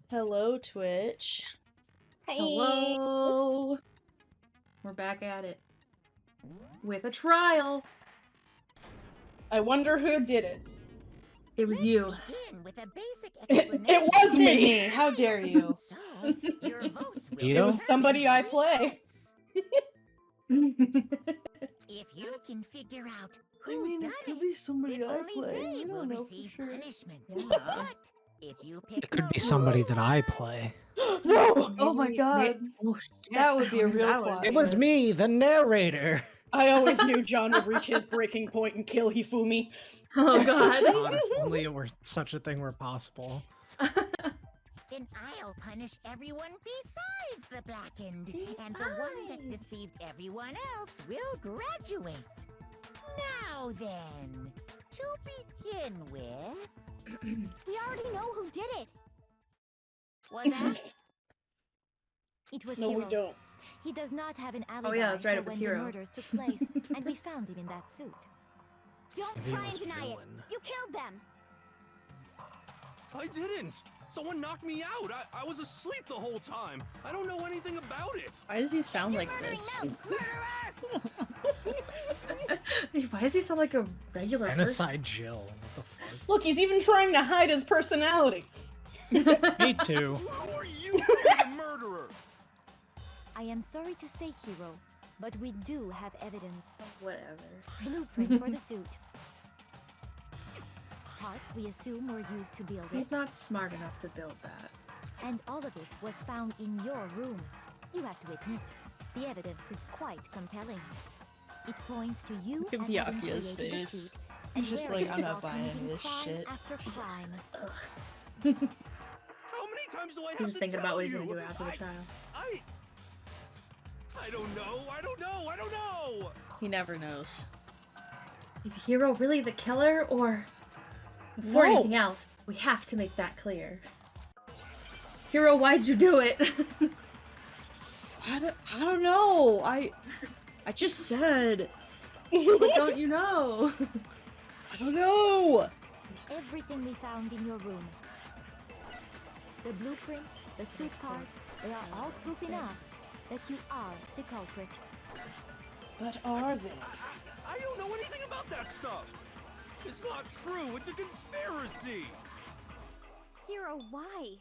Hello, Twitch. Hello. We're back at it. With a trial. I wonder who did it. It was you. With a basic It was me. How dare you? So, your votes will It was somebody I play. If you can figure out who done it could be somebody I play. they We will don't know for receive sure. punishment. Yeah. But if you pick It could be the somebody wrong that I one, play. No! Oh my god. Oh, shit. That would be a real That would plot. be It was good. me, the narrator. I always knew John would reach his breaking point and kill Hifumi. Oh god. God, if only it were such a thing were possible. then I'll punish everyone besides the blackened. And the one that deceived everyone else will graduate. Now then, to begin with... We already know who did it. Was that? It was No, Hiro. we don't. He does not have an alibi Oh, yeah, that's right, for it was when Hiro. the murders took place, and we found him in that suit. Don't Maybe it try and was deny it. villain. You killed them. I didn't! Someone knocked me out! I was asleep the whole time! I don't know anything about it! Why does he sound You're like murdering this? them. Murderer! Why does he sound like a regular person? Genocide Jill. What the fuck? Look, he's even trying to hide his personality. Me too. How are you the murderer? I am sorry to say, Hiro, but we do have evidence. Whatever. Blueprint for the suit. Parts we assume were used to build it, He's not smart enough to build that. and all of it was found in your room. You have to admit, the evidence is quite compelling. It points to you Look at as having Byakuya's created the face. suit, He's and just wearing like, it I'm not while buying any of committing this crime shit. After crime. How many times do I have He's just to thinking tell about what he's you? gonna do after the trial. I don't know! I don't know! I don't know! He never knows. Is Hiro really the killer, or... Before No. anything else, we have to make that clear. Hiro, why'd you do it? I don't know. I just said. But don't you know? I don't know. Everything we found in your room. The blueprints, the suit parts, they are all proof enough that you are the culprit. But are they? I don't know anything about that stuff! It's not true! It's a conspiracy! Hiro, why?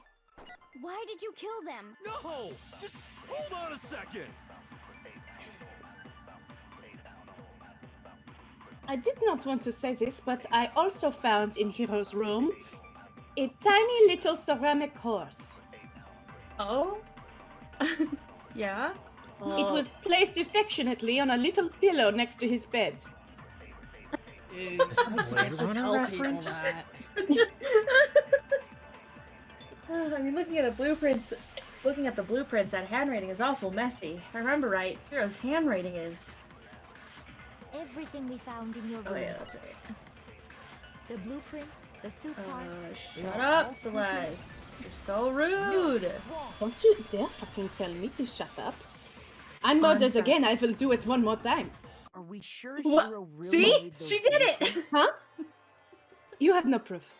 Why did you kill them? No! Just hold on a second! I did not want to say this, but I also found in Hiro's room a tiny little ceramic horse. Oh? Yeah? It was placed affectionately on a little pillow next to his bed. Dude, I'm supposed to tell people that. I mean, looking at the blueprints, that handwriting is awful messy. If I remember right, Hiro's handwriting is... Everything we found in your room. Oh yeah, that's right. The blueprints, the suit parts. Shut up, Celeste. You're so rude. Don't you dare fucking tell me to shut up. I murdered sorry. again, I will do it one more time. Are we sure What? Hiro really See? made those She did it! blueprints? Huh? You have no proof.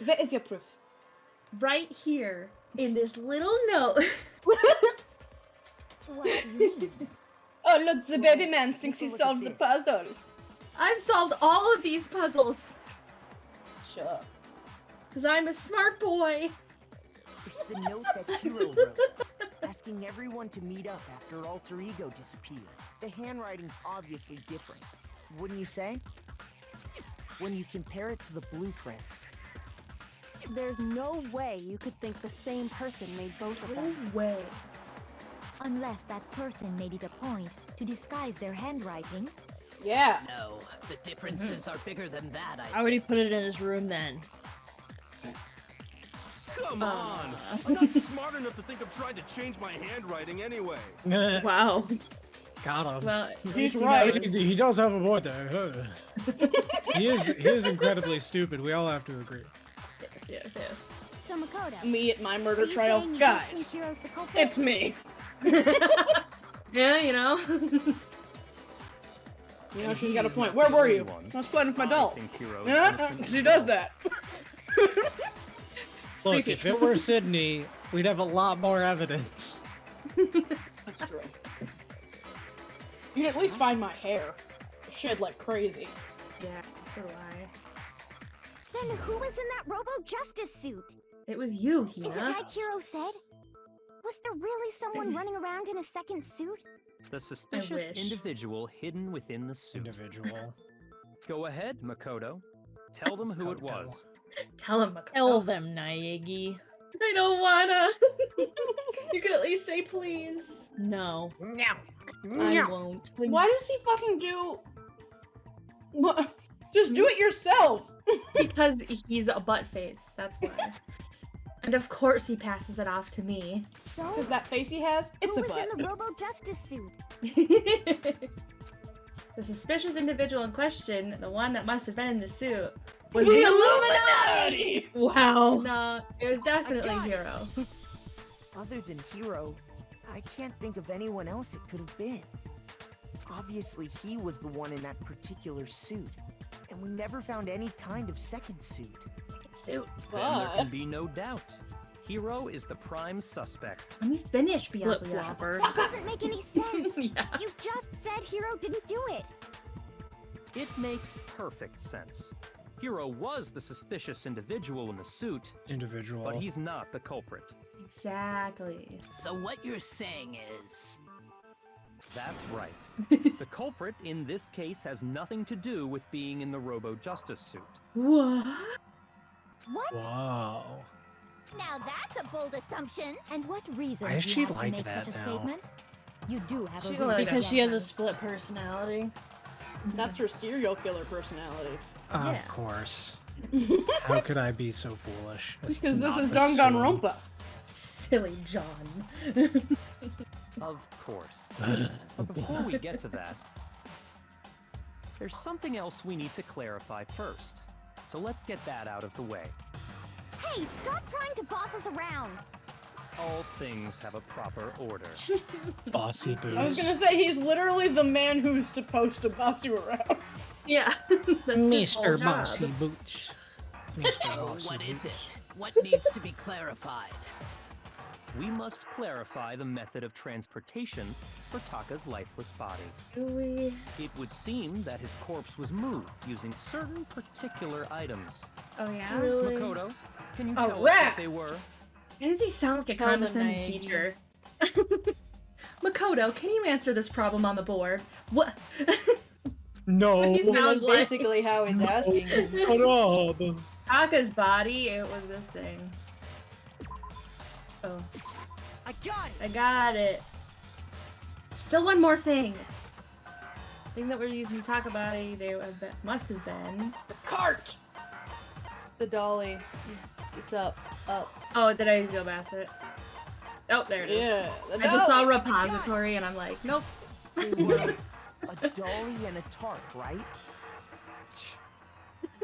Where is your proof? Right here, in this little note. What do you mean? Oh, look, the baby man thinks he Take a look at solves the this. puzzle. I've solved all of these puzzles. Sure. Because I'm a smart boy. It's the note that Hiro wrote, asking everyone to meet up after Alter Ego disappeared. The handwriting's obviously different, wouldn't you say? When you compare it to the blueprints. There's no way you could think the same person made both of them. No way. Unless that person made it a point to disguise their handwriting. Yeah. No, the differences are bigger than that, How would he put it in his room then? Come on! I'm not smart enough to think of trying to change my handwriting anyway. Wow. Got him. Well, He's he right. knows. He does have a point there. He is incredibly stupid. We all have to agree. Yes. So Makoto, Me at my are murder you trial. saying you don't Guys, think Hiro's the culprit? it's me. Yeah, you know. You know, she's got a point. Where were you? I was playing with my dolls. Yeah, she does that. Look, if it were Sydney, we'd have a lot more evidence. That's true. You'd at least find my hair. Shed like crazy. Yeah, so do I. Then who was in that Robo-Justice suit? It was you, Is it Hina. like Hiro said? Was there really someone running around in a second suit? The suspicious wish. individual hidden within the suit. Individual. Go ahead, Makoto. Tell them who it Makoto. was. Tell him, Makoto. Tell them, Naegi. I don't wanna. You could at least say please. No, No. I won't. Why does he fucking do... What? Just do it yourself! Because he's a butt face, that's why. And of course he passes it off to me. So, Because that face he has, it's who a was butt. in the Robo-Justice suit? The suspicious individual in question, the one that must have been in the suit, was The Illuminati! Wow. No, it was definitely Hiro. Other than Hiro, I can't think of anyone else it could have been. Obviously, he was the one in that particular suit, and we never found any kind of second suit. Suit. Then there But... can be no doubt. Hiro is the prime suspect. Let me finish, Bianca. Flip-flopper. That doesn't make any sense. Yeah. You just said Hiro didn't do it. It makes perfect sense. Hiro was the suspicious individual in the suit, Individual. but he's not the culprit. Exactly. So what you're saying is... That's right. The culprit in this case has nothing to do with being in the Robo-Justice suit. What? What? Wow. Now that's a bold assumption. And what reason Why do is you she have like to make that such a now? statement? You do have She's a like reason. that Because she has a sometimes. split personality. That's her serial killer personality. Yeah. Of course. How could I be so foolish? as to Because this not is assume- Danganronpa. Silly John. Of course. But before we get to that, there's something else we need to clarify first. So let's get that out of the way. Hey, stop trying to boss us around. All things have a proper order. Bossy boots. I was gonna say, he's literally the man who's supposed to boss you around. Yeah. That's his whole Mr. job. Bossy Boots. Mr. So Bossy what is Boots. it? What needs to be clarified? We must clarify the method of transportation for Taka's lifeless body. Do we? It would seem that his corpse was moved using certain particular items. Oh yeah? Really? Makoto, can you A tell us rat! what they were? Why does he sound like a Tell the condescending Naegi. teacher? Makoto, can you answer this problem on the board? What? No. He's Well, not- that's basically how he's asking. Shut up. Taka's body, it was this thing. Oh, I got it! I got it. Still one more thing. Thing that we're using to talk about, must have been. The cart! The dolly. It's up. Oh, did I go past it? Oh, there it is. Yeah. I just saw repository and I'm like, nope. They were a dolly and a tarp, right?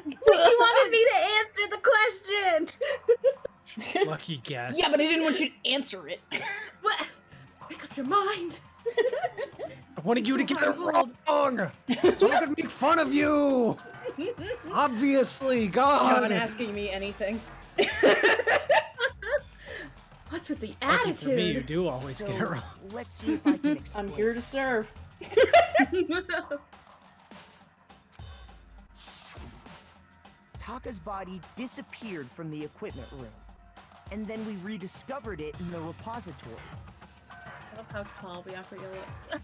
He wanted me to answer the question! Lucky guess. Yeah, but I didn't want you to answer it. What? Make up your mind! I wanted you to get it wrong, so I could make fun of you. Obviously, God. John asking me anything. What's with the Lucky for me, you attitude? do always So, get it wrong. let's see if I can explain. I'm here to serve. Taka's body disappeared from the equipment room, and then we rediscovered it in the repository. I love how tall we offer you look.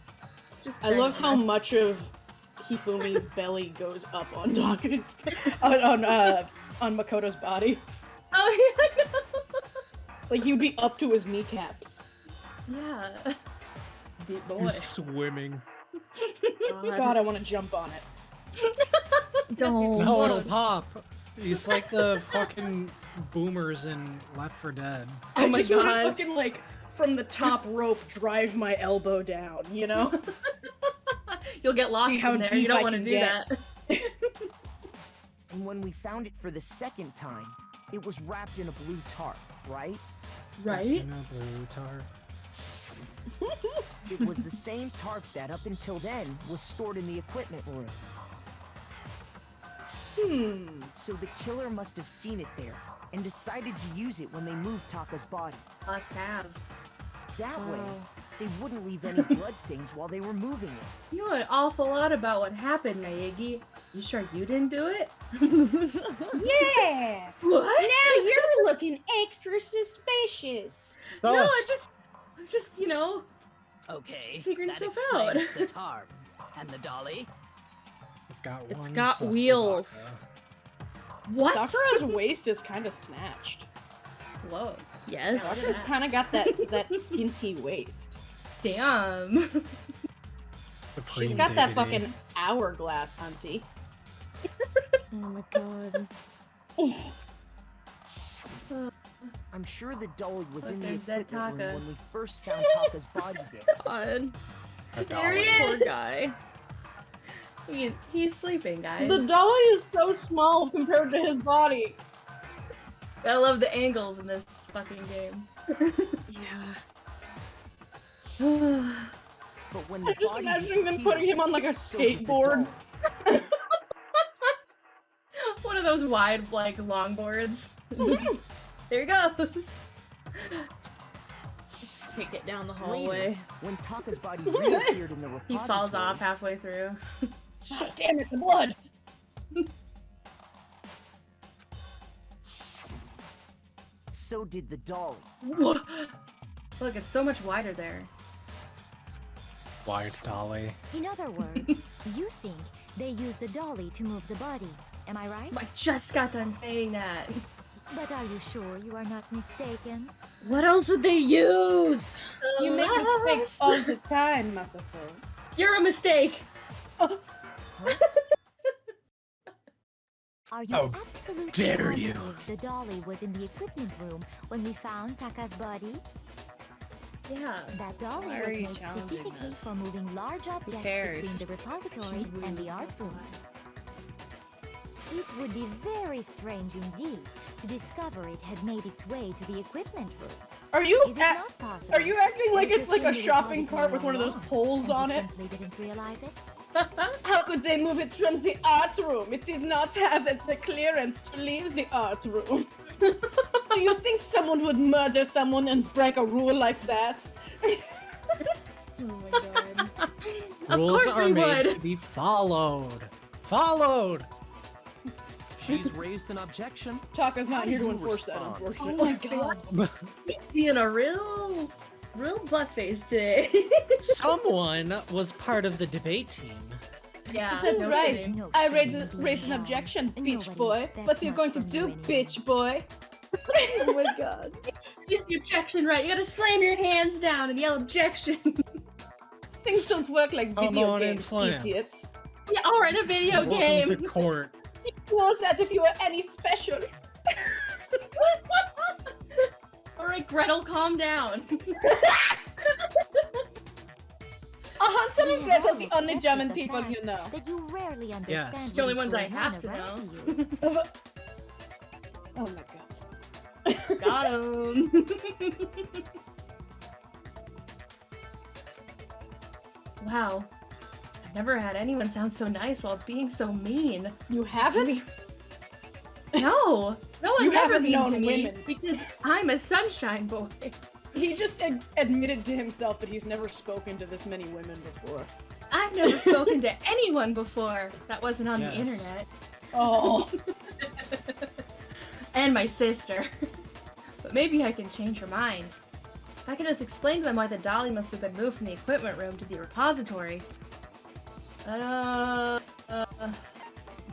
Just I love how ginormous. much of Hifumi's belly goes up on Dawkins, on Makoto's body. Oh yeah, I know. Like he'd be up to his kneecaps. Yeah. Deep boy. He's swimming. God, I want to jump on it. Don't. No, it'll pop. He's like the fucking boomers in Left 4 Dead. Oh I my just want to God. fucking like from the top rope drive my elbow down. You know? You'll get lost See how in there. deep You don't I want to can do get. that. And when we found it for the second time, it was wrapped in a blue tarp, right? Right? In a blue tarp. It was the same tarp that, up until then, was stored in the equipment room. So the killer must have seen it there, and decided to use it when they moved Taka's body. Must have. That way, Wow. they wouldn't leave any bloodstains while they were moving it. You know an awful lot about what happened, Naegi. You sure you didn't do it? Yeah! What? Now you're looking extra suspicious. No, Thus, I'm just, you know. Okay, Just figuring that stuff explains out. the tarp. And the dolly? we've got It's one got sus wheels. Baka. What? Sakura's waist is kind of snatched. Whoa. Yes. Sakura's kind of got that skinty waist. Damn. She's Supreme got that diggity. fucking hourglass, hunty. Oh my god. I'm sure the dolly was Look, in the there's dead equipment room Taka. when we first found Taka's body there. God. A There he dolly. is. Poor guy. He's sleeping, guys. The dolly is so small compared to his body. I love the angles in this fucking game. Yeah. But when the I'm just body imagining them disappeared, putting him on like a so did the skateboard. dolly. One of those wide, like, longboards. There he goes. Can't get down the Later, hallway. when Taka's body reappeared in the He repository, falls off halfway through. Shit, damn it, the blood. so did the dolly. Look, it's so much wider there. Wide dolly. In other words, you think they used the dolly to move the body. Am I right? I just got done saying that. But are you sure you are not mistaken? What else would they use? You make mistakes all the time, Makoto. You're a mistake. Are you How absolutely dare you. positive the dolly was in the equipment room when we found Taka's body? Yeah. That dolly Why was are you made challenging specifically this? for moving large objects cares? between the repository She's and rude, the art that's room. why. It would be very strange indeed to discover it had made its way to the equipment room. Are you Is it not possible? are you acting like that it it's was like a in the shopping cart repository with one of those all along, poles and on we it? simply didn't realize it? How could they move it from the art room? It did not have the clearance to leave the art room. Do you think someone would murder someone and break a rule like that? Oh my god. Of Rules course are they made would. to be followed. Followed. She's raised an objection. Taka's How not do here to you enforce that, respond? unfortunately. Oh my god. Being a real butt face today. Someone was part of the debate team. Yeah. That's no right. kidding. No I shame raised in an being wrong. objection, bitch Nobody boy. expects What are you much going to from you do, anyway. bitch boy? Oh my god. Use the objection right. You gotta slam your hands down and yell objection. Things don't work like Come video on and games, slam. idiots. Yeah, or in a video Welcome game. to court. You know that if you were any special. Alright, Gretel, calm down. Hansel We and have Gretel's all the only accepted German the people fact you know. that you rarely understand Yes. what The only is ones I going on have to around know. you. Oh my god. Got him. Wow. I've never had anyone sound so nice while being so mean. You haven't? No, no one's You ever haven't mean known to me women. because I'm a sunshine boy. He just admitted to himself that he's never spoken to this many women before. I've never spoken to anyone before that wasn't on the Yes. internet. Oh. And my sister. But maybe I can change her mind. If I can just explain to them why the dolly must have been moved from the equipment room to the repository. Yeah,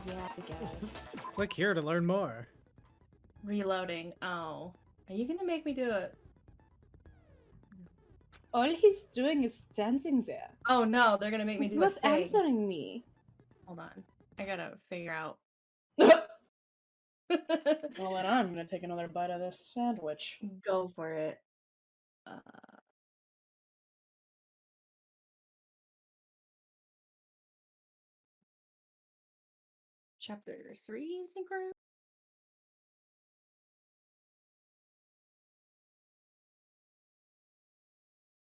I guess. Click here to learn more. Reloading. Oh. Are you gonna make me do it? All he's doing is standing there. Oh no, they're gonna make me He's do not a thing. answering me. Hold on. I gotta figure out. Well, then I'm gonna take another bite of this sandwich. Go for it. Chapter 3, I think we're.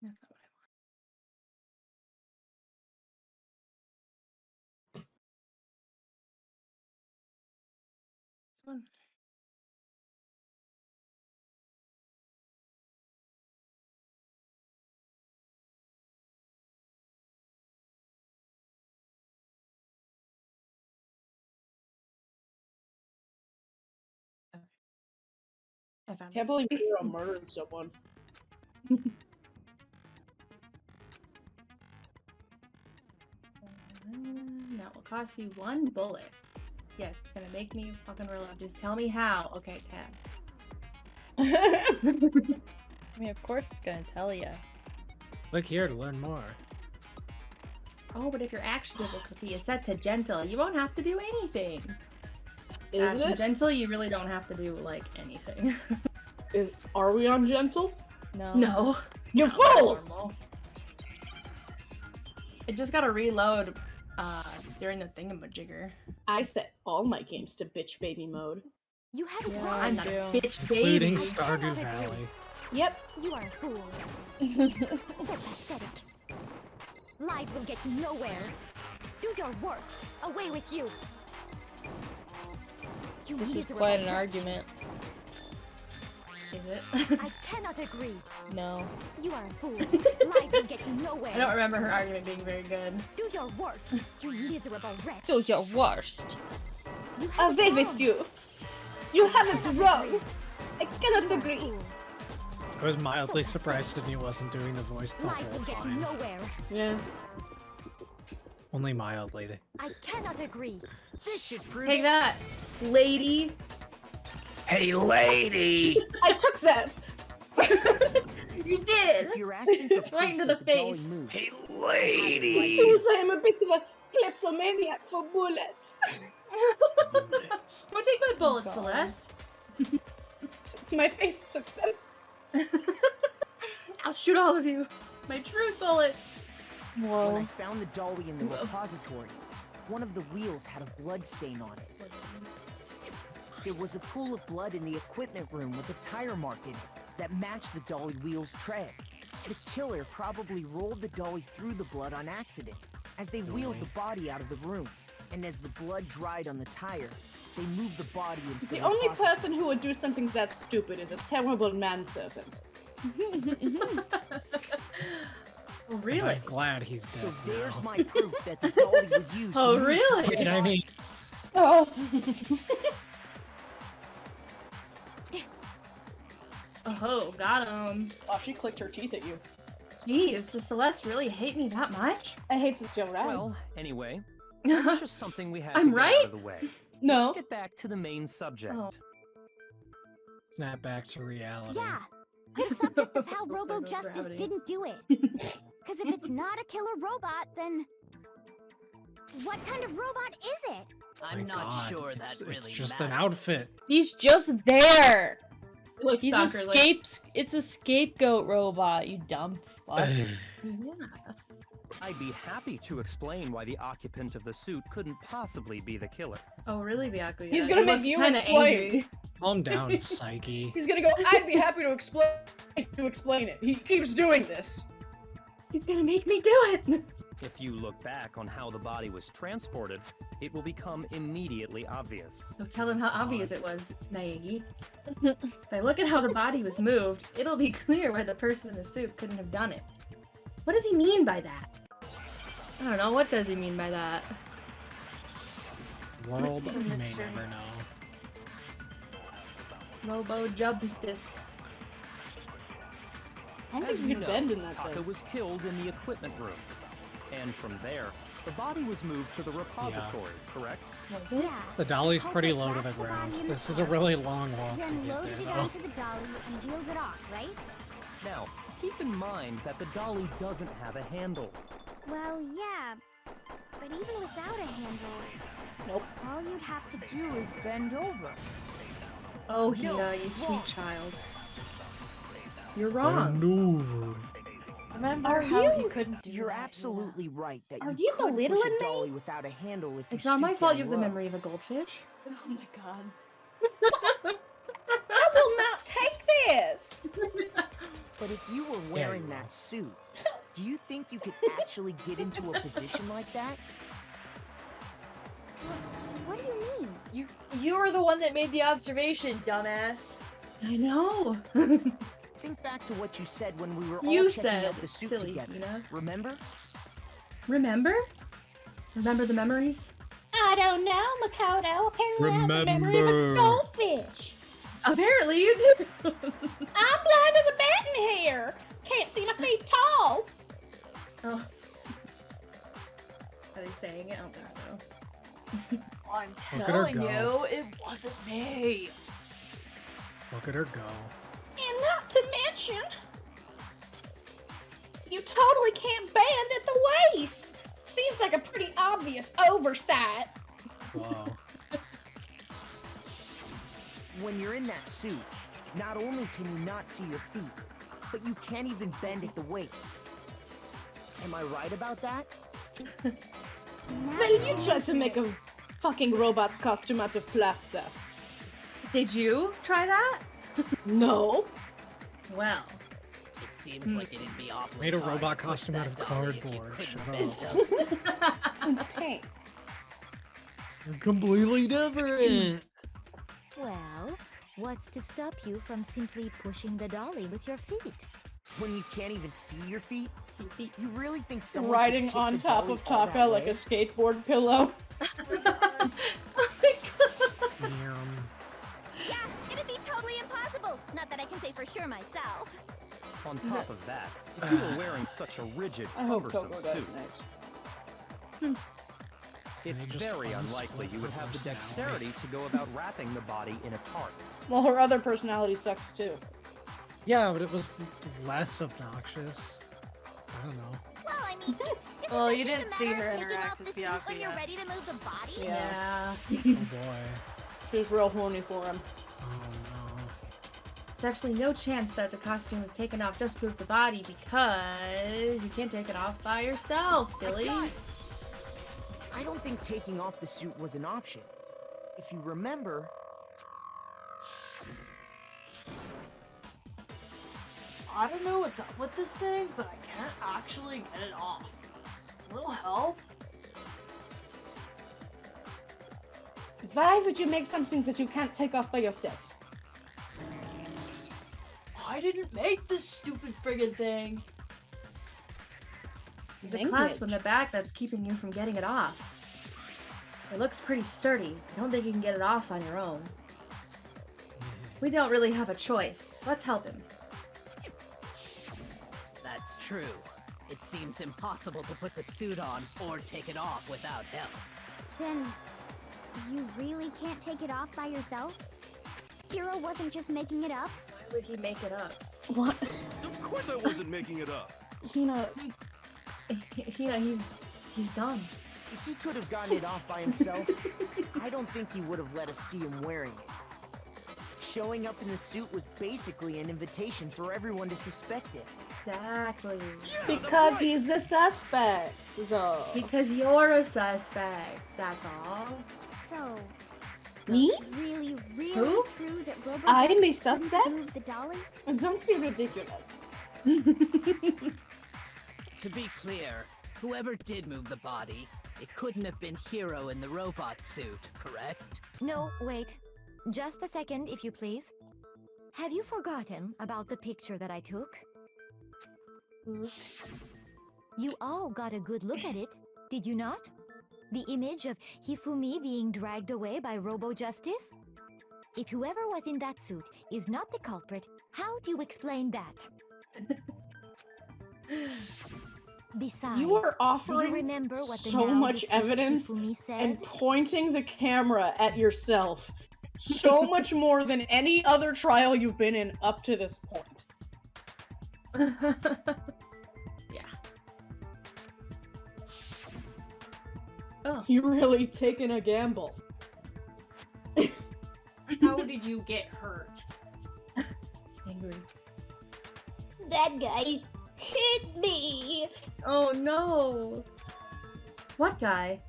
That's not what I want. This one. I found Can't believe Hero murdered someone. That will cost you 1 bullet. Yes, it's gonna make me fucking reload. Just tell me how. Okay, 10. I mean, of course it's gonna tell you. Click here to learn more. Oh, but if your action difficulty is set to gentle, you won't have to do anything. Is Action it? gentle, you really don't have to do, like, anything. Are we on gentle? No. No. You fools! Normal. It just gotta reload during the thingamajigger. I set all my games to bitch baby mode. You have it Yeah, wrong. I'm not a do. bitch Including baby. Stardew Valley. Yep. You are a fool. So pathetic. Lies will get you nowhere. Do your worst. Away with you. You This is miserable quite an wretch. argument. Is it? I cannot agree. No. You are a fool. Lies will get you nowhere. I don't remember her argument being very good. Do your worst. You miserable wretch. Do your worst. You have it Away wrong. with you! You have it wrong! I cannot You are a agree. fool. I was mildly surprised that he wasn't doing the voice the Lies whole will get you time. nowhere. Yeah. Only mildly. I cannot agree. This should prove Take it. that, lady. Hey, lady! I took that! You did. If you're asking for Right into proof the that dolly face. moved, Hey, It seems I am a bit of a kleptomaniac for bullets. Don't take my bullets, God. Celeste. My face took some. I'll shoot all of you. My truth bullets. when I Whoa. found the dolly in the repository, one of the wheels had a blood stain on it. There was a pool of blood in the equipment room with a tire mark in it that matched the dolly wheel's tread. The killer probably rolled the dolly through the blood on accident as they wheeled the body out of the room. And as the blood dried on the tire, they moved the body into The only repository. person who would do something that stupid is a terrible manservant. Really? I'm glad he's dead So there's now. my proof that the dolly was used. Oh, to move really? Tyler's Wait, I body. mean, Oh. Oh, got him. Oh, she clicked her teeth at you. Jeez, does Celeste really hate me that much? I hate since you're right. Well, anyway, that's just something we had I'm to get right? out of the way. No. Let's get back to the main subject. Oh. snap back to reality. Yeah. I'm subject of how Robo Justice didn't do it. Because if it's not a killer robot, then what kind of robot is it? I'm My not God, sure it's, that really It's just an matters. outfit. He's just there. Like He's stalker, like- It's a scapegoat robot, you dumb fuck. Yeah. I'd be happy to explain why the occupant of the suit couldn't possibly be the killer. Oh, really, Byakuya? He's gonna make look you kinda explain. angry. Calm down, Psyche. He's gonna go, I'd be happy to explain it. He keeps doing this. He's gonna make me do it. If you look back on how the body was transported, it will become immediately obvious. So tell him how obvious it was, Naegi. If I look at how the body was moved, it'll be clear why the person in the suit couldn't have done it. What does he mean by that? I don't know. What does he mean by that? World may Mystery. never know. Robo Justice. How As did you you know, bend in that Taka thing? was killed in the equipment room. And from there, the body was moved to the repository, correct? Was it? Yeah. The dolly's Taka pretty low to the wrapped the ground. body in the This is a cloth, really long walk to Then get loaded there, it though. onto the dolly and wheeled it off, right? Now, keep in mind that the dolly doesn't have a handle. Well, yeah. But even without a handle, Nope. all you'd have to do is bend over. Oh, Hina, you sweet child. You're wrong. Maneuver. Remember Are how he you- couldn't do You're that, absolutely right that Are you you could push a belittling me? dolly without a handle if It's you not my stoop fault down you have the low. memory of a goldfish. Yeah. Oh my god. I will not take this. But if you were wearing that suit, do you think you could actually get into a position like that? What do you mean? You were the one that made the observation, dumbass. I know. Think back to what you said when we were all You checking said, out the suit silly together. Hina. Remember? Remember? Remember the memories? I don't know, Makoto. Apparently I have the memory of a Remember. goldfish. Apparently you do. I'm blind as a bat in here. Can't see my feet tall. Oh. Are they saying it? I don't think so. I'm Look at her telling go. you, it wasn't me. Look at her go. And not to mention, you totally can't band at the waist. Seems like a pretty obvious oversight. Wow. When you're in that suit, not only can you not see your feet, but you can't even bend at the waist. Am I right about that? Well, you tried to make a fucking robot's costume out of plaster. Did you try that? No. Well, It seems like it'd be awfully Made a hard robot to push costume out that of dolly if you cardboard. couldn't Shut bend up. up. Paint. You're completely different. Well, what's to stop you from simply pushing the dolly with your feet? When you can't even see your feet? see feet. You really think someone Riding could kick on the top dolly of all Taka that like a way? skateboard pillow. Oh my god. Yeah, it'd be totally impossible. Not that I can say for sure myself. On top of that, if you were wearing such a rigid, I hope cumbersome Coco does suit, next. it's Can I just very unsplit unlikely you would her have the personality? dexterity to go about wrapping the body in a tarp. Well, her other personality sucks too. Yeah, but it was less obnoxious. I don't know. Well, I mean, isn't Well, it you just a didn't see matter her of taking interact off with the suit when you're Byakuya. ready to move the body? Yeah. Oh boy. She was real horny for him. Oh no. There's absolutely no chance that the costume was taken off just to move the body because you can't take it off by yourself, sillies. I don't think taking off the suit was an option. If you remember, I don't know what's up with this thing, but I can't actually get it off. A little help? Why would you make something that you can't take off by yourself? I didn't make this stupid friggin' thing. There's a clasp on the back that's keeping you from getting it off. It looks pretty sturdy. I don't think you can get it off on your own. We don't really have a choice. Let's help him. That's true. It seems impossible to put the suit on or take it off without help. Then, you really can't take it off by yourself? Hero wasn't just making it up? Why would he make it up? What? Of course I wasn't making it up. Hina, Yeah, he's dumb. if he could have gotten it off by himself, I don't think he would have let us see him wearing it. Showing up in the suit was basically an invitation for everyone to suspect it. Exactly. because he's a suspect. So. Because you're a suspect. That's all. So, Me? it's really, really Who? true that Robo I'm a couldn't suspect? move the dolly? Don't be ridiculous. To be clear, whoever did move the body, it couldn't have been Hero in the robot suit, correct? No, wait. Just a second, if you please. Have you forgotten about the picture that I took? You all got a good look at it, did you not? The image of Hifumi being dragged away by Robo-Justice? If whoever was in that suit is not the culprit, how do you explain that? Besides, You are do you offering remember what the so now much deceased evidence Hifumi said? and pointing the camera at yourself. So much more than any other trial you've been in up to this point. Yeah. Oh, You're really taking a gamble. How did you get hurt? angry. That guy hit me! Oh no! What guy?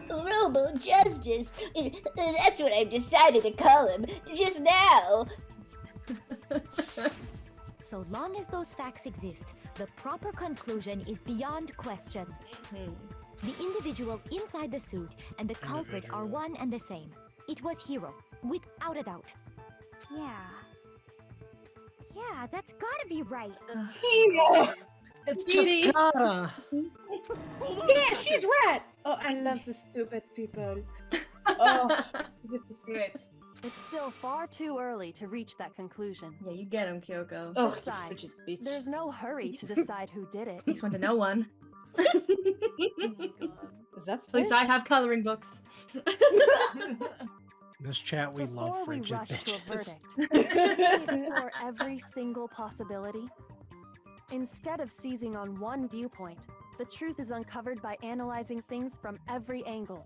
Robo Justice. That's what I've decided to call him just now. So long as those facts exist, the proper conclusion is beyond question. The individual inside the suit and the culprit are one and the same. It was Hero, without a doubt. Yeah. Yeah, that's gotta be right. It's just gotta. Yeah, she's right. Oh, I love the stupid people. Oh, this is great. It's still far too early to reach that conclusion. Yeah, you get him, Kyoko. Oh, you Besides, frigid bitch. there's no hurry to decide who did it. Takes one to know one. Oh my god. That's At least fair. I have coloring books. In this chat, we Before love we frigid rush to a bitches. verdict, should we explore every single possibility? Instead of seizing on one viewpoint, the truth is uncovered by analyzing things from every angle.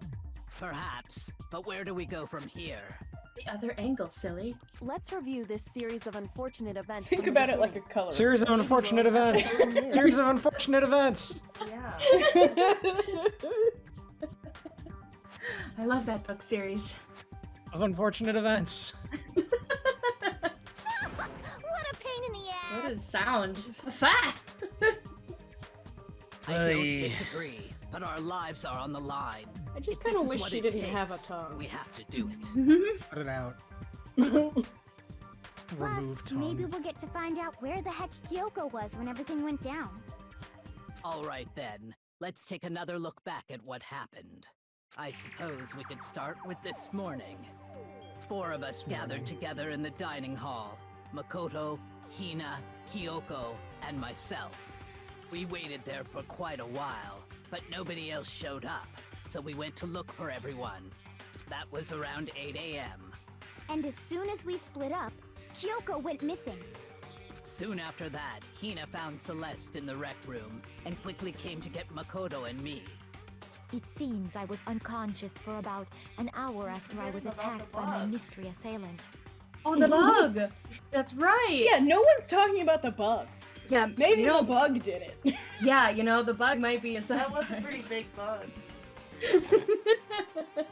Perhaps, but where do we go from here? The other angle, silly. Let's review this series of unfortunate events. Think from the about it like a beginning. color. Series of unfortunate events. Series of unfortunate events. Yeah. I love that book series. Of unfortunate events. What a pain in the ass! What a sound. Fat! I don't Hey. disagree, but our lives are on the line. I just If kind of this is wish what she it didn't takes, have a tongue. We have to do it. Cut it out. Plus, Remove tongue. maybe we'll get to find out where the heck Kyoko was when everything went down. All right then, let's take another look back at what happened. I suppose we could start with this morning. 4 of us gathered together in the dining hall. Makoto, Hina, Kyoko, and myself. We waited there for quite a while, but nobody else showed up, so we went to look for everyone. That was around 8 a.m. And as soon as we split up, Kyoko went missing. Soon after that, Hina found Celeste in the rec room and quickly came to get Makoto and me. It seems I was unconscious for about an hour after I was attacked by my mystery assailant. Oh, the bug! That's right! Yeah, no one's talking about the bug. Yeah, Maybe you know, the bug did it. yeah, you know, the bug might be a That suspect. was a pretty big bug.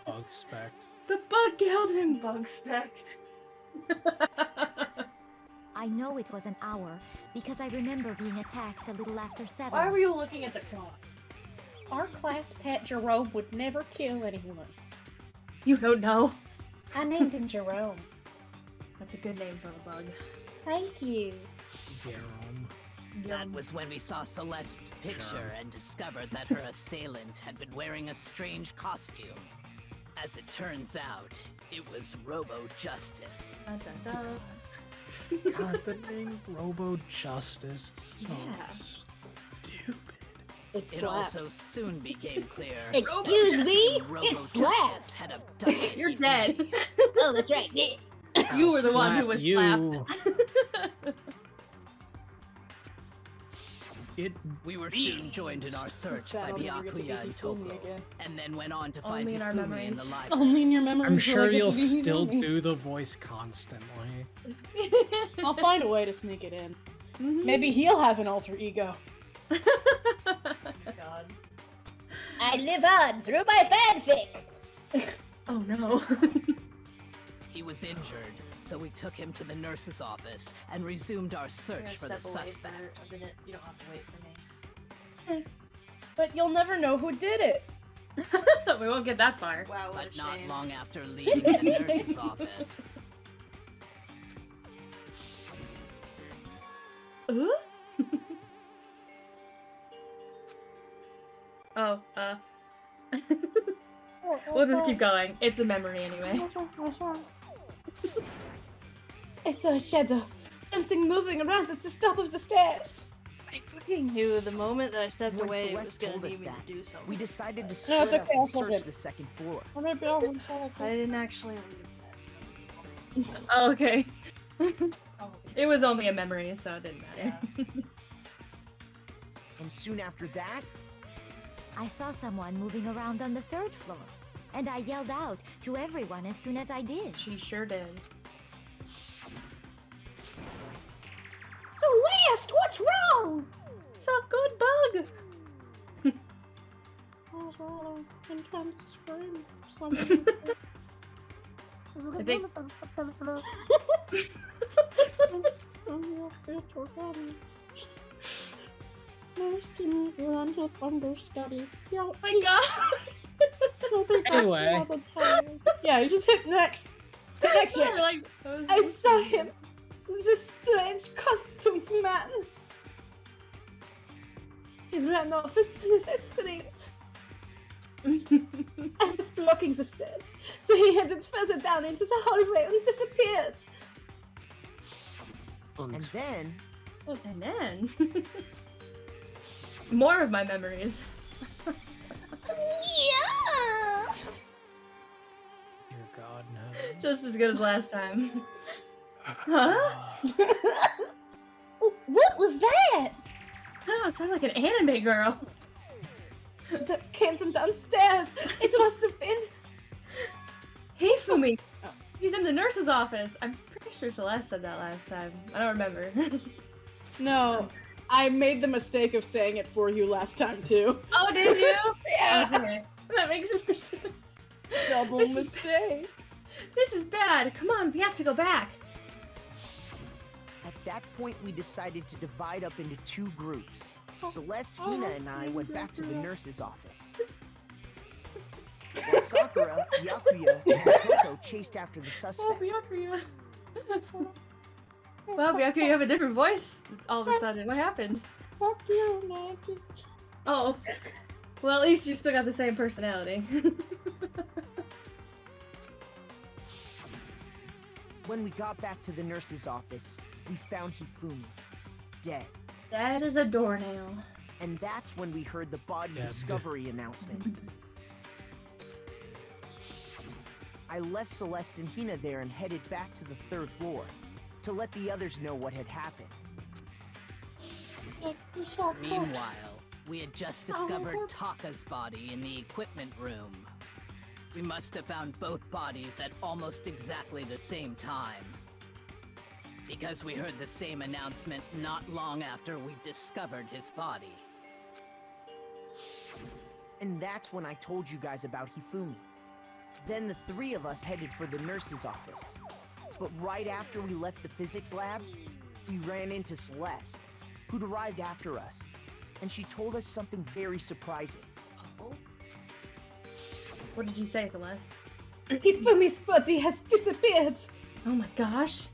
Bug spect. The bug killed him! Bug spect. I know it was an hour because I remember being attacked a little after 7. Why were you looking at the clock? Our class pet Jerome would never kill anyone. You don't know. I named him Jerome. That's a good name for a bug. Thank you. Jerome. That was when we saw Celeste's picture and discovered that her assailant had been wearing a strange costume. As it turns out, it was Robo-Justice. Dun, dun, dun. God, the name Robo Justice is so Yeah. stupid. It also soon became clear. Excuse me? Robo It Justice slaps. had abducted You're me. dead. Oh, that's right. You were the one who Slap was you. slapped. It We were soon joined in our search by Byakuya and Toko, and then went on to find Only in our Hifumi in memories. the library. Only in your memories. I'm sure will I get you'll to be still Hifumi. do the voice constantly. I'll find a way to sneak it in. Mhm. Maybe he'll have an alter ego. God. I live on through my fanfic. Oh no. He was injured, so we took him to the nurse's office and resumed our I'm search gonna for the step away suspect. for a minute. You don't have to wait for me. But you'll never know who did it. We won't get that far. Wow, what But a not shame. long after leaving the nurse's office. Oh, we'll just keep going. It's a memory anyway. It's a shadow. Something moving around at the top of the stairs. I fucking knew the moment that I stepped When away, it was Celeste gonna told us need me that, to do something. we decided to No, split it's up okay, and I'll hold search it. the second floor. I didn't actually leave that. Oh, okay. It was only a memory, so it didn't matter. And soon after that, I saw someone moving around on the 3rd floor, and I yelled out to everyone as soon as I did. She sure did. Celeste, what's wrong? It's a good bug! I'm trying to scream something. I think Oh my god! Anyway. Yeah, you just hit next. Hit next Yeah, one. like, I saw him. This strange costumes man. He ran off as soon as I screamed. I was blocking the stairs, so he headed further down into the hallway and disappeared. And then... And then... More of my memories. Yeah! Dear God, no. Just as good as last time. Huh? What was that? I don't know, it sounded like an anime girl. That came from downstairs. It must have been... Hifumi! He's in the nurse's office. I'm pretty sure Celeste said that last time. I don't remember. No, I made the mistake of saying it for you last time too. Oh, did you? Yeah. Okay. That makes more sense. Double mistake. This is bad. Come on, we have to go back. At that point, we decided to divide up into 2 groups. Celeste, Hina, and I went back to the nurse's office. While Sakura, Byakuya, and Toko chased after the Oh, suspect. Byakuya. Well, Byakuya, you have a different voice all of a sudden. What happened? Fuck you, Maggie. Oh. Well, at least you still got the same personality. When we got back to the nurse's office, we found Hifumi dead. That is a doornail. And that's when we heard the body discovery announcement. I left Celeste and Hina there and headed back to the 3rd floor to let the others know what had happened. Meanwhile, we had just discovered Taka's body in the equipment room. We must have found both bodies at almost exactly the same time. Because we heard the same announcement not long after we discovered his body. And that's when I told you guys about Hifumi. Then the 3 of us headed for the nurse's office. But right after we left the physics lab, we ran into Celeste, who'd arrived after us. And she told us something very surprising. Oh. What did you say, Celeste? Hifumi's body has disappeared. Oh my gosh.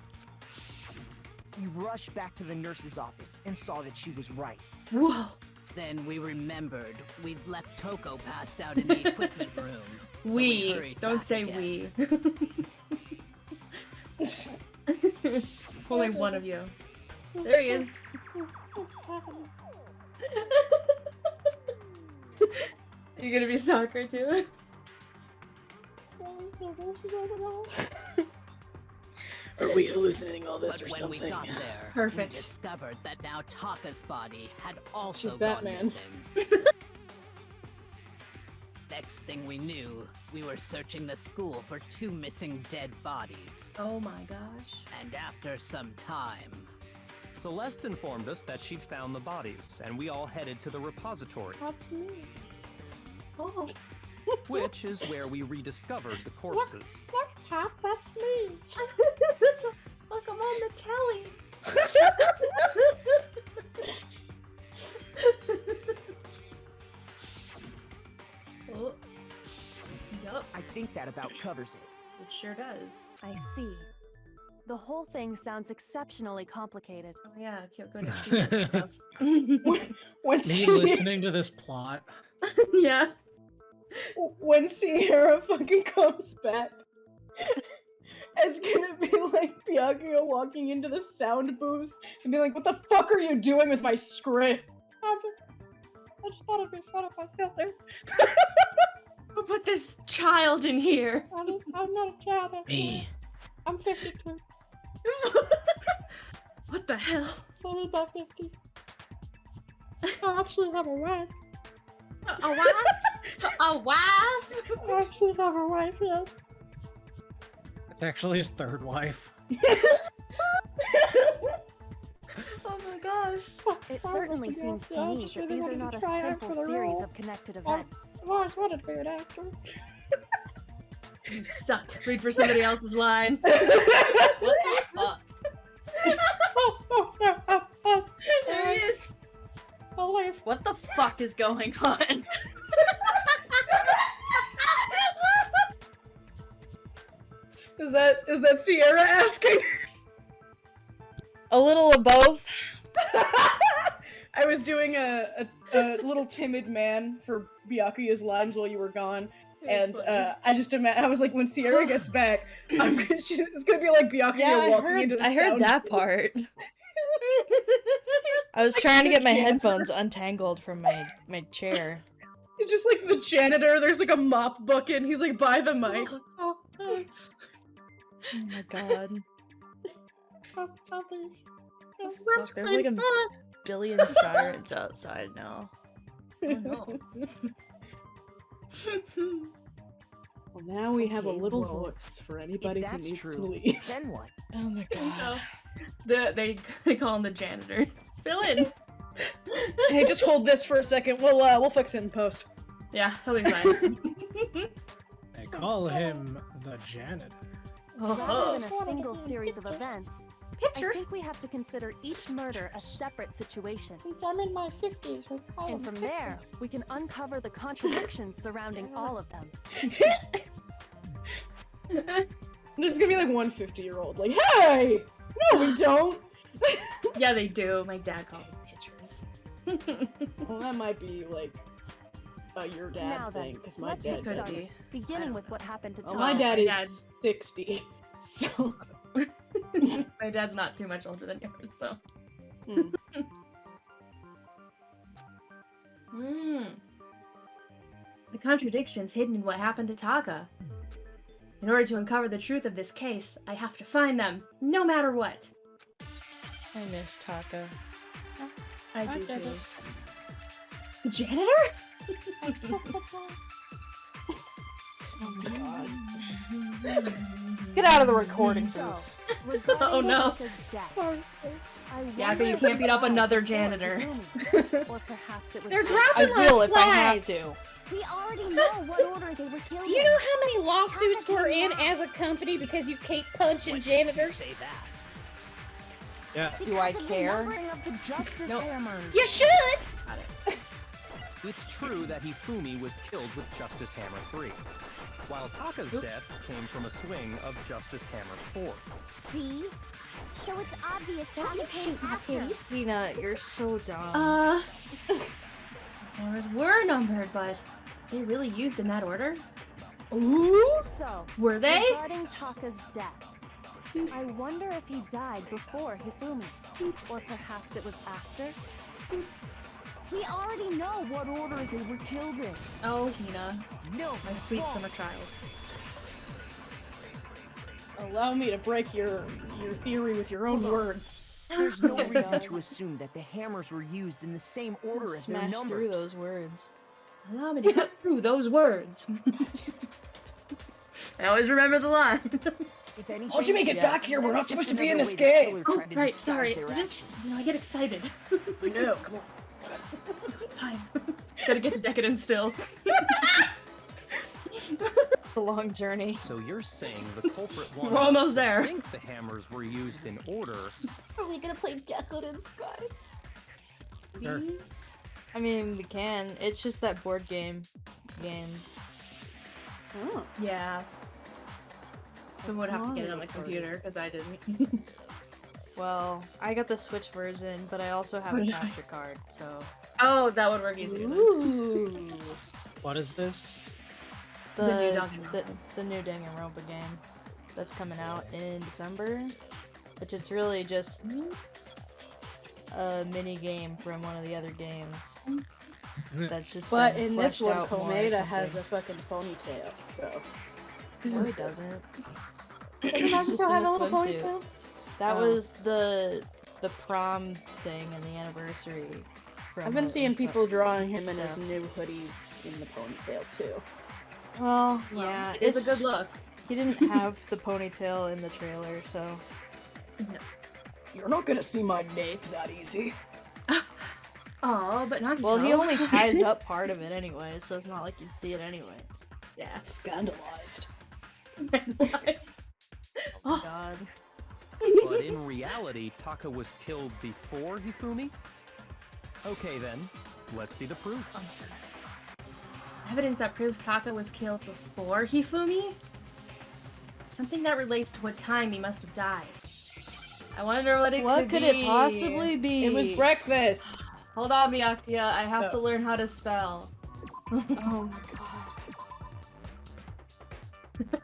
We rushed back to the nurse's office and saw that she was right. Whoa. Then we remembered we'd left Toko passed out in the equipment room. So We. hurried Don't back say again. we. Only one of you. There he is. You gonna be stalker too? Are we hallucinating all this But or when something? we got there, Perfect. we discovered that now Taka's body had also She's gone Batman. missing. Next thing we knew, we were searching the school for 2 missing dead bodies. Oh my gosh. And after some time, Celeste informed us that she'd found the bodies, and we all headed to the repository, That's me. Oh. which is where we rediscovered the corpses. Look, Pop, that's me. Look, I'm on the telly. Oh. Yup. I think that about covers it. It sure does. I see. The whole thing sounds exceptionally complicated. Oh yeah, Kyoko didn't do that stuff. When Me listening to this plot. Yeah. when Sierra fucking comes back, it's gonna be like Byakuya walking into the sound booth and be like, "What the fuck are you doing with my script?" I just thought it'd be fun if I felt there. Who put this child in here? I'm not a child. Me. I'm 52. What the hell? I'm about 50. I actually have a wife. A wife? A wife? I actually have a wife, yes. It's actually his 3rd wife. Oh my gosh. It certainly seems to me that these are not a simple series of connected events. I've always wanted to be an actor. You suck. Read for somebody else's line. What the fuck? There he is. What the fuck is going on? Is that Sierra asking? A little of both. I was doing a little timid man for Byakuya's lines while you were gone. And I just I was like, when Sierra gets back, it's gonna be like Byakuya walking into the I heard sound that booth. part. I was Like trying to the get my janitor. headphones untangled from my chair. It's just like the janitor. There's like a mop bucket. And he's like by the mic. Oh my god. Look, there's like a billion sirens outside now. Oh, no. Well, now we have a Okay, little well, voice for anybody who that's needs to true, leave. then what? Oh my god. They call him the janitor. Fill in. Hey, just hold this for a second. We'll fix it in post. Yeah, he'll be fine. They call him the janitor. Rather than a single series of events, I Pictures. think we have to consider each murder a separate situation. Since I'm in my 50s, we call And from there, we can uncover the contradictions surrounding all of them. There's gonna be like one 50-year-old like, hey! No, we don't! Yeah, they do. My dad calls them pictures. Well, that might be like your dad Now then, thing, because my let's dad get does. started, beginning with what happened to Well, Tom. my dad my is dad- 60, so... My dad's not too much older than yours, so. The contradictions hidden in what happened to Taka. In order to uncover the truth of this case, I have to find them, no matter what. I miss Taka. I do too. The janitor? Oh my god. Get out of the recording So, booth. regarding Oh, no. Taka's death, I Yeah, wonder but you if can't he beat up died another before janitor. Kazumi, or perhaps it was They're after. I dropping will like if I have flies! to. We already know what order they were killed Do you in. know how many lawsuits we're in as a company because you keep punching janitors? Say that. Yes. Do I Because of the care? numbering of the justice Nope. hammers. You should! It's true that Hifumi was killed with Justice Hammer 3, while Taka's death came from a swing of Justice Hammer 4. See? So it's obvious Taka came after. Tina, you're so dumb. These hammers were numbered, but they really used in that order? So, Were they? regarding Taka's death, I wonder if he died before Hifumi, or perhaps it was after. We already know what order they were killed in. Oh, Hina, No, my sweet summer child. Allow me to break your theory with your own words. there's no reason to assume that the hammers were used in the same order as their Smash numbers. through those words. Allow me to get through those words. I always remember the line. If anything, How'd you make it Yes. back here? We're not that's supposed just to be in another this way the game! killer tried to Right, disguise sorry. their I just, actions. I get excited. I know, come on. Fine. Gotta get to Decadence still. A long journey. So you're saying the culprit We're wanted almost us to there. think the hammers were used in order. Are we gonna play Decadence, guys? Sure. I mean, we can. It's just that board game. Oh. Yeah. Someone would have to get it on the computer, because I didn't. Well, I got the Switch version, but I also have a capture card, so... Oh, that would work easier then. Ooh. What is this? The, new Danganronpa. the new Danganronpa game that's coming out in December, which it's really just a mini game from one of the other games. That's just But been in this fleshed one, out more or Komeda has something. a fucking ponytail, so... No, he doesn't. Doesn't He's Magic just Girl in have a a little swimsuit. ponytail? That Oh. was the prom thing and the anniversary. from I've been it seeing and people drawing him in his stuff. new hoodie in the ponytail, too. Well, Well, yeah, it's a good look. He didn't have the ponytail in the trailer, so You're not gonna see my nape that easy. Oh, but not well, he only ties up part of it anyway, so it's not like you'd see it anyway. Yeah. Scandalized. Oh god. But in reality, Taka was killed before Hifumi? Okay then, let's see the proof. Evidence that proves Taka was killed before Hifumi? Something that relates to what time he must have died. I wonder what it What could could be. it possibly be? It was breakfast. Hold on, Myakuya. I have to learn how to spell. Oh my god.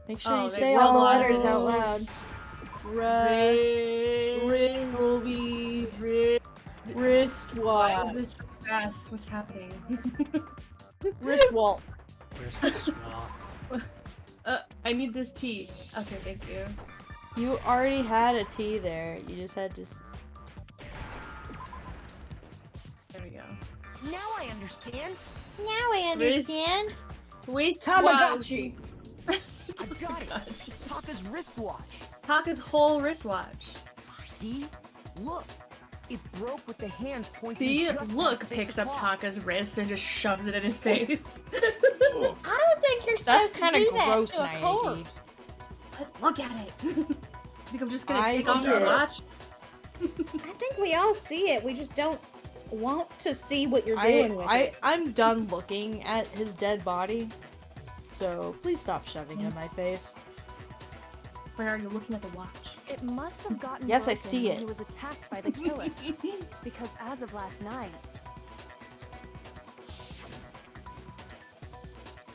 Make sure you they say all the roll letters out. out loud. Wristwatch. Why is this so fast? What's happening? Wristwatch. Where's the swamp? I need this tea. Okay, thank you. You already had a T there. You just had to. There we go. Now I understand. Now I understand. Waist Tamagotchi. I got it. Taka's wristwatch. Taka's whole wristwatch. See? Look. It broke with the hands pointing See, just look, past 6 picks up o'clock. Taka's wrist and just shoves it in his face. I don't think you're That's supposed kind to of do that gross, to a Naegi. corpse. Look at it. I think I'm just gonna I take off see your it. watch. I think we all see it. We just don't want to see what you're doing with it. I'm done looking at his dead body. So please stop shoving it in my face. Where are you looking at the watch? It must have gotten Yes, I broken see when it. he was attacked by the killer. Because as of last night,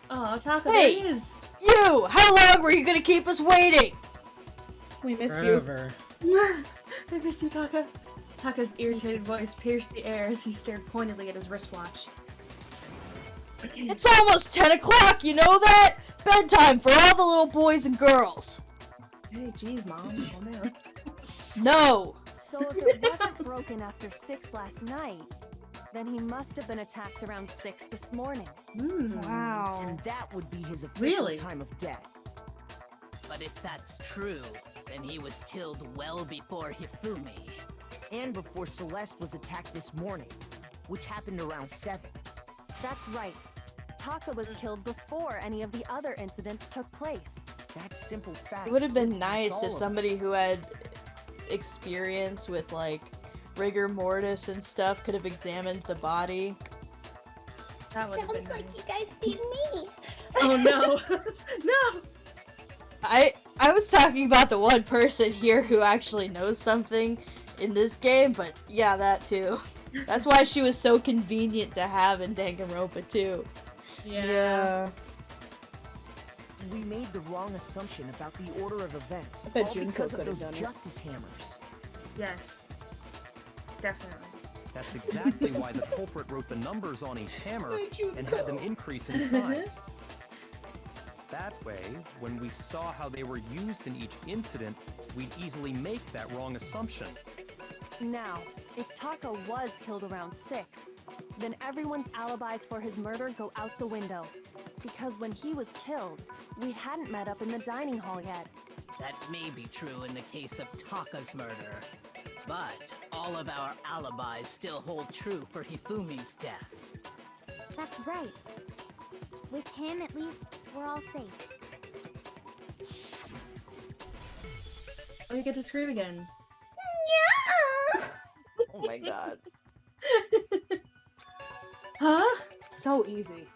Oh, Taka, Hey! there he is. You! How long were you gonna keep us waiting? We miss Forever. I miss you, Taka. Taka's irritated voice pierced the air as he stared pointedly at his wristwatch. It's almost 10 o'clock, you know that? Bedtime for all the little boys and girls. Hey, jeez, Mom. Oh, man. No! so if it wasn't broken after 6 last night, then he must have been attacked around 6 this morning. Wow. And that would be his official Really? time of death. But if that's true, then he was killed well before Hifumi. And before Celeste was attacked this morning, which happened around 7. That's right. Taka was killed before any of the other incidents took place. That simple fact. It would have been slipped past nice all if of somebody us. who had experience with, like, rigor mortis and stuff could have examined the body. That would have been nice. you guys see me. Oh, no. No! I was talking about the one person here who actually knows something in this game, but yeah, that too. That's why she was so convenient to have in Danganronpa too. Yeah. We made the wrong assumption about the order of events, I bet all Junko because of could have those done it. justice hammers. Yes. Definitely. That's exactly why the culprit wrote the numbers on each hammer and had them increase in size. That way, when we saw how they were used in each incident, we'd easily make that wrong assumption. Now, if Taka was killed around 6, then everyone's alibis for his murder go out the window. Because when he was killed, we hadn't met up in the dining hall yet. That may be true in the case of Taka's murder. But all of our alibis still hold true for Hifumi's death. That's right. With him, at least, we're all safe. Oh, you get to scream again. Oh my god. Huh? So easy.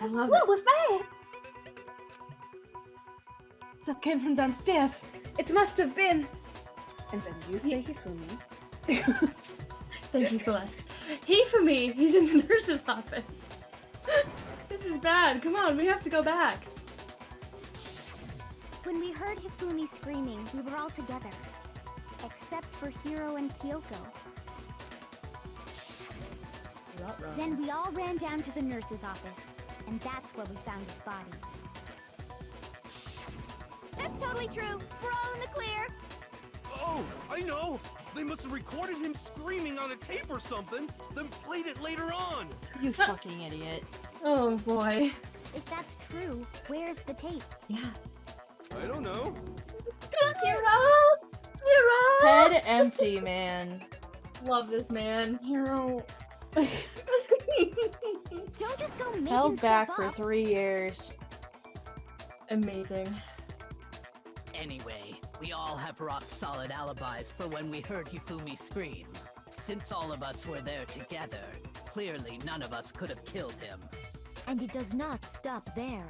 I love What it. was that? That came from downstairs. It must have been. And then you say Hifumi. Thank you, Celeste. He for me. He's in the nurse's office. This is bad. Come on, we have to go back. When we heard Hifumi screaming, we were all together. Except for Hiro and Kyoko. You're not wrong. Then we all ran down to the nurse's office. And that's where we found his body. That's totally true. We're all in the clear. Oh, I know! They must have recorded him screaming on a tape or something, then played it later on! You fucking idiot. Oh boy. If that's true, where's the tape? Yeah. I don't know. Hero! Head empty, man. Love this man. Hero. Don't just go making Held back stuff for up. 3 years. Amazing. Anyway, we all have rock-solid alibis for when we heard Hifumi scream. Since all of us were there together, clearly none of us could have killed him. And it does not stop there.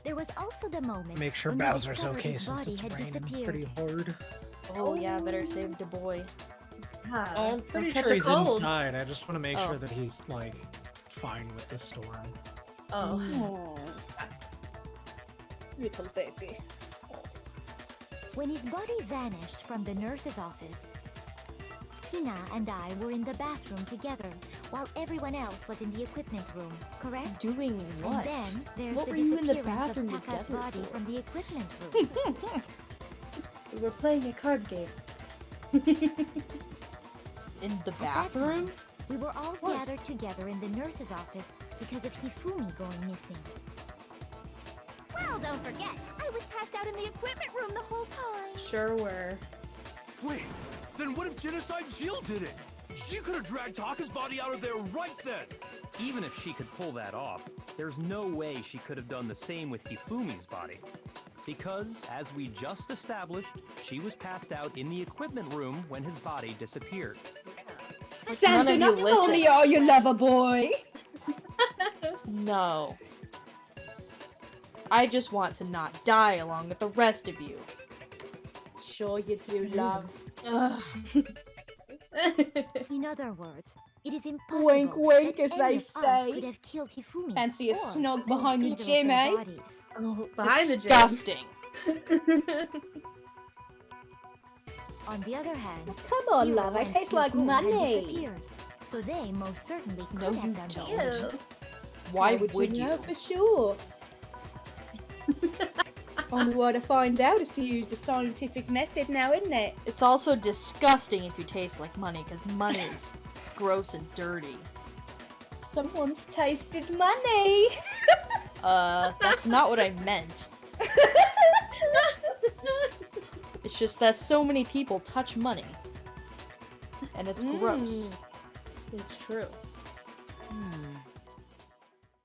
There was also the moment Make sure when we Bowser's discovered okay his since body it's had raining disappeared. pretty hard. Oh yeah, better save the boy. I'm pretty catch sure a he's cold. inside. I just want to make Oh. sure that he's like fine with the storm. Oh. Oh. Little baby. When his body vanished from the nurse's office, Hina and I were in the bathroom together, while everyone else was in the equipment room, correct? Doing what? And then there's What the were you in the disappearance bathroom of Taka's together body for? from the equipment room. We were playing a card game. In the At that bathroom? time, we were all course. gathered together in the nurse's office because of Hifumi going missing. Well, don't forget, I was passed out in the equipment room the whole time. Sure were. Wait, then what if Genocide Jill did it? She could have dragged Taka's body out of there right then. Even if she could pull that off, there's no way she could have done the same with Hifumi's body. Because, as we just established, she was passed out in the equipment room when his body disappeared. None of Santa, you not listen. only are you lover boy. No. I just want to not die along with the rest of you. Sure you do, love. In other words, it is impossible Wink, wink, that as any they of us say. could have killed Hifumi. Fancy a or snog moved behind the either of gym, their eh? bodies. Oh, behind Disgusting. the gym. On the other hand, Come on, Hiro love, I and taste like Kyoko had money. disappeared, so they most certainly could No, have you done don't. this. Why How would know you? for sure? Only way to find out is to use the scientific method now, isn't it? It's also disgusting if you taste like money, because money is gross and dirty. Someone's tasted money. That's not what I meant. It's just that so many people touch money. And it's gross. It's true.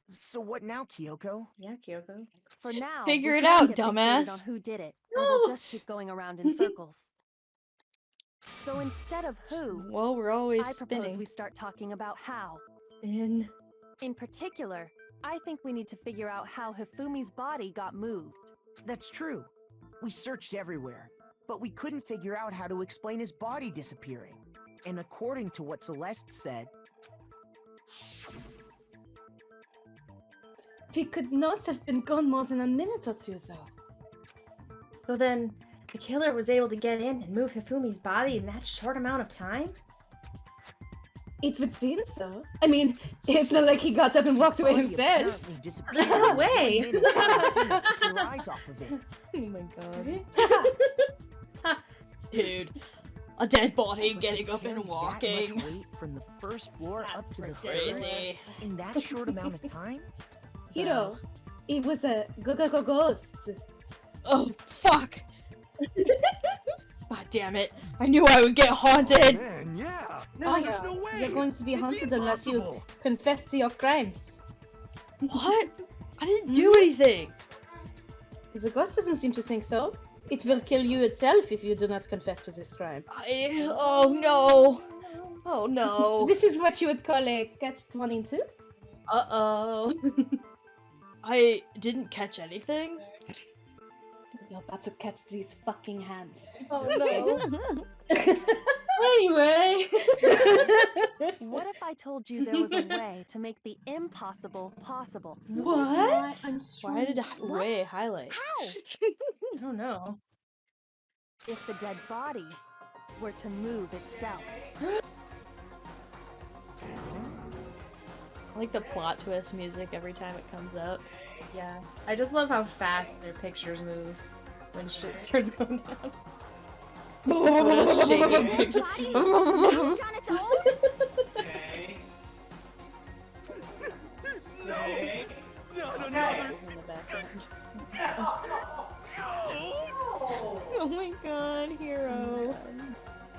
So what now, Kyoko? Yeah, Kyoko. For now, Figure we it can't out, get fixated dumbass. on who did it, or we'll just keep going around in circles. So instead of who, Well, we're always I propose spinning. we start talking about how. In. In particular, I think we need to figure out how Hifumi's body got moved. That's true. We searched everywhere, but we couldn't figure out how to explain his body disappearing. And according to what Celeste said, He could not have been gone more than a minute or two, though. So then, the killer was able to get in and move Hifumi's body in that short amount of time? It would seem so. I mean, it's not like he got up and walked away body himself. apparently disappeared No in way. 1 minute after you took your eyes off of it. Oh my god. Dude. A dead body getting up and Carry that walking. much weight from the first floor up to the crazy. first in that short amount of time? Hiro, it was a ghost. Oh, fuck! God damn it. I knew I would get haunted! Man, yeah. No, There's no way. You're going to be It'd haunted unless you impossible. confess to your crimes. What? I didn't do anything! The ghost doesn't seem to think so. It will kill you itself if you do not confess to this crime. Oh no! Oh no! This is what you would call a catch-22? Uh-oh. I didn't catch anything? You're about to catch these fucking hands. Oh no. Anyway. What if I told you there was a way to make the impossible possible? What? I'm Why did Ray highlight? How? I don't know. If the dead body were to move itself. I like the plot twist music every time it comes up. Yeah. I just love how fast their pictures move when shit starts going down. What a shaking picture. Body moved on its own? No. In the background. Oh my god, Hero.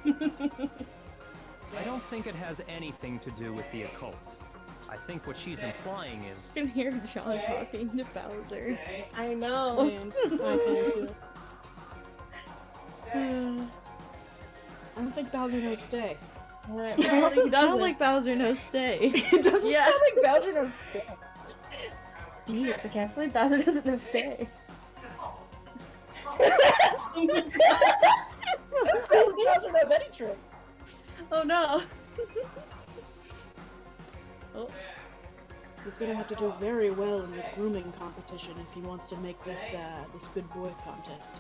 I don't think it has anything to do with the occult. I think what she's implying is You can hear John talking to Bowser. I know. I don't think Bowser knows stay. It doesn't sound like Bowser knows stay. It doesn't Yeah. sound like Bowser knows stay. Jeez, I can't believe Bowser doesn't know stay. Bowser knows any tricks. Oh no. Oh. He's gonna have to do very well in the grooming competition if he wants to make this this good boy contest.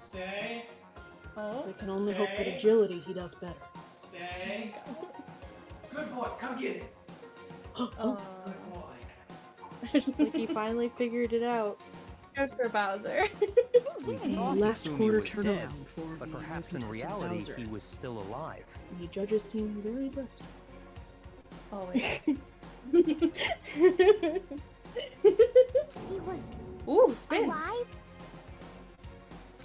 Stay. Oh. We can only hope that agility he does better. Stay. Good boy, come get it. Oh. Good boy. Like he finally figured it out. Good for Bowser. We The thought last Hifumi quarter was dead, turnaround for but the perhaps in contestant reality Bowser. he was still alive. The judges seem very impressed. Always. He was Ooh, spin. alive?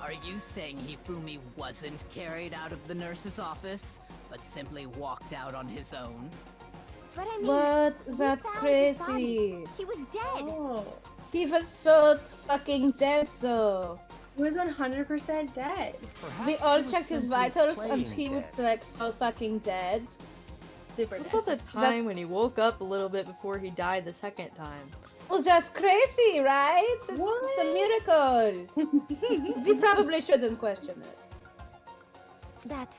Are you saying Hifumi wasn't carried out of the nurse's office, but simply walked out on his own? But I mean, What? we That's found his body. crazy. He was dead. Oh. He was so fucking dead, though. He was 100% dead. Perhaps We all he was checked his simply vitals and playing he was dead. like so fucking dead. Super What dead. about the time when he woke up a little bit before he died the second time? Well, that's crazy, right? It's a miracle. We probably shouldn't question it. That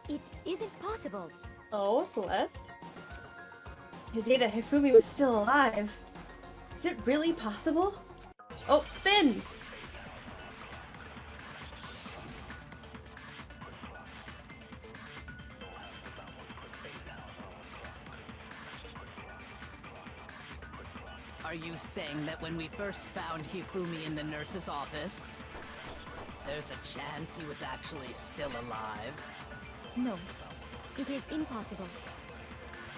it isn't possible. Oh, Celeste. Your data Hifumi was still alive. Is it really possible? Oh, spin! Are you saying that when we first found Hifumi in the nurse's office, there's a chance he was actually still alive? No, it is impossible.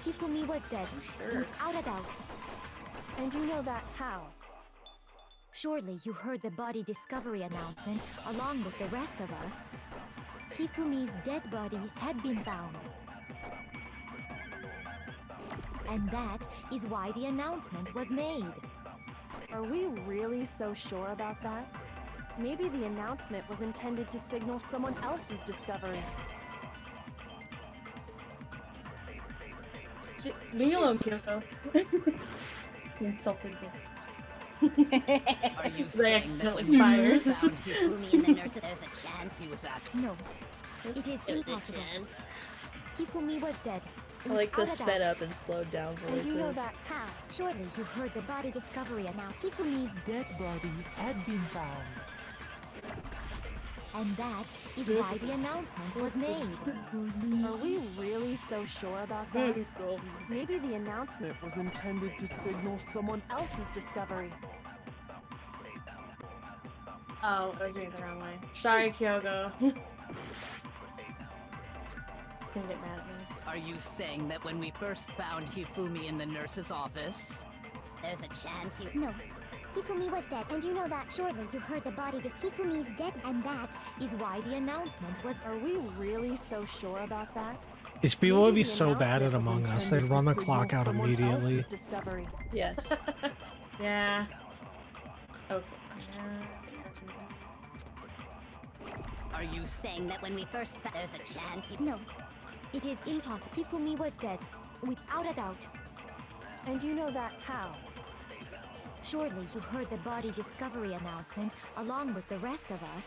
Hifumi was dead, without a doubt. And you know that how? Surely you heard the body discovery announcement along with the rest of us. Hifumi's dead body had been found. And that is why the announcement was made. Are we really so sure about that? Maybe the announcement was intended to signal someone else's discovery. Leave me alone, Kyoko. You insulted me. Are you They saying that accidentally when we fired. first found Hifumi in the nurse, there's a chance he was actually... No, it is impossible. Hifumi was dead. I like the without a sped doubt. up and slowed down And you know voices. that how? Surely you heard the body discovery announcement. Hifumi's dead body had been found. And that is why the announcement was made. Are we really so sure about that? Maybe the announcement was intended to signal someone else's discovery. Oh, I was reading the wrong way. Sorry, Kyoko. He's gonna get mad at me. Are you saying that when we first found Hifumi in the nurse's office, there's a chance he... No. Hifumi was dead, and you know that. Surely you heard the body that Hifumi's dead, and that is why the announcement was. Are we really so sure about that? These people would be Maybe the so bad at announcement was Among Us, intended they'd to run the signal clock out someone immediately. else's discovery. Yes. Yeah. Okay. Are you saying that when we first found... there's a chance he... No. It is impossible. Hifumi was dead, without a doubt. And you know that how? Surely you heard the body discovery announcement along with the rest of us.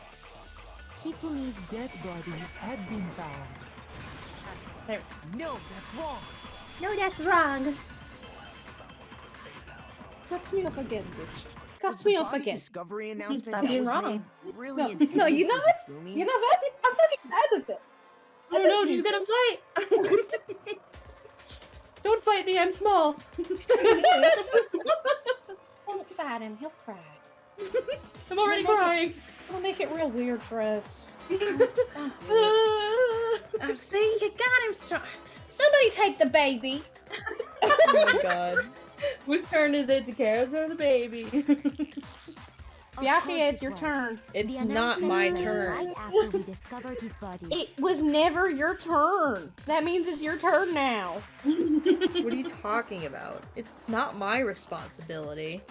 Hifumi's dead body had been found. There. No, that's wrong. No, that's wrong. Cut me off again, bitch. Was Cut the me off body again. discovery announcement Stop that being was wrong. made really No, intended no, you know for what? Hifumi? You know what? I'm fucking mad with it. Oh no, she's gonna fight! Don't fight me, I'm small. Don't fight him, he'll cry. I'm already crying. It'll make it real weird for us. I see, you got him. Somebody take the baby. Oh my god. Whose turn is it to care for the baby? Byakuya, it's your turn. It's not my turn. Right after we discovered his body. It was never your turn. That means it's your turn now. What are you talking about? It's not my responsibility.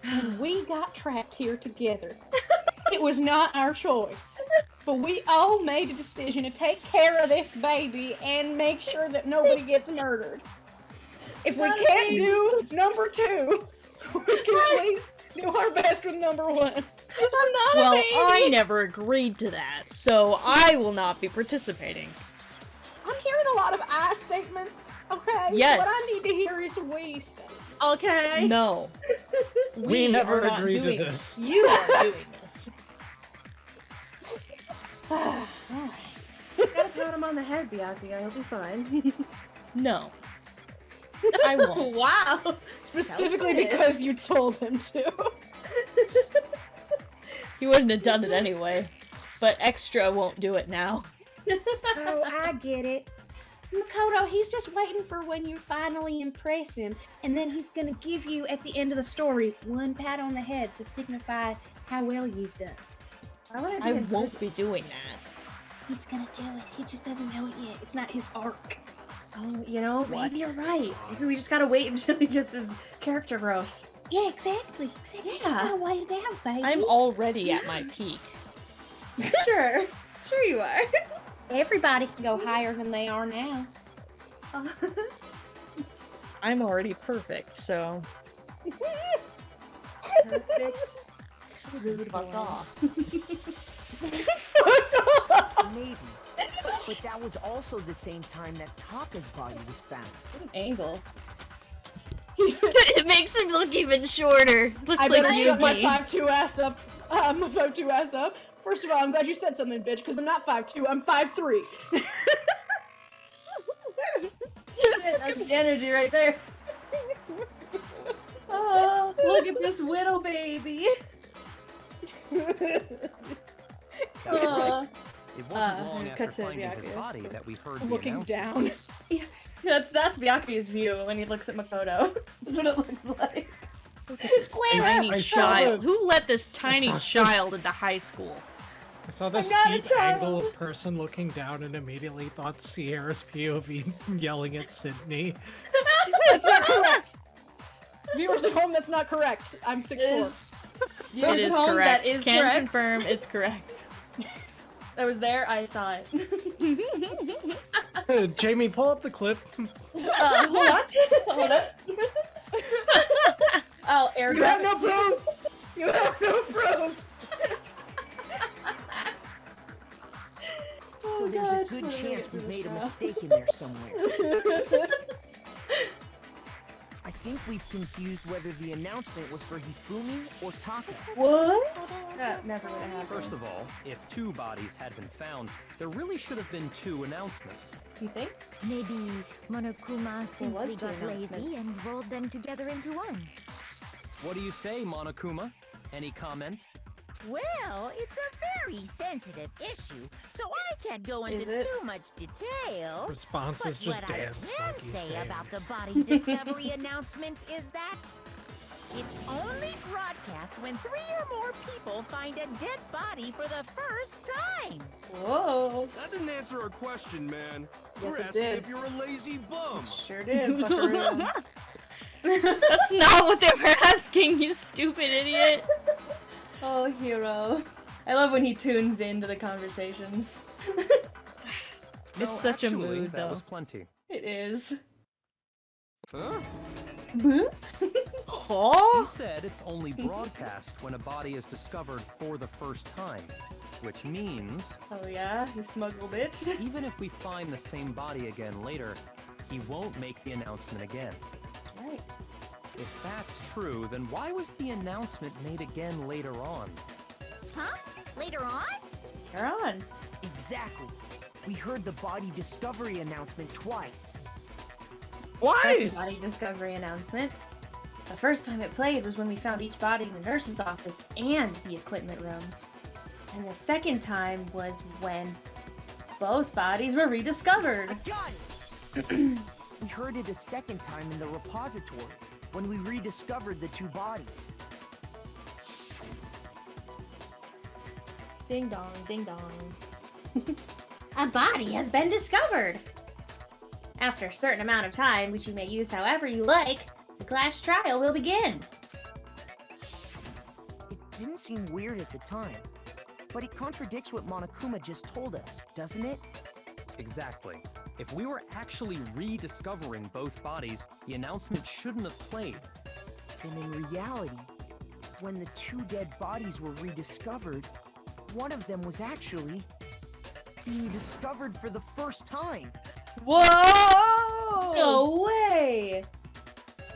And we got trapped here together. It was not our choice. But we all made a decision to take care of this baby and make sure that nobody gets murdered. If we can't do number 2, we can at least do our best with number 1. I'm not Well, a baby. I never agreed to that, so I will not be participating. I'm hearing a lot of I statements, okay? Yes. What I need to hear is we statements. Okay. No. We never are not agreed to doing this. You are doing this. Gotta pat him on the head, Byakuya. He'll be fine. No. I won't. Wow. Specifically Selfish. because you told him to. He wouldn't have done it anyway. But Extra won't do it now. Oh, I get it. Makoto, he's just waiting for when you finally impress him, and then he's gonna give you, at the end of the story, one pat on the head to signify how well you've done. I won't be doing that. He's gonna do it. He just doesn't know it yet. It's not his arc. Oh, you know, What? maybe you're right. Maybe we just gotta wait until he gets his character growth. Yeah, exactly. Exactly. Yeah. Just gotta wait it out, baby. I'm already at my peak. Sure. Sure you are. Everybody can go higher than they are now. I'm already perfect, so... Perfect. Fuck off. Maybe. But that was also the same time that Taka's body was found. What an angle. It makes him look even shorter. Looks I like better shut my Yugi. 5'2" ass up. My 5'2" ass up. First of all, I'm glad you said something, bitch, because I'm not 5'2", I'm 5'3". That's the energy right there. Oh, look at this whittle baby. Oh. It wasn't long after cut to finding his Byakuya. body that we heard the Looking announcement. down. That's Byakuya's view when he looks at Makoto. That's what it looks like. Tiny I saw child. the- Who let this tiny saw- child into high school? I saw this I'm not a steep child. angle of person looking down and immediately thought Sierra's POV yelling at Sydney. That's not correct. Viewers at home, that's not correct. I'm 6'4". It is home, correct. that is Can correct. confirm it's correct. I was there, I saw it. Jamie, pull up the clip. Hold on. Hold on. Oh, air You have no proof! You have no proof! So there's a good chance we made a mistake in there somewhere. I think we've confused whether the announcement was for Hifumi or Taka. What? That never would have happened. First of all, if 2 bodies had been found, there really should have been 2 announcements. You think? Maybe Monokuma simply was two got lazy announcements. and rolled them together into one. What do you say, Monokuma? Any comment? Well, it's a very sensitive issue, so I can't go Is into it? too much detail. Response But is just what dance, I monkey can say about the stance. body discovery announcement is that it's only broadcast when 3 or more people find a dead body for the first time. Whoa. That didn't answer our question, man. Yes, We're it asking did. if you're a lazy bum. Sure did, buckaroo. That's not what they were asking, you stupid idiot. Oh, hero. I love when he tunes into the conversations. No, It's such a actually, mood, that though. was plenty. It is. Huh? Oh? He said it's only broadcast when a body is discovered for the first time, which means Oh yeah, you smuggle bitch. even if we find the same body again later, he won't make the announcement again. Right. If that's true, then why was the announcement made again later on? Huh? Later on? You're on. Exactly. We heard the body discovery announcement twice. Second body discovery announcement. The first time it played was when we found each body in the nurse's office and the equipment room. And the second time was when both bodies were rediscovered. I got it! We heard it a second time in the repository, when we rediscovered the 2 bodies. Ding dong, ding dong. A body has been discovered! After a certain amount of time, which you may use however you like, the class trial will begin. It didn't seem weird at the time, but it contradicts what Monokuma just told us, doesn't it? Exactly. If we were actually rediscovering both bodies, the announcement shouldn't have played. Then in reality, when the 2 dead bodies were rediscovered, one of them was actually being discovered for the first time. Whoa! No way!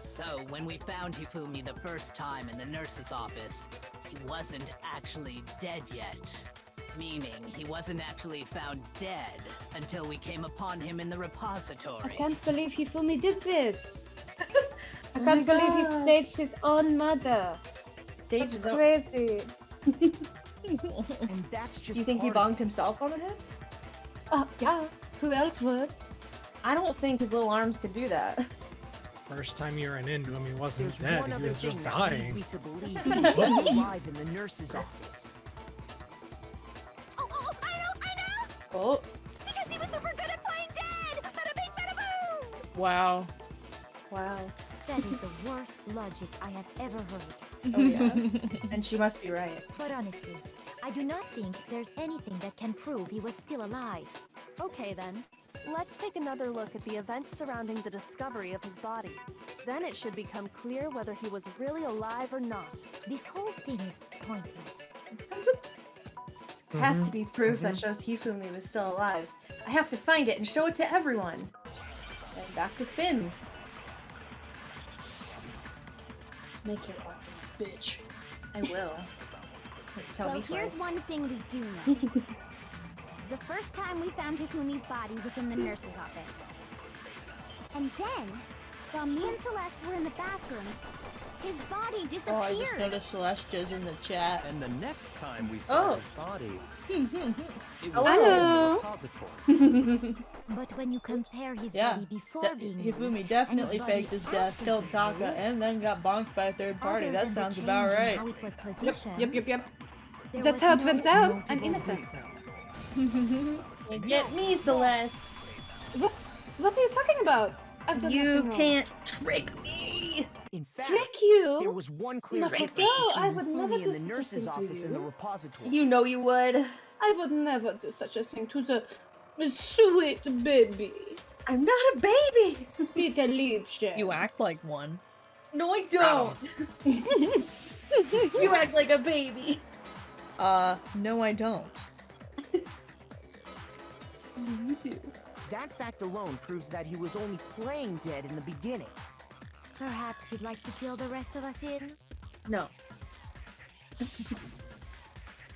So, when we found Hifumi the first time in the nurse's office, he wasn't actually dead yet. Meaning, he wasn't actually found dead until we came upon him in the repository. I can't believe Hifumi did this. I can't believe he staged his own murder. Staged his own- crazy. And that's just Do you think he part of bonked himself on the head? Yeah. Who else would? I don't think his little arms could do that. First time you ran into him, he wasn't There's dead. one He other was just thing that leads dying. me to believe he was still alive in the nurse's office. Oh, I know! Oh. Because he was super good at playing dead! Bada bing, bada boom! Wow. Wow. That is the worst logic I have ever heard. Oh yeah. And she must be right. But honestly, I do not think there's anything that can prove he was still alive. Okay then. Let's take another look at the events surrounding the discovery of his body. Then it should become clear whether he was really alive or not. This whole thing is pointless. Has to be proof that shows Hifumi was still alive. I have to find it and show it to everyone. And back to spin. Make your argument, bitch. I will. Tell me here's twice. one thing we do know. The first time we found Hifumi's body was in the nurse's office. And then, while me and Celeste were in the bathroom, his body disappeared. Oh, I just noticed Celestia's in the chat. And the next time we saw his body, it was Hello. in the repository. But when you compare his Yeah, body before being Hifumi moved definitely and his faked his body death, after killed being Taka, removed, and then got bonked by a third party. other That than the sounds about change in right. how it was positioned, Yep. there That's was how it no went out. I'm notable innocent. reasons. Get me, Celeste. What are you talking about? I've done You nothing wrong. can't trick me. In fact, Trick you? there was one clear Not difference at all. I between would never Hifumi do and the such a nurse's thing to office and the you. repository. You know you would. I would never do such a thing to the sweet baby. I'm not a baby. Peter Liebchen. You act like one. No, I don't. You act like a baby. No I don't. You do. That fact alone proves that he was only playing dead in the beginning. Perhaps you'd like to fill the rest of us in? No.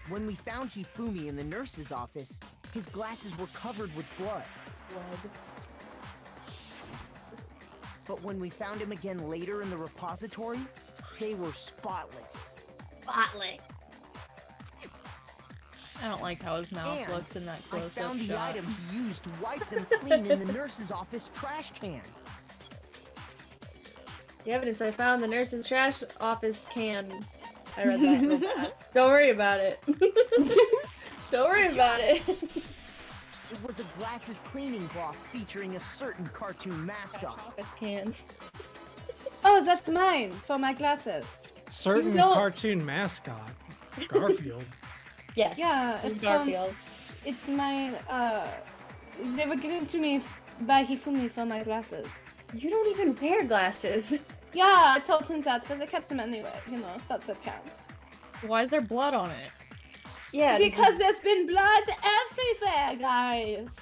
When we found Hifumi in the nurse's office, his glasses were covered with blood. But when we found him again later in the repository, they were spotless. Spotless. I don't like how his mouth And looks in that I close-up found the shot. item he used to wipe them clean in the nurse's office trash can. The evidence I found in the nurse's trash office can. I read that real bad. Don't worry about it. Don't worry about it. It was a glasses cleaning cloth featuring a certain cartoon mascot. Office can. Oh, that's mine for my glasses. Certain No. cartoon mascot, Garfield. Yes. Yeah, it's it's Garfield. It's my they were given to me by Hifumi for my glasses. You don't even wear glasses. Yeah, it all turns out because I kept them anyway. You know, so that counts. Why is there blood on it? Yeah. Because there's been blood everywhere, guys.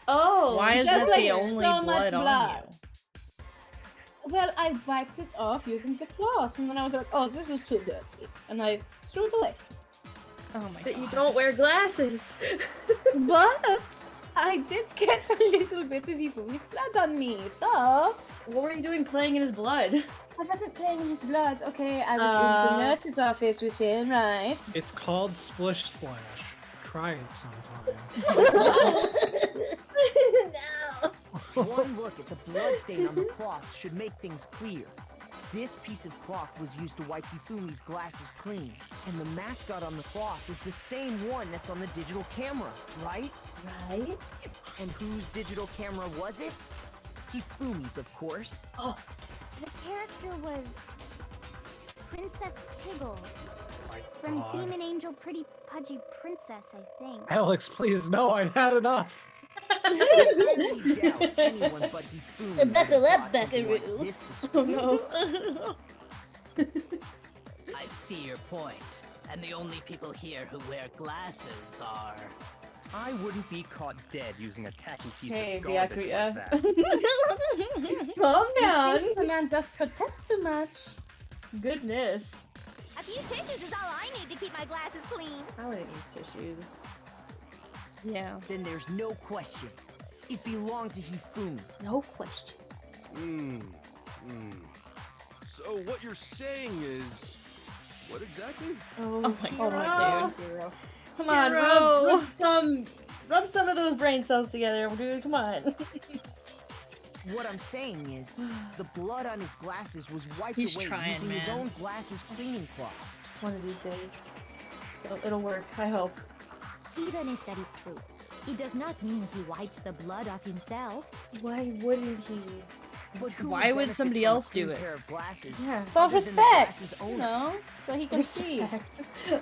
Oh. Why is just that like the only so much blood on blood. you? Well, I wiped it off using the cloth, and then I was like, "Oh, this is too dirty," and I threw it away. Oh my But god. you don't wear glasses. But I did get a little bit of Hifumi's blood on me, so What were you doing playing in his blood? I wasn't playing in his blood. Okay, I was in the nurse's office with him, right? It's called Splish Splash. Try it sometime. No. One look at the bloodstain on the cloth should make things clear. This piece of cloth was used to wipe Hifumi's glasses clean, and the mascot on the cloth is the same one that's on the digital camera, right? Right? And whose digital camera was it? Hifumi's, of course. Oh. The character was Princess Piggles My from God. Demon Angel Pretty Pudgy Princess, I think. Alex, please, no, I've had enough. I highly doubt anyone but Hifumi would Buckle have up, thought something like Buckaroo. this to Oh no. I see your point. And the only people here who wear glasses are... I wouldn't be caught dead using a tacky piece Hey, of garbage Byakuya. like that. Calm down. He thinks the man does protest too much. Goodness. A few tissues is all I need to keep my glasses clean. I wouldn't use tissues. Yeah. Then there's no question. It belonged to Hifumi. No question. So what you're saying is... What exactly? Oh my god, dude. Hero. Come on, Hero. rub some of those brain cells together, dude. Come on. What I'm saying is, the blood on his glasses was wiped He's away trying, using his man. own glasses cleaning cloth. One of these days, it'll work. I hope. Even if that is true, it does not mean he wiped the blood off himself. Why wouldn't he? But who Why would benefit somebody from a else do clean it? pair of glasses Yeah. For other than the respect, glasses you owner? know, so he can see.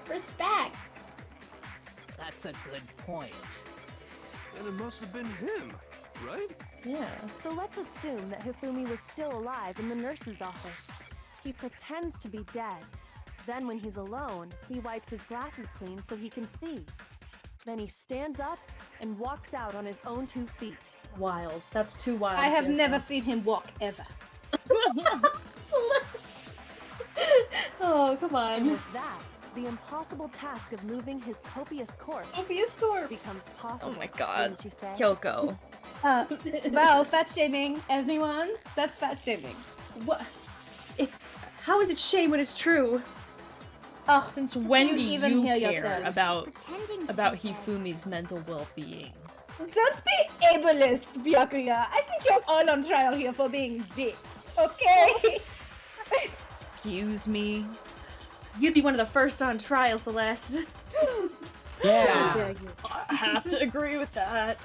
Respect. That's a good point. And it must have been him, right? Yeah. So let's assume that Hifumi was still alive in the nurse's office. He pretends to be dead. Then when he's alone, he wipes his glasses clean so he can see. Then he stands up and walks out on his own 2 feet. Wild. That's too wild. I have Hero. never seen him walk ever. Oh, come And on. with that, the impossible task of moving his copious corpse Copious corpse. becomes possible. Oh my god. Wouldn't you say? Kyoko. Wow, fat shaming, everyone. That's fat shaming. What? It's. How is it shame when it's true? Oh, Since when you do even you hear care yourself? about Hifumi's mental well-being? Don't be ableist, Byakuya. I think you're all on trial here for being dicks, okay? Excuse me? You'd be one of the first on trial, Celeste. Yeah. I have to agree with that.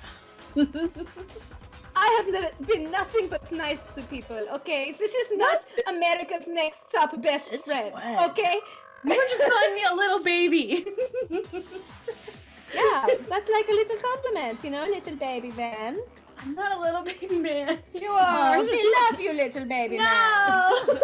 I have never been nothing but nice to people, okay? This is not America's Next Top Best It's Friends, wet. okay? You were just calling me a little baby. Yeah, that's like a little compliment, you know, little baby man. I'm not a little baby man. You Oh, are. we love you, little baby man. No.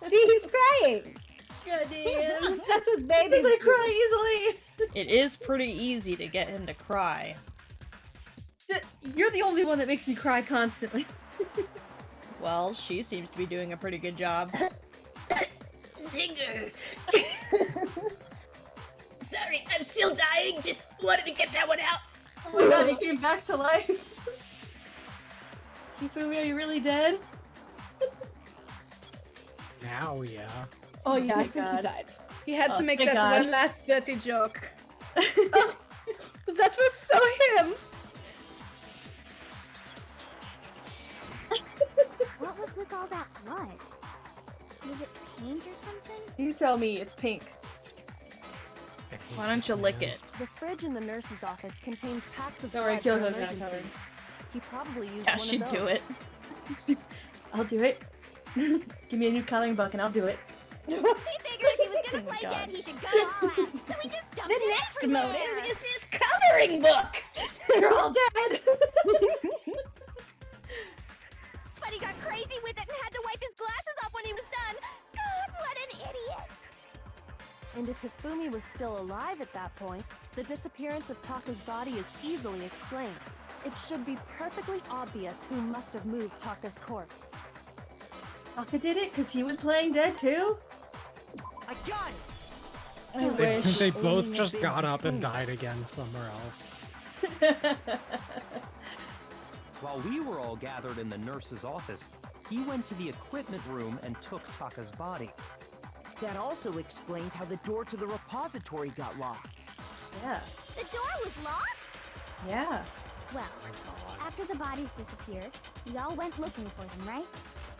See, he's crying. Goddamn. That's what Just babies because I do. cry easily. It is pretty easy to get him to cry. You're the only one that makes me cry constantly. Well, she seems to be doing a pretty good job. Zinger! Sorry, I'm still dying. Just wanted to get that one out. Oh my god, he came back to life. Hifumi, are you really dead? Now, yeah. Oh yeah, my I think he God. died. He had to make thank that God. one last dirty joke. Oh, that was so him. What was with all that blood? Was it paint or something? You tell me it's pink. Why don't you lick it? The fridge in the nurse's office contains packs of Don't worry, blood for Kyoko's got it emergencies. He probably used Yeah, one she'd of do those. it. I'll do it. Give me a new coloring book and I'll do it. He figured if he was gonna Oh my play God. dead, he should go all out. So we just dumped The it next everywhere. motive is this coloring book. They're all dead. But he got crazy with it and had to wipe his glasses off when he was done. God, what an idiot! And if Hifumi was still alive at that point, the disappearance of Taka's body is easily explained. It should be perfectly obvious who must have moved Taka's corpse. Taka did it because he was playing dead too? I got it! I They, wish. they both Only just have got been up and food. died again somewhere else. While we were all gathered in the nurse's office, he went to the equipment room and took Taka's body. That also explains how the door to the repository got locked. Yeah. The door was locked? Yeah. Well, after the bodies disappeared, we all went looking for them, right?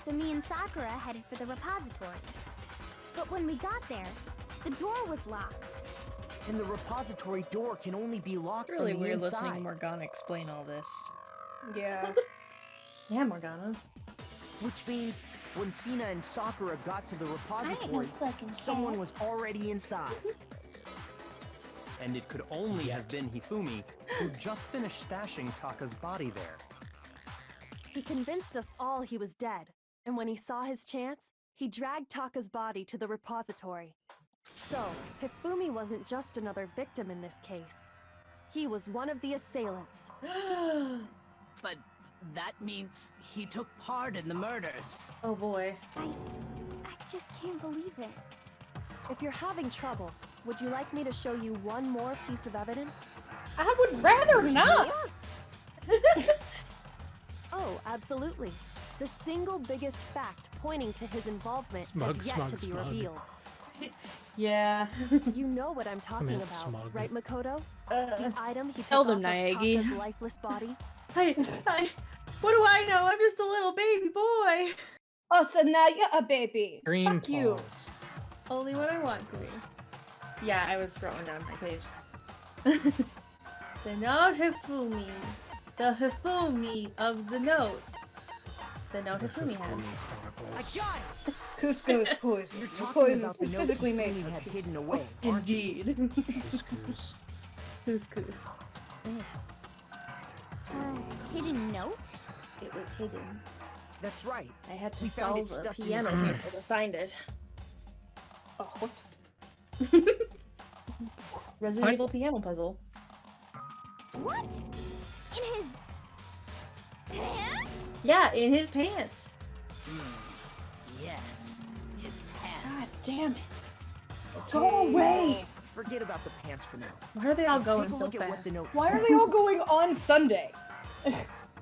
So me and Sakura headed for the repository. But when we got there, the door was locked. And the repository door can only be locked It's really from the weird inside. listening to Morgana explain all this. Yeah. Yeah, Morgana. Which means when Hina and Sakura got to the repository, fucking someone was already inside. And it could only have been Hifumi, who just finished stashing Taka's body there. He convinced us all he was dead, and when he saw his chance, He dragged Taka's body to the repository. So, Hifumi wasn't just another victim in this case. He was one of the assailants. But that means he took part in the murders. Oh boy. I just can't believe it. If you're having trouble, would you like me to show you one more piece of evidence? I would rather not. Oh, absolutely. The single biggest fact pointing to his involvement has yet to be revealed. Yeah. You know what I'm talking about, smug. right, Makoto? The item he took Tell off them, of Naegi. Taka's lifeless body. What do I know? I'm just a little baby boy. Oh, so now you're a baby. Green Fuck you. paws. Only when I want to be. Yeah, I was scrolling down my page. The note Hifumi. The Hifumi of the note. The note Hifumi had. I got it! Cusco is poison. You're The talking poison about the note specifically made Hifumi for had Cusco. hidden away, aren't you? Indeed. Couscous. Couscous. Hidden note? It was hidden. That's right. I had to We found it solve a stuck in piano his puzzle to find it. Oh, what? Resident Evil piano puzzle. What? In his pants? Yeah, in his pants. Yes, his God pants. damn it. Go away. Forget about the pants for now. Why are they all going Take a so look at what the fast? note Why are says. they all going on Sunday?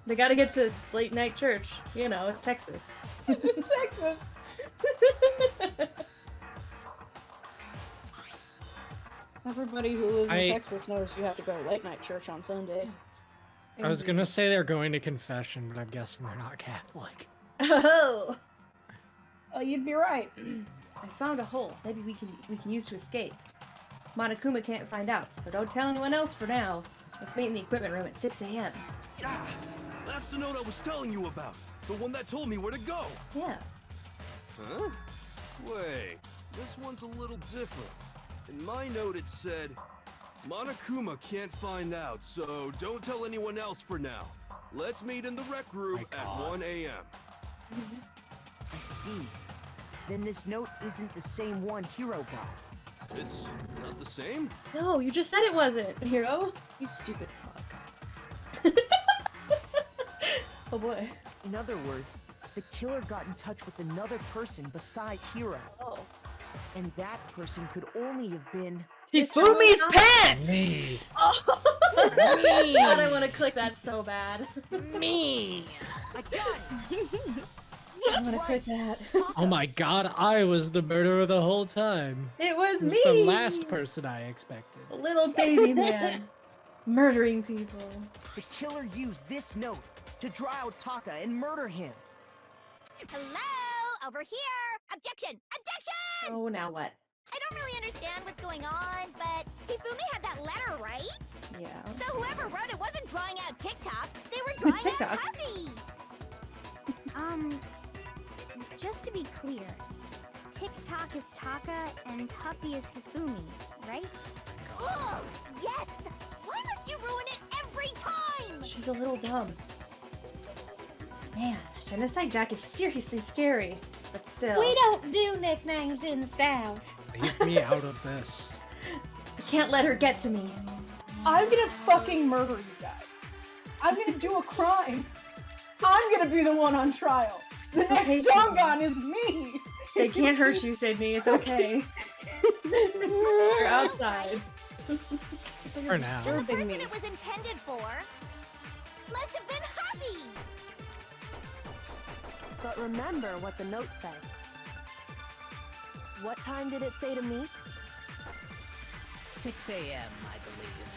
They gotta get to late night church. You know, it's Texas. It's Texas. Everybody who lives in Texas knows you have to go to late night church on Sunday. I was gonna say they're going to confession, but I'm guessing they're not Catholic. Oh! Oh, you'd be right. I found a hole. Maybe we can use to escape. Monokuma can't find out, so don't tell anyone else for now. Let's meet in the equipment room at 6 a.m. Ah, that's the note I was telling you about. The one that told me where to go. Yeah. Huh? Wait, this one's a little different. In my note it said, Monokuma can't find out, so don't tell anyone else for now. Let's meet in the rec room at 1 a.m. I see. Then this note isn't the same one Hiro got. It's not the same? No, you just said it wasn't, Hiro. You stupid fuck. Oh boy. In other words, the killer got in touch with another person besides Hiro. Oh. And that person could only have been... Hifumi's pants! Me. Oh. God, I want to click that so bad. Me! I got it! I want to click that. Oh my god, I was the murderer the whole time. It was It me! the last person I expected. A little baby man. Murdering people. The killer used this note to draw out Taka and murder him. Hello? Over here! Objection! Objection! Oh, now what? I don't really understand what's going on, but Hifumi had that letter, right? Yeah. So whoever wrote it wasn't drawing out TikTok, they were drawing out TikTok. Huffy! Just to be clear, TikTok is Taka and Huffy is Hifumi, right? Oh, yes! Why must you ruin it every time? She's a little dumb. Man, Genocide Jack is seriously scary. But still. We don't do nicknames in the South. Leave me out of this. You can't let her get to me. I'm gonna fucking murder you guys. I'm gonna do a crime. I'm gonna be the one on trial. The It's next okay, Dongon is me. They can't hurt you, Sydney. It's okay. You're outside. For now. The person it was intended for must have been Huffy. But remember what the note said. What time did it say to meet? 6 a.m., I believe.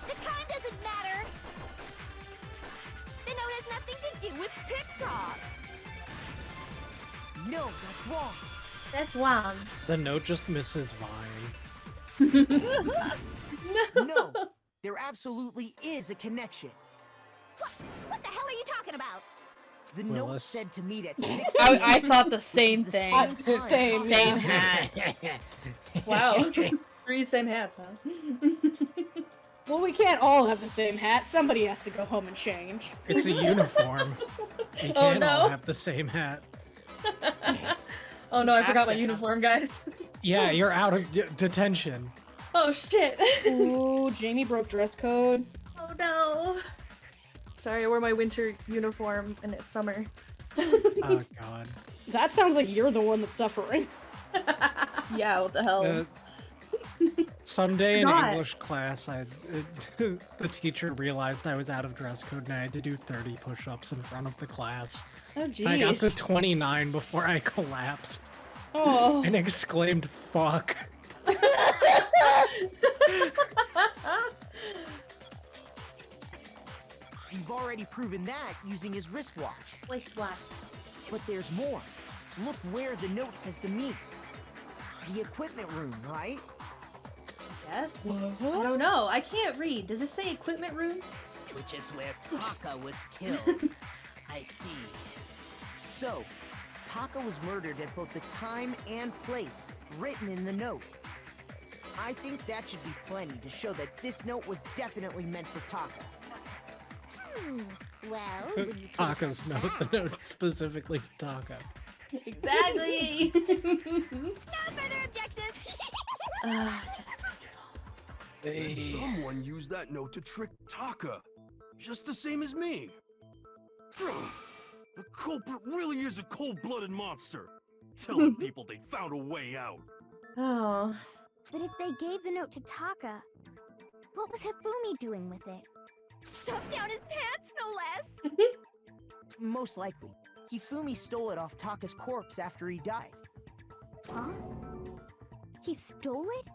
The time doesn't matter. The note has nothing to do with TikTok. No, that's wrong. That's wrong. The note just misses Vine. No, there absolutely is a connection. What the hell are you talking about? The note Willis. said to meet at 6 I thought the same the thing. same time. Same hat. Wow. 3 same hats, huh? Well, we can't all have the same hat. Somebody has to go home and change. It's a uniform. You Oh, can't no. all have the same hat. Oh no, I forgot my uniform, guys. Yeah, you're out of detention. Oh shit. Ooh, Jamie broke dress code. Oh no. Sorry, I wore my winter uniform and it's summer. Oh god. That sounds like you're the one that's suffering. Yeah, what the hell? Someday in Not. English class, the teacher realized I was out of dress code and I had to do 30 push-ups in front of the class. Oh jeez. I got to 29 before I collapsed. Oh. And exclaimed, fuck. You've already proven that using his wristwatch. Wristwatch. But there's more. Look where the note says to meet. The equipment room, right? Yes? I don't know. I can't read. Does it say equipment room? Which is where Taka was killed. I see. So, Taka was murdered at both the time and place written in the note. I think that should be plenty to show that this note was definitely meant for Taka. Well, when you think Taka's about note, that- the note specifically for Taka. Exactly. No further objections. And someone used that note to trick Taka, just the same as me. The culprit really is a cold-blooded monster. Telling people they found a way out. Oh. But if they gave the note to Taka, what was Hifumi doing with it? Stuffed down his pants, no less. Most likely, Hifumi stole it off Taka's corpse after he died. Huh? He stole it?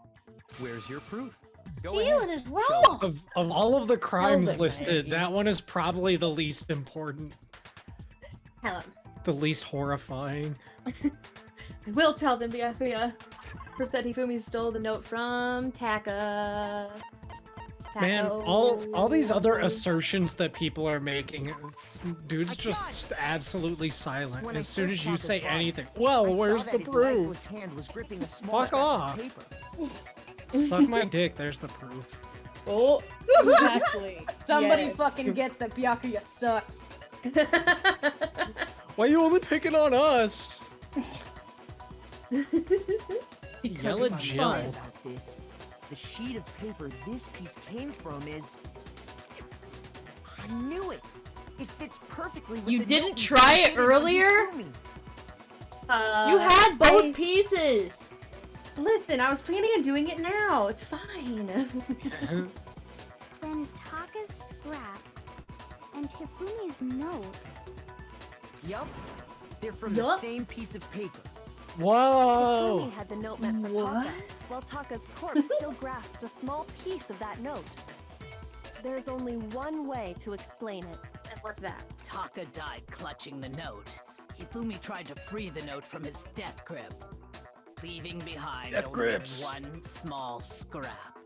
Where's your proof? Go Stealing ahead. is wrong. Of all of the crimes Hold it, listed, Maggie. that one is probably the least important. Tell him. The least horrifying. I will tell them via proof that Hifumi stole the note from Taka. Man, all these other assertions that people are making, dude's just absolutely silent. When I As soon as searched you Taka's say body, anything, I well, saw where's that the his proof? lifeless hand was gripping a small Fuck scrap of off. paper. Suck my dick, there's the proof. Oh, exactly. Somebody Yes. fucking gets that Byakuya sucks. Why are you only picking on us? Yell at What's Jill. funny about this, the sheet of paper this piece came from is... I knew it! It fits perfectly with You the didn't note we try it created on earlier? Hifumi. You had both I- pieces! Listen, I was planning on doing it now. It's fine. Then Taka's scrap and Hifumi's note. Yup. They're from the Yup. same piece of paper. Whoa! Hifumi had the note meant for Taka, while Taka's corpse still grasped a small piece of that note. There's only one way to explain it. And what's that? Taka died clutching the note. Hifumi tried to free the note from his death grip, leaving behind Death only grips. one small scrap.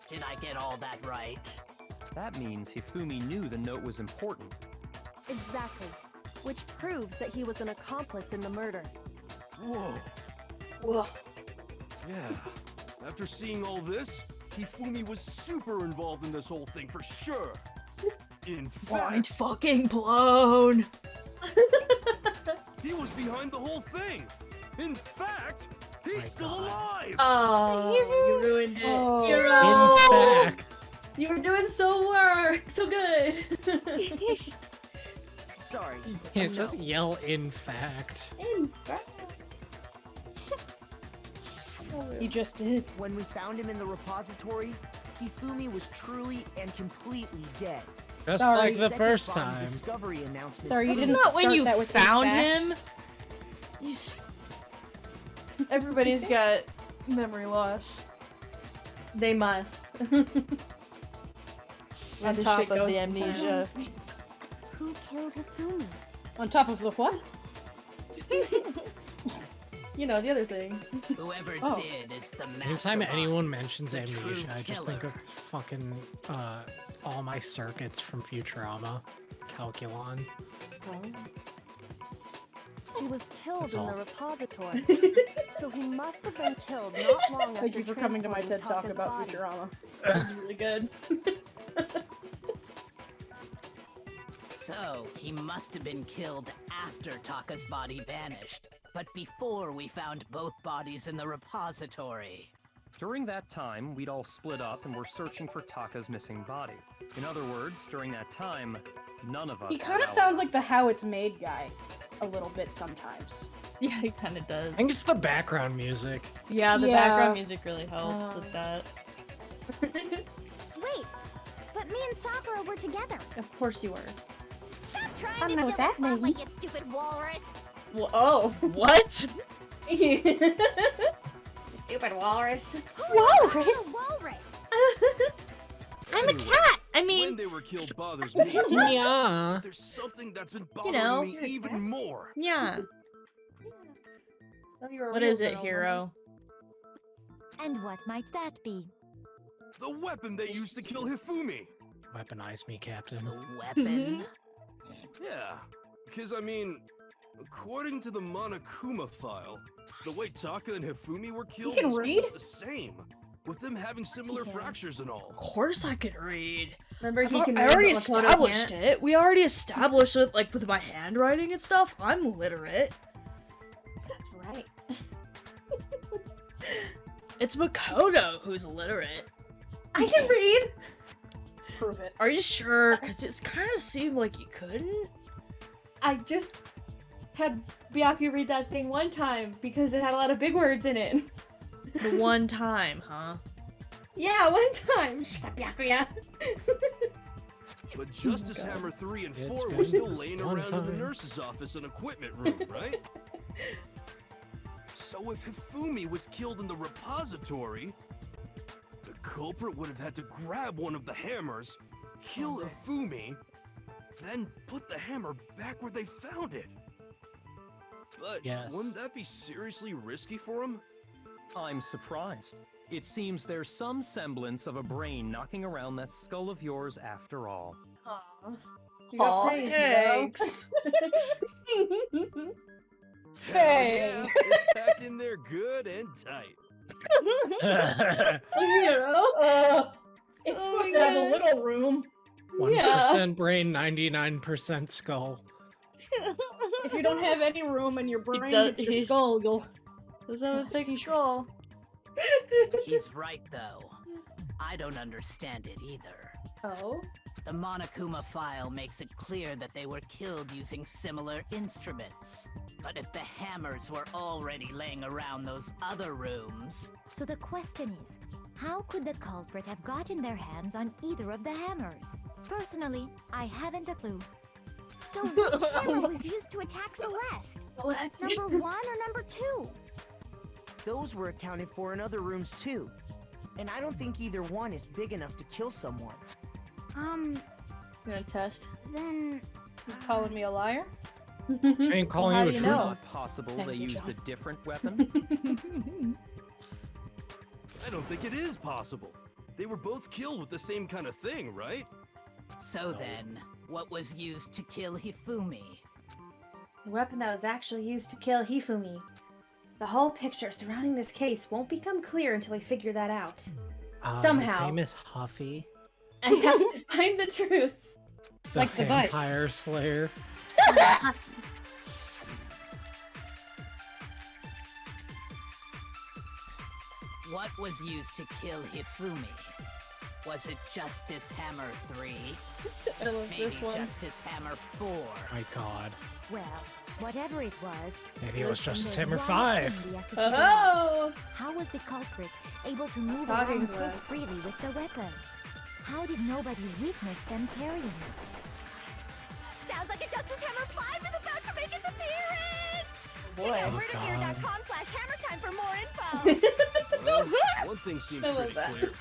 Did I get all that right? That means Hifumi knew the note was important. Exactly. Which proves that he was an accomplice in the murder. Whoa. Whoa. Yeah. After seeing all this, Hifumi was super involved in this whole thing for sure. In Mind fact, fucking blown! he was behind the whole thing. In fact, he's still alive. Oh, you ruined it. Oh. Hero. In fact, You were doing so good. Sorry. you can't no. just yell in fact. In fact. You just did. When we found him in the repository, Hifumi was truly and completely dead. Just Sorry. like the Second first bomb time. Discovery announcement. Sorry, you That's didn't not when start you that with in found fact. him! You Everybody's got memory loss. They must. On When the top shit of goes the to amnesia. Who killed Hifumi? On top of the what? You know, the other thing. Whoever Oh. did is the mastermind. Anytime anyone mentions the true amnesia, I just think killer. of fucking all my circuits from Futurama. Calculon. He was killed That's in all. the repository. So he must have been killed not long after Thank you for coming to my TED transporting Talk Taka's about body. Futurama. That was really good. So, he must have been killed after Taka's body vanished, but before we found both bodies in the repository. During that time, we'd all split up and were searching for Taka's missing body. In other words, during that time, none of us. He kind of sounds like the How It's Made guy, a little bit sometimes. Yeah, he kind of does. I think it's the background music. Yeah, the background music really helps with that. Wait, but me and Sakura were together. Of course you were. Stop trying I don't to know steal what that the spotlight, means. you stupid walrus. Well, oh. What? Stupid walrus. Walrus? Walrus. I'm a cat. I mean, when they were killed bothers me. Yeah. There's something that's been bothering me even more. Yeah. Oh, you're a What real is it, girl, hero? And what might that be? The weapon they used to kill Hifumi. Weaponize me, Captain. Weapon? Yeah, because I mean, according to the Monokuma file, the way Taka and Hifumi were killed can was read? almost the same, with them having similar fractures and all. Of course I can read. Remember, he can I read, already but Makoto established can't? it. We already established it, like, with my handwriting and stuff. I'm literate. That's right. It's Makoto who's illiterate. I can read. Prove it. Are you sure? Because it kind of seemed like you couldn't. I just had Byaku read that thing one time because it had a lot of big words in it. The one time, huh? Yeah, one time. Shut up, Byakuya. But Justice God. Hammer 3 and It's 4 been were still laying one around in the time. nurse's office and equipment room, right? So if Hifumi was killed in the repository, the culprit would have had to grab one of the hammers, kill Hifumi, then put the hammer back where they found it. But Yes. wouldn't that be seriously risky for him? I'm surprised. It seems there's some semblance of a brain knocking around that skull of yours after all. Aw. Aw, thanks. Hey. Yeah, it's packed in there good and tight. It's supposed to have a little room. 1% brain, 99% skull. If you don't have any room in your brain, does- it's your he- skull. You'll. Does that have a thick Seizures. skull? He's right, though. I don't understand it either. Oh? The Monokuma file makes it clear that they were killed using similar instruments. But if the hammers were already laying around those other rooms... So the question is, how could the culprit have gotten their hands on either of the hammers? Personally, I haven't a clue. So which hammer was used to attack Celeste? Number 1 or number 2? Those were accounted for in other rooms too. And I don't think either one is big enough to kill someone. I'm gonna test. Then You calling me a liar? I ain't calling How you a do you truth. know? Not possible Thank they you, used John. a different weapon? I don't think it is possible. They were both killed with the same kind of thing, right? So then, what was used to kill Hifumi? The weapon that was actually used to kill Hifumi. The whole picture surrounding this case won't become clear until we figure that out. Somehow. His name is Huffy. I have to find the truth. The Like the bike. Vampire Slayer. What was used to kill Hifumi? Was it Justice Hammer 3? I love Maybe this one. Justice Hammer 4? My god. Well, whatever it was, Maybe it was from Justice the Hammer raw 5. India to figure out Oh! how was the culprit able to move Talking around so less. freely with the weapon? How did nobody witness them carrying it? sounds like a Justice Hammer 5 is about to make its appearance! Boy. Check out Oh, murdergear.com/hammertime for more info! Well, one thing seems I love pretty that. clear.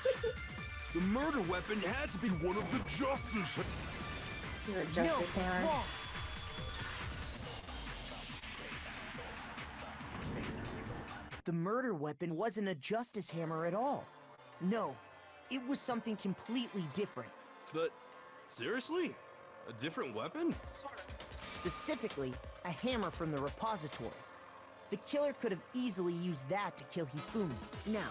The murder weapon had to be one of the Justice. You're a Justice no, it's Hammer. wrong. The murder weapon wasn't a Justice Hammer at all. No, it was something completely different. But seriously? A different weapon? Specifically, a hammer from the repository. The killer could have easily used that to kill Hifumi. Now,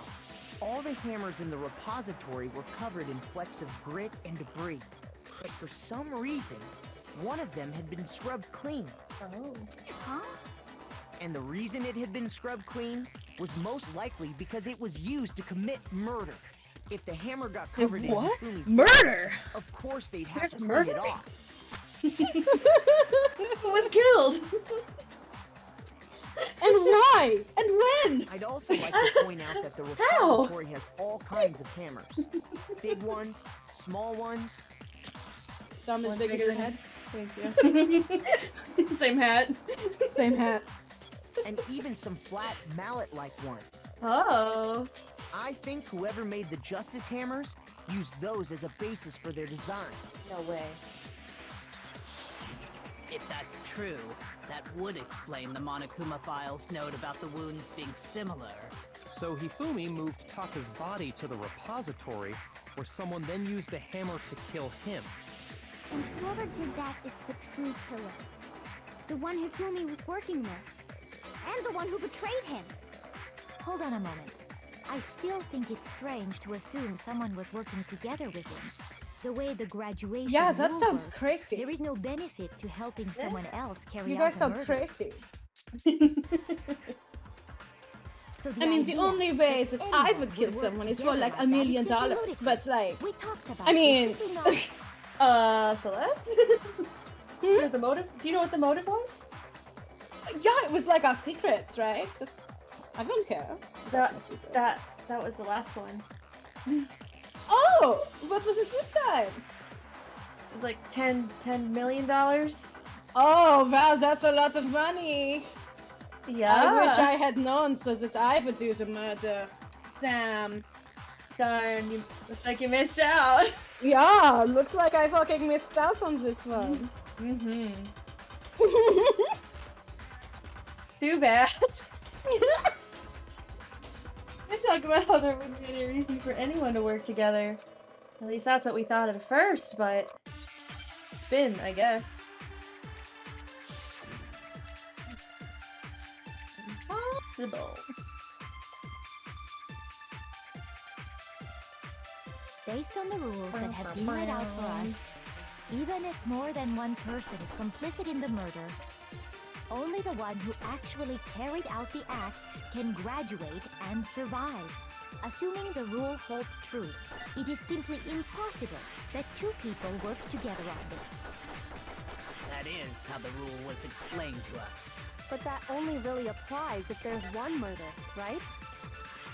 all the hammers in the repository were covered in flecks of grit and debris. But for some reason, one of them had been scrubbed clean. Oh. Huh? And the reason it had been scrubbed clean was most likely because it was used to commit murder. If the hammer got covered in What? Hifumi's Murder? blood, of course they'd have There's to clean murder? it off. Who was killed? And why? And when? I'd also like to point out that the repository has all kinds of hammers. Big ones, small ones. Some as big as your head. Thank you. Same hat. Same hat. And even some flat mallet-like ones. Oh. I think whoever made the Justice Hammers used those as a basis for their design. No way. If that's true, that would explain the Monokuma file's note about the wounds being similar. So Hifumi moved Taka's body to the repository, where someone then used the hammer to kill him. And whoever did that is the true killer. The one Hifumi was working with. And the one who betrayed him. Hold on a moment. I still think it's strange to assume someone was working together with him. The way the graduation Yes, that rule sounds works, crazy. there is no benefit to helping someone else carry You out guys a sound murder. crazy. So I mean, the idea only way that anyone I would kill work someone is for together like that $1 million. is simply ludicrous. But like, We talked about I mean, this, did we not? Celeste? Do you know the motive? Do you know what the motive was? yeah, it was like our secrets, right? So I don't care. That was the last one. Oh, what was it this time? It was like $10 million. Oh wow, that's a lot of money. Yeah. I wish I had known so that I would do the murder. Damn. Darn, you looks like you missed out. Yeah, looks like I fucking missed out on this one. Mm-hmm. Too bad. We talk about how there wouldn't be any reason for anyone to work together. At least that's what we thought at first, but it's been, I guess. Impossible. Based on the rules that have been laid out for us, even if more than one person is complicit in the murder, only the one who actually carried out the act can graduate and survive. Assuming the rule holds true, it is simply impossible that two people work together on this. That is how the rule was explained to us. But that only really applies if there's one murder, right?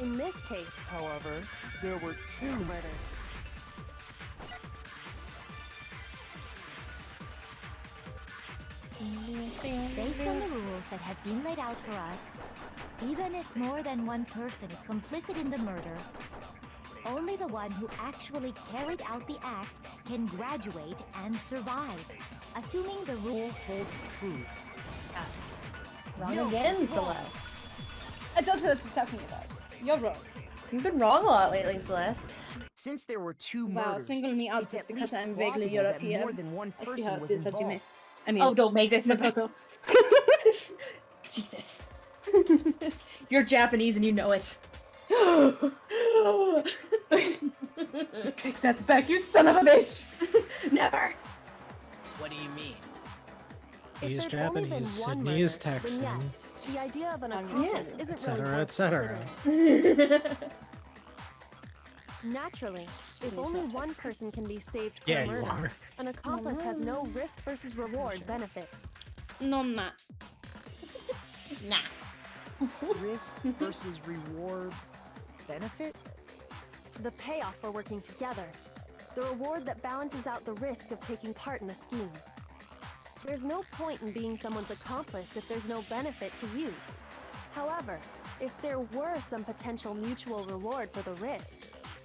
In this case, However, there were two murders. Based on the rules that have been laid out for us, even if more than one person is complicit in the murder, only the one who actually carried out the act can graduate and survive, assuming the rule holds true. Wrong again, Celeste. I don't know what you're talking about. You're wrong. You've been wrong a lot lately, Celeste. Since there were two Wow, murders, single me out it's just at because least I'm vaguely plausible that European. more than one I see person how it was is, Hajime. involved. I mean, Oh, don't make this a Makoto. Jesus. You're Japanese and you know it. Take that back, you son of a bitch! Never. What do you mean? He's If there'd only been Japanese, one Sydney is murder, then Texan, yes, the idea of an yeah, accomplice isn't really etc., worth etc. considering. Naturally, if only one person can be saved from Yeah, you murder, are. an accomplice has no risk versus reward benefit. No, nah. Nah. Risk versus reward benefit? The payoff for working together. The reward that balances out the risk of taking part in a scheme. There's no point in being someone's accomplice if there's no benefit to you. However, if there were some potential mutual reward for the risk,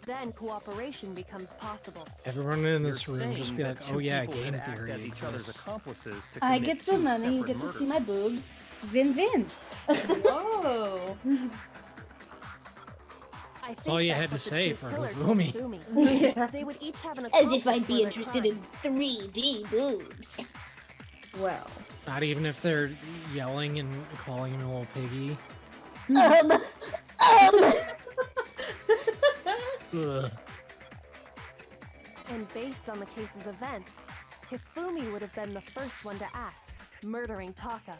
then cooperation becomes possible. Everyone in this You're room just saying be that like, two oh yeah, people game could act theory as each other's exists. accomplices to I commit get some two money, you separate get to see murders. my boobs. Win-win. Whoa. I think all you that's had to what the say two for killers Hifumi. told Hifumi. Yeah. They would each have an As accomplice if I'd for be their interested crime. in 3D boobs. Well. Not even if they're yelling and calling him a little piggy. Ugh. And based on the case's events, Hifumi would have been the first one to act, murdering Taka.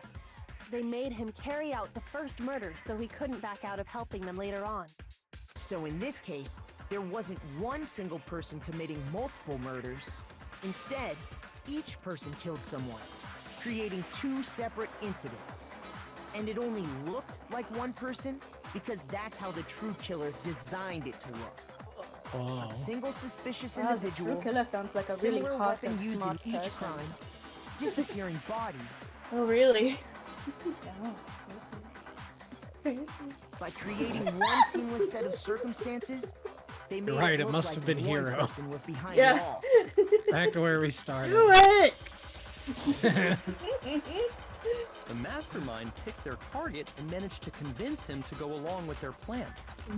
They made him carry out the first murder so he couldn't back out of helping them later on. So in this case, there wasn't one single person committing multiple murders. Instead, each person killed someone, creating two separate incidents. And it only looked like one person because that's how the true killer designed it to look. Oh. A single suspicious Wow, the individual, true killer sounds like a really similar hot weapon and used smart in each person. crime, disappearing bodies. Oh, really? By creating one seamless set of circumstances, they made You're right, it it look must like have been one Hero. person was behind Yeah. it all. Back to where we started. Do it! The mastermind picked their target and managed to convince him to go along with their plan.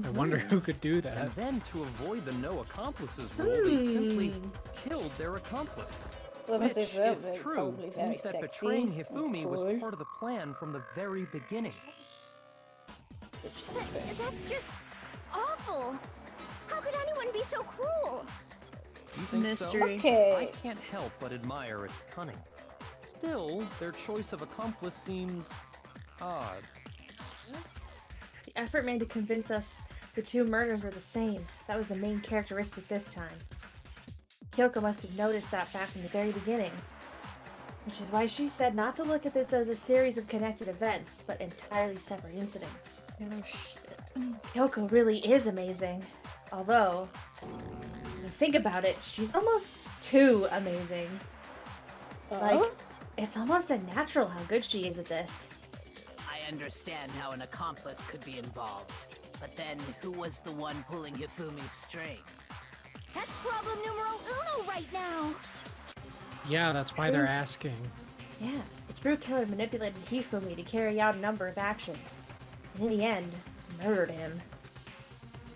I wonder who could do that. And then, to avoid the no accomplices rule, they simply killed their accomplice. Well, Which, this is very, if true, probably very means that sexy. betraying That's Hifumi was cool. part of the plan from the very beginning. That's just awful. How could anyone be so cruel? You think Mystery. so? Okay. I can't help but admire its cunning. Still, their choice of accomplice seems odd. The effort made to convince us the two murders were the same. That was the main characteristic this time. Kyoko must have noticed that fact from the very beginning. Which is why she said not to look at this as a series of connected events, but entirely separate incidents. Oh shit. Kyoko really is amazing. Although, when you think about it, she's almost too amazing. Like, it's almost unnatural how good she is at this. I understand how an accomplice could be involved, but then who was the one pulling Hifumi's strings? That's problem numero uno right now. Yeah, that's why they're asking. Yeah, the true killer manipulated Hifumi to carry out a number of actions, and in the end, murdered him.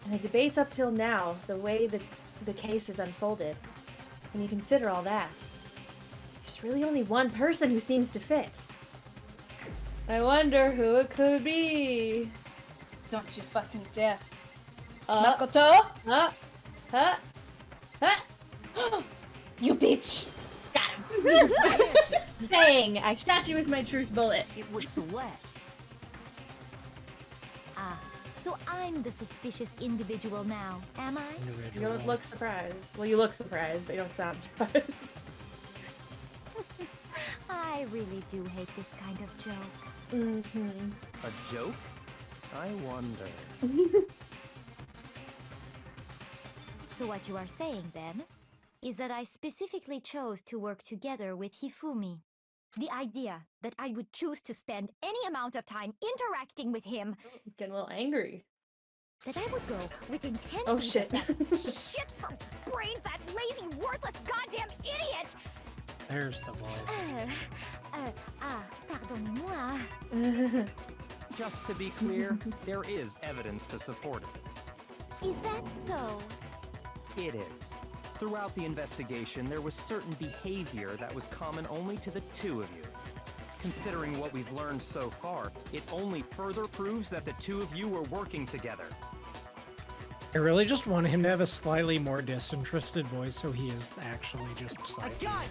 And the debates up till now, the way the case is unfolded, when you consider all that, there's really only one person who seems to fit. I wonder who it could be. Don't you fucking dare. Makoto? You bitch! Got him! Dang! I shot you with my truth bullet. It was Celeste. Ah, so I'm the suspicious individual now, am I? You don't look surprised. Well, you look surprised, but you don't sound surprised. I really do hate this kind of joke. Mm-hmm. A joke? I wonder. So what you are saying, then, is that I specifically chose to work together with Hifumi. The idea that I would choose to spend any amount of time interacting with him. Getting a little angry. That I would go within 10 Oh, feet shit. of that shit for brains, that lazy, worthless, goddamn idiot! There's the voice. Pardonnez-moi. Just to be clear, there is evidence to support it. Is that so? It is. Throughout the investigation, there was certain behavior that was common only to the two of you. Considering what we've learned so far, it only further proves that the two of you were working together. I really just want him to have a slightly more disinterested voice so he is actually just I psychic. got it!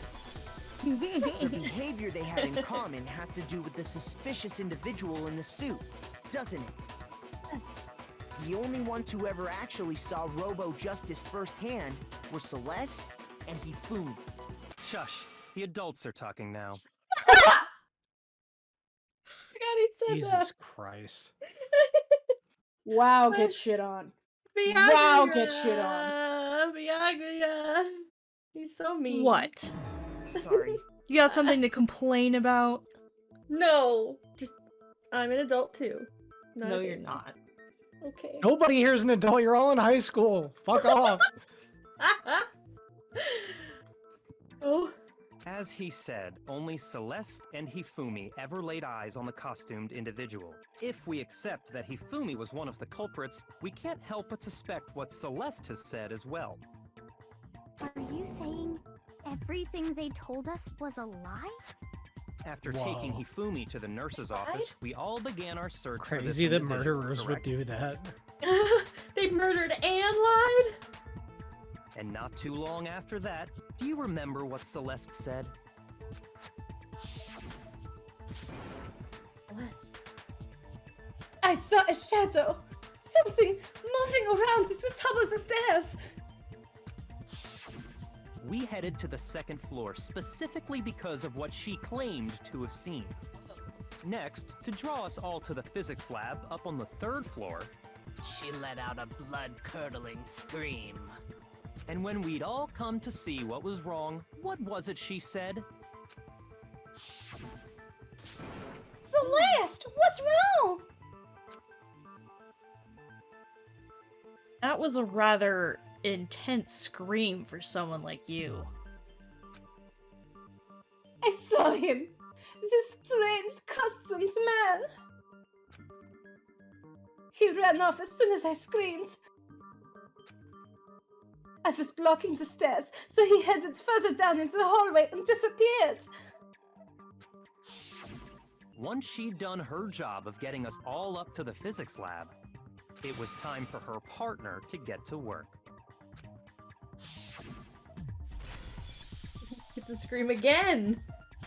The behavior they had in common has to do with the suspicious individual in the suit, doesn't it? Yes. The only ones who ever actually saw Robo-Justice firsthand were Celeste and Hifumi. Shush. The adults are talking now. God, he said Jesus that. Christ. Wow, get shit on. Byakuya! Wow, get shit on. Byakuya! He's so mean. What? Sorry. You got something to complain about? No! Just, I'm an adult too. Not No, a you're baby. not. Okay. Nobody here is an adult. You're all in high school. Fuck off. Oh. As he said, only Celeste and Hifumi ever laid eyes on the costumed individual. If we accept that Hifumi was one of the culprits, we can't help but suspect what Celeste has said as well. Are you saying everything they told us was a lie? After Whoa. taking Hifumi to the nurse's office, we all began our search for this Crazy that individual, murderers would correct? do that. They murdered and lied? And not too long after that, do you remember what Celeste said? Celeste. I saw a shadow. Something moving around at the top of the stairs. We headed to the second floor specifically because of what she claimed to have seen. Next, to draw us all to the physics lab up on the third floor, She let out a blood-curdling scream. and when we'd all come to see what was wrong, what was it she said? Celeste, what's wrong? That was a rather intense scream for someone like you. I saw him. This strange customs man. He ran off as soon as I screamed. I was blocking the stairs, so he headed further down into the hallway and disappeared. Once she'd done her job of getting us all up to the physics lab, it was time for her partner to get to work. It's a scream again.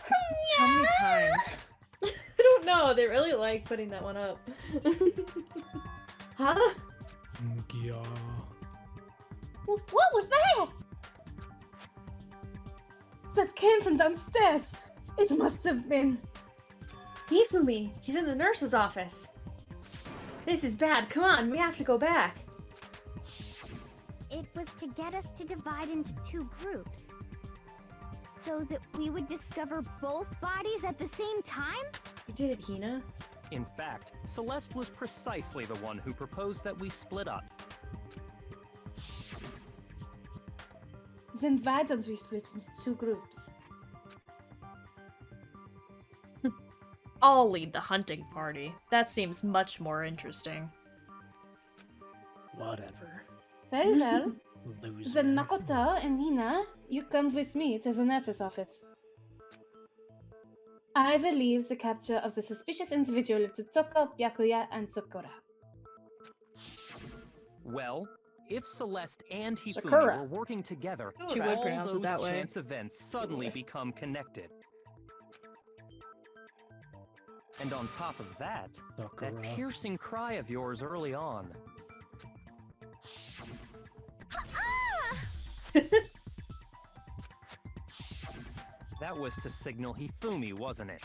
How many times? I don't know. They really like putting that one up. Huh? Yeah. What was that? That came from downstairs. It must have been. Hifumi. He's in the nurse's office. This is bad. Come on, we have to go back. It was to get us to divide into two groups. So that we would discover both bodies at the same time? You did it, Hina. In fact, Celeste was precisely the one who proposed that we split up. Then why don't we split into two groups? I'll lead the hunting party. That seems much more interesting. Whatever. Very well. Loser. Then Makoto and Hina, you come with me to the nurse's office. I will leave the capture of the suspicious individual to Toko, Byakuya, and Sakura. Well, if Celeste and Hifumi Sakura. were working together, She would all pronounce it those that way. chance events suddenly become connected. And on top of that, Sakura. that piercing cry of yours early on. That was to signal Hifumi, wasn't it?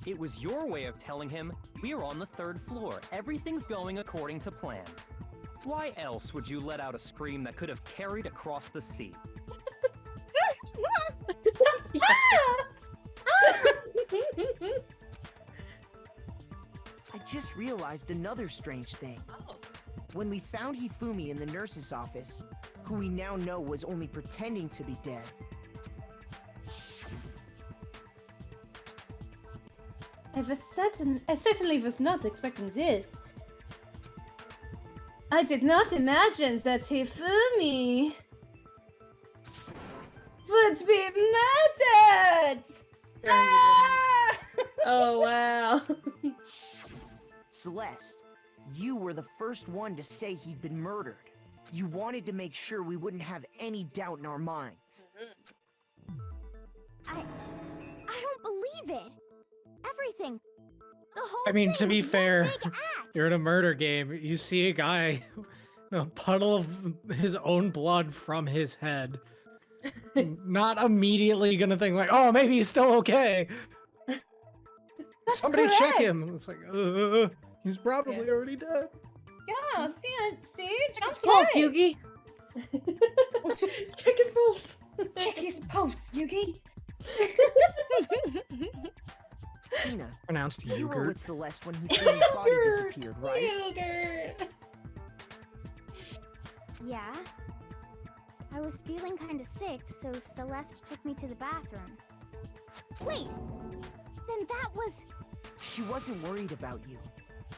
It was your way of telling him, we're on the third floor, everything's going according to plan. Why else would you let out a scream that could have carried across the sea? I just realized another strange thing. When we found Hifumi in the nurse's office, who we now know was only pretending to be dead, I certainly was not expecting this. I did not imagine that Hifumi would be murdered! Ah! Oh, wow. Celeste, you were the first one to say he'd been murdered. You wanted to make sure we wouldn't have any doubt in our minds. I don't believe it. Everything. The whole I mean, thing to be was one fair, big act. you're in a murder game. You see a guy, a puddle of his own blood from his head. Not immediately gonna think like, oh, maybe he's still okay. Somebody check him. correct. It's like, he's probably already dead. Yeah, see? His Just pulse, right. Yugi! Check his pulse. Check his pulse, Yugi. Tina, Pronounced you were yogurt. with Celeste when Hifumi's body disappeared, right? Yogurt. Yeah. I was feeling kind of sick, so Celeste took me to the bathroom. Wait! Then that was... She wasn't worried about you.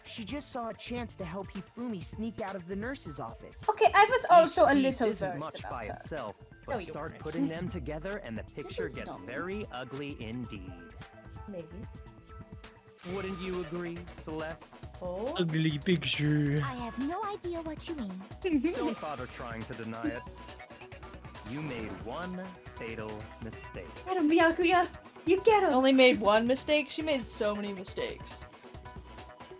She just saw a chance to help Hifumi sneak out of the nurse's office. Okay, I was also a Each little piece isn't worried much about by her. itself, No, but you start weren't. putting them together and the picture is gets not me. very ugly indeed. Maybe. Wouldn't you agree, Celeste? Oh. Ugly picture. I have no idea what you mean. Don't bother trying to deny it. You made one fatal mistake. Get him, Byakuya! You get him! Only made one mistake? She made so many mistakes.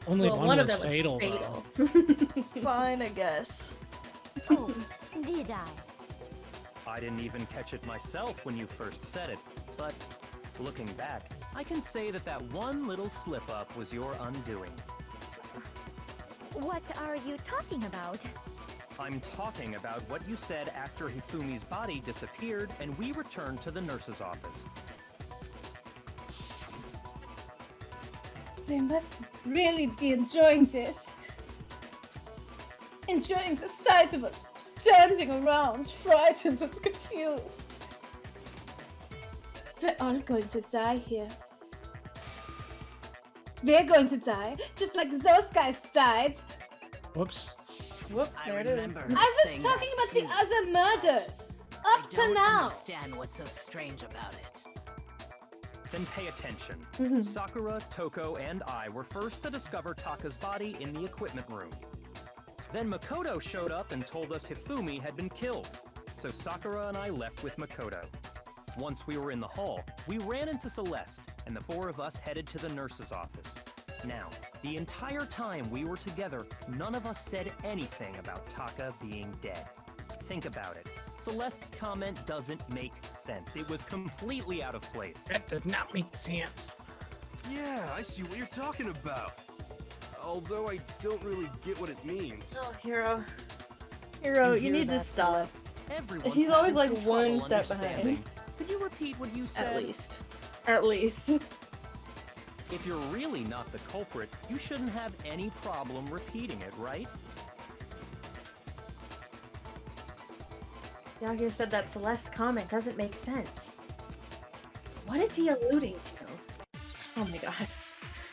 Only Well, one of was them fatal, was fatal. Fine, I guess. Oh, did I? I didn't even catch it myself when you first said it, but looking back, I can say that that one little slip-up was your undoing. What are you talking about? I'm talking about what you said after Hifumi's body disappeared and we returned to the nurse's office. They must really be enjoying this. Enjoying the sight of us standing around, frightened and confused. We're all going to die here. We're going to die, just like those guys died. Whoops. Whoop, there it is. I was talking about the other murders. Up to I don't now. understand what's so strange about it. Then pay attention. Sakura, Toko, and I were first to discover Taka's body in the equipment room. Then Makoto showed up and told us Hifumi had been killed. So Sakura and I left with Makoto. Once we were in the hall, we ran into Celeste, and the four of us headed to the nurse's office. Now, the entire time we were together, none of us said anything about Taka being dead. Think about it. Celeste's comment doesn't make sense. It was completely out of place. That did not make sense. Yeah, I see what you're talking about. Although I don't really get what it means. Oh, Hero. Hero, you hear need to that, stop. Celeste? Everyone's He's always having like some one trouble step behind. understanding. Could you repeat what you said? At least. At least. If you're really not the culprit, you shouldn't have any problem repeating it, right? Byakuya said that Celeste's comment doesn't make sense. What is he alluding to? Oh my god.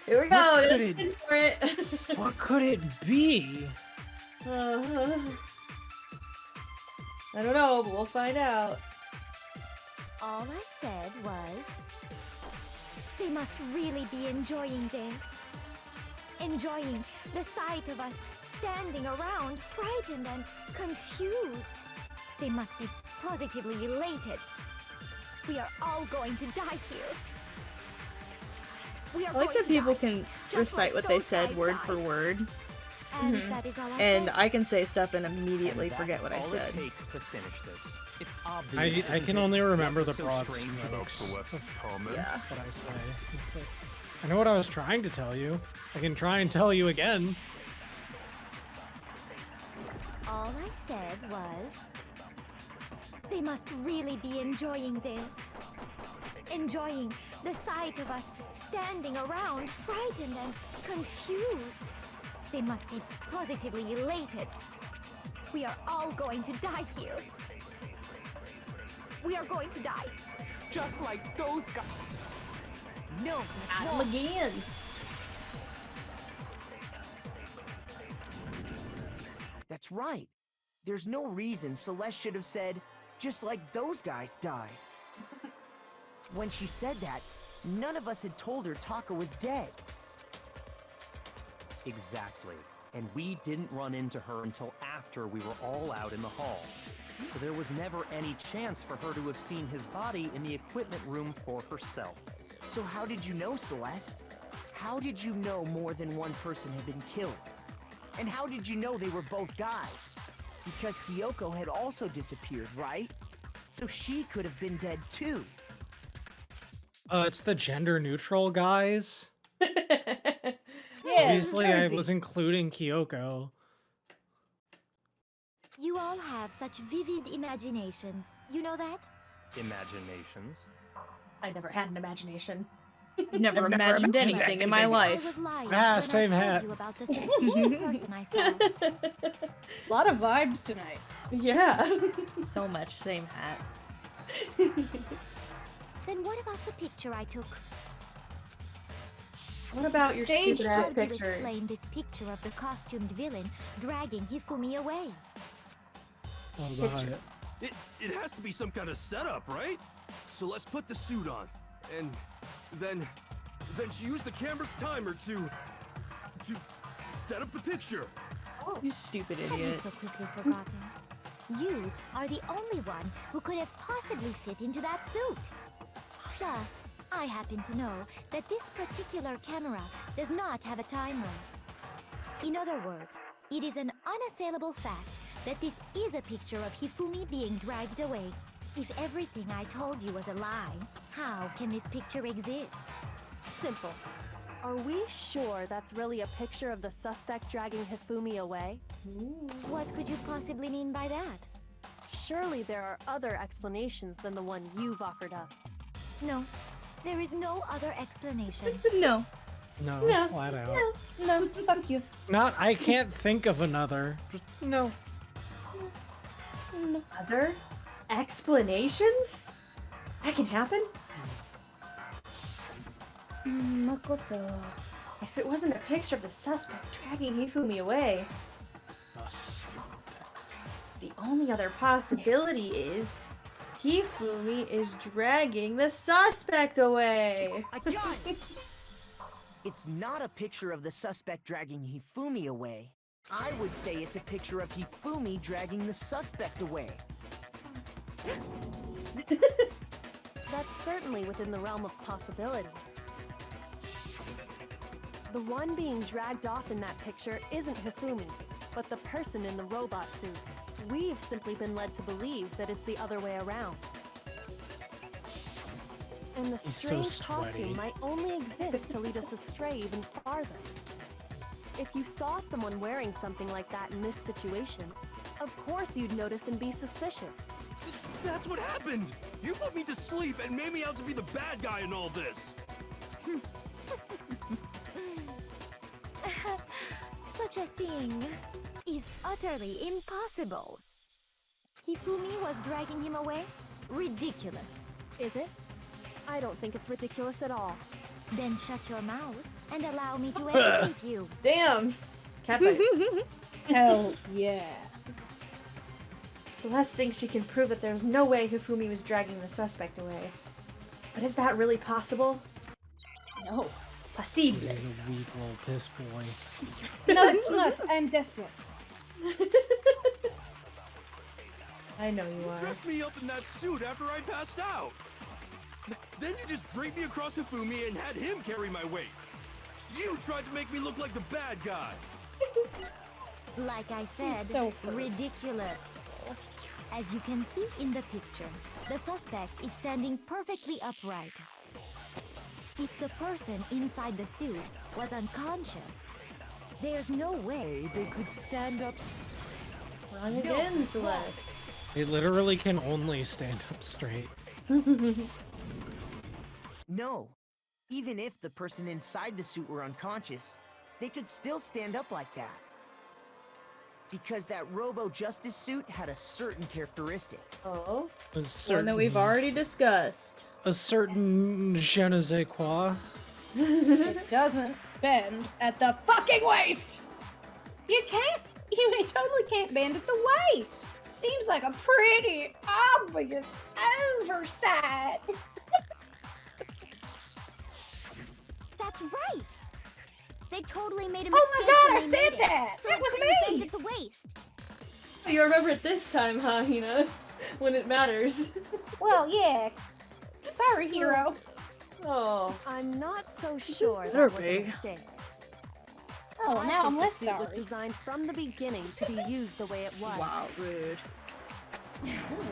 Here we go. What Let's could spin for it. What could it be? I don't know, but we'll find out. All I said was... They must really be enjoying this. Enjoying the sight of us standing around, frightened and confused. They must be positively elated. We are all going to die here. We are I like going that to people die, can just recite like what they those said guys word died. for word. And that is all I And said. I can say stuff and immediately And forget what I that's said. all it takes to finish this. It's obvious. I can only remember the so broad strange about strokes. Celeste's comment. Yeah. What I say. It's like, I know what I was trying to tell you. I can try and tell you again. All I said was... They must really be enjoying this. Enjoying the sight of us standing around, frightened and confused. They must be positively elated. We are all going to die here. We are going to die. Just like those guys. No, that's Adam wrong. again. That's right. There's no reason Celeste should have said, just like those guys died. When she said that, none of us had told her Taka was dead. Exactly. And we didn't run into her until after we were all out in the hall. So there was never any chance for her to have seen his body in the equipment room for herself. So how did you know, Celeste? How did you know more than one person had been killed? And how did you know they were both guys? Because Kyoko had also disappeared, right? So she could have been dead too. It's the gender neutral guys. Yeah, Obviously, I Jersey. was including Kyoko. You all have such vivid imaginations. You know that? Imaginations. I never had an imagination. I've never imagined anything in my I life. was lying Ah, when same I told hat. you about the suspicious person I saw. A lot of vibes tonight. Yeah. So much same hat. Then what about the picture I took? What about your Staged stupid ass How do you picture? explain this picture of the costumed villain dragging Hifumi away? What about Picture. it? It has to be some kind of setup, right? So let's put the suit on, and then she used the camera's timer to set up the picture. You stupid Have you idiot. so quickly forgotten? You are the only one who could have possibly fit into that suit. Thus, I happen to know that this particular camera does not have a timer. In other words, it is an unassailable fact that this is a picture of Hifumi being dragged away. If everything I told you was a lie, how can this picture exist? Simple. Are we sure that's really a picture of the suspect dragging Hifumi away? What could you possibly mean by that? Surely there are other explanations than the one you've offered up. No, there is no other explanation. No. No, No. flat out. No, fuck you. Not, I can't think of another. Just, no. Other explanations? That can happen? Makoto. If it wasn't a picture of the suspect dragging Hifumi away, the only other possibility is Hifumi is dragging the suspect away. I got it! It's not a picture of the suspect dragging Hifumi away. I would say it's a picture of Hifumi dragging the suspect away. That's certainly within the realm of possibility. The one being dragged off in that picture isn't Hifumi, but the person in the robot suit. We've simply been led to believe that it's the other way around. And the He's so strange sweaty. costume might only exist to lead us astray even farther. If you saw someone wearing something like that in this situation, of course you'd notice and be suspicious. That's what happened! You put me to sleep and made me out to be the bad guy in all this! Such a thing is utterly impossible. Hifumi was dragging him away? Ridiculous. Is it? I don't think it's ridiculous at all. Then shut your mouth and allow me to educate you. Damn! Catfight. Hell yeah. Celeste thinks she can prove that there's no way Hifumi was dragging the suspect away. But is that really possible? No. Possible. He's a weak little piss boy. No, it's not. I'm desperate. I know you You are. dressed me up in that suit after I passed out! Then you just draped me across Hifumi and had him carry my weight! You tried to make me look like the bad guy! Like I said, So ridiculous. As you can see in the picture, the suspect is standing perfectly upright. If the person inside the suit was unconscious, there's no way they could stand up. Wrong again, Celeste. They literally can only stand up straight. No. Even if the person inside the suit were unconscious, they could still stand up like that. Because that Robo-Justice suit had a certain characteristic. Oh? A One certain, that we've already discussed. a certain je ne sais quoi. It doesn't bend at the fucking waist! You totally can't bend at the waist! Seems like a pretty obvious oversight. That's right. They totally made a mistake. Oh my god, I when they said made it. that! So That it was couldn't bend me! at the waist. You remember it this time, huh, Hina? When it matters. Well, yeah. Sorry, hero. Oh. I'm not so sure that Better was a be. mistake. Oh, I now think I'm the less suit was sorry. designed from the beginning to be used the way it was. Wow, rude.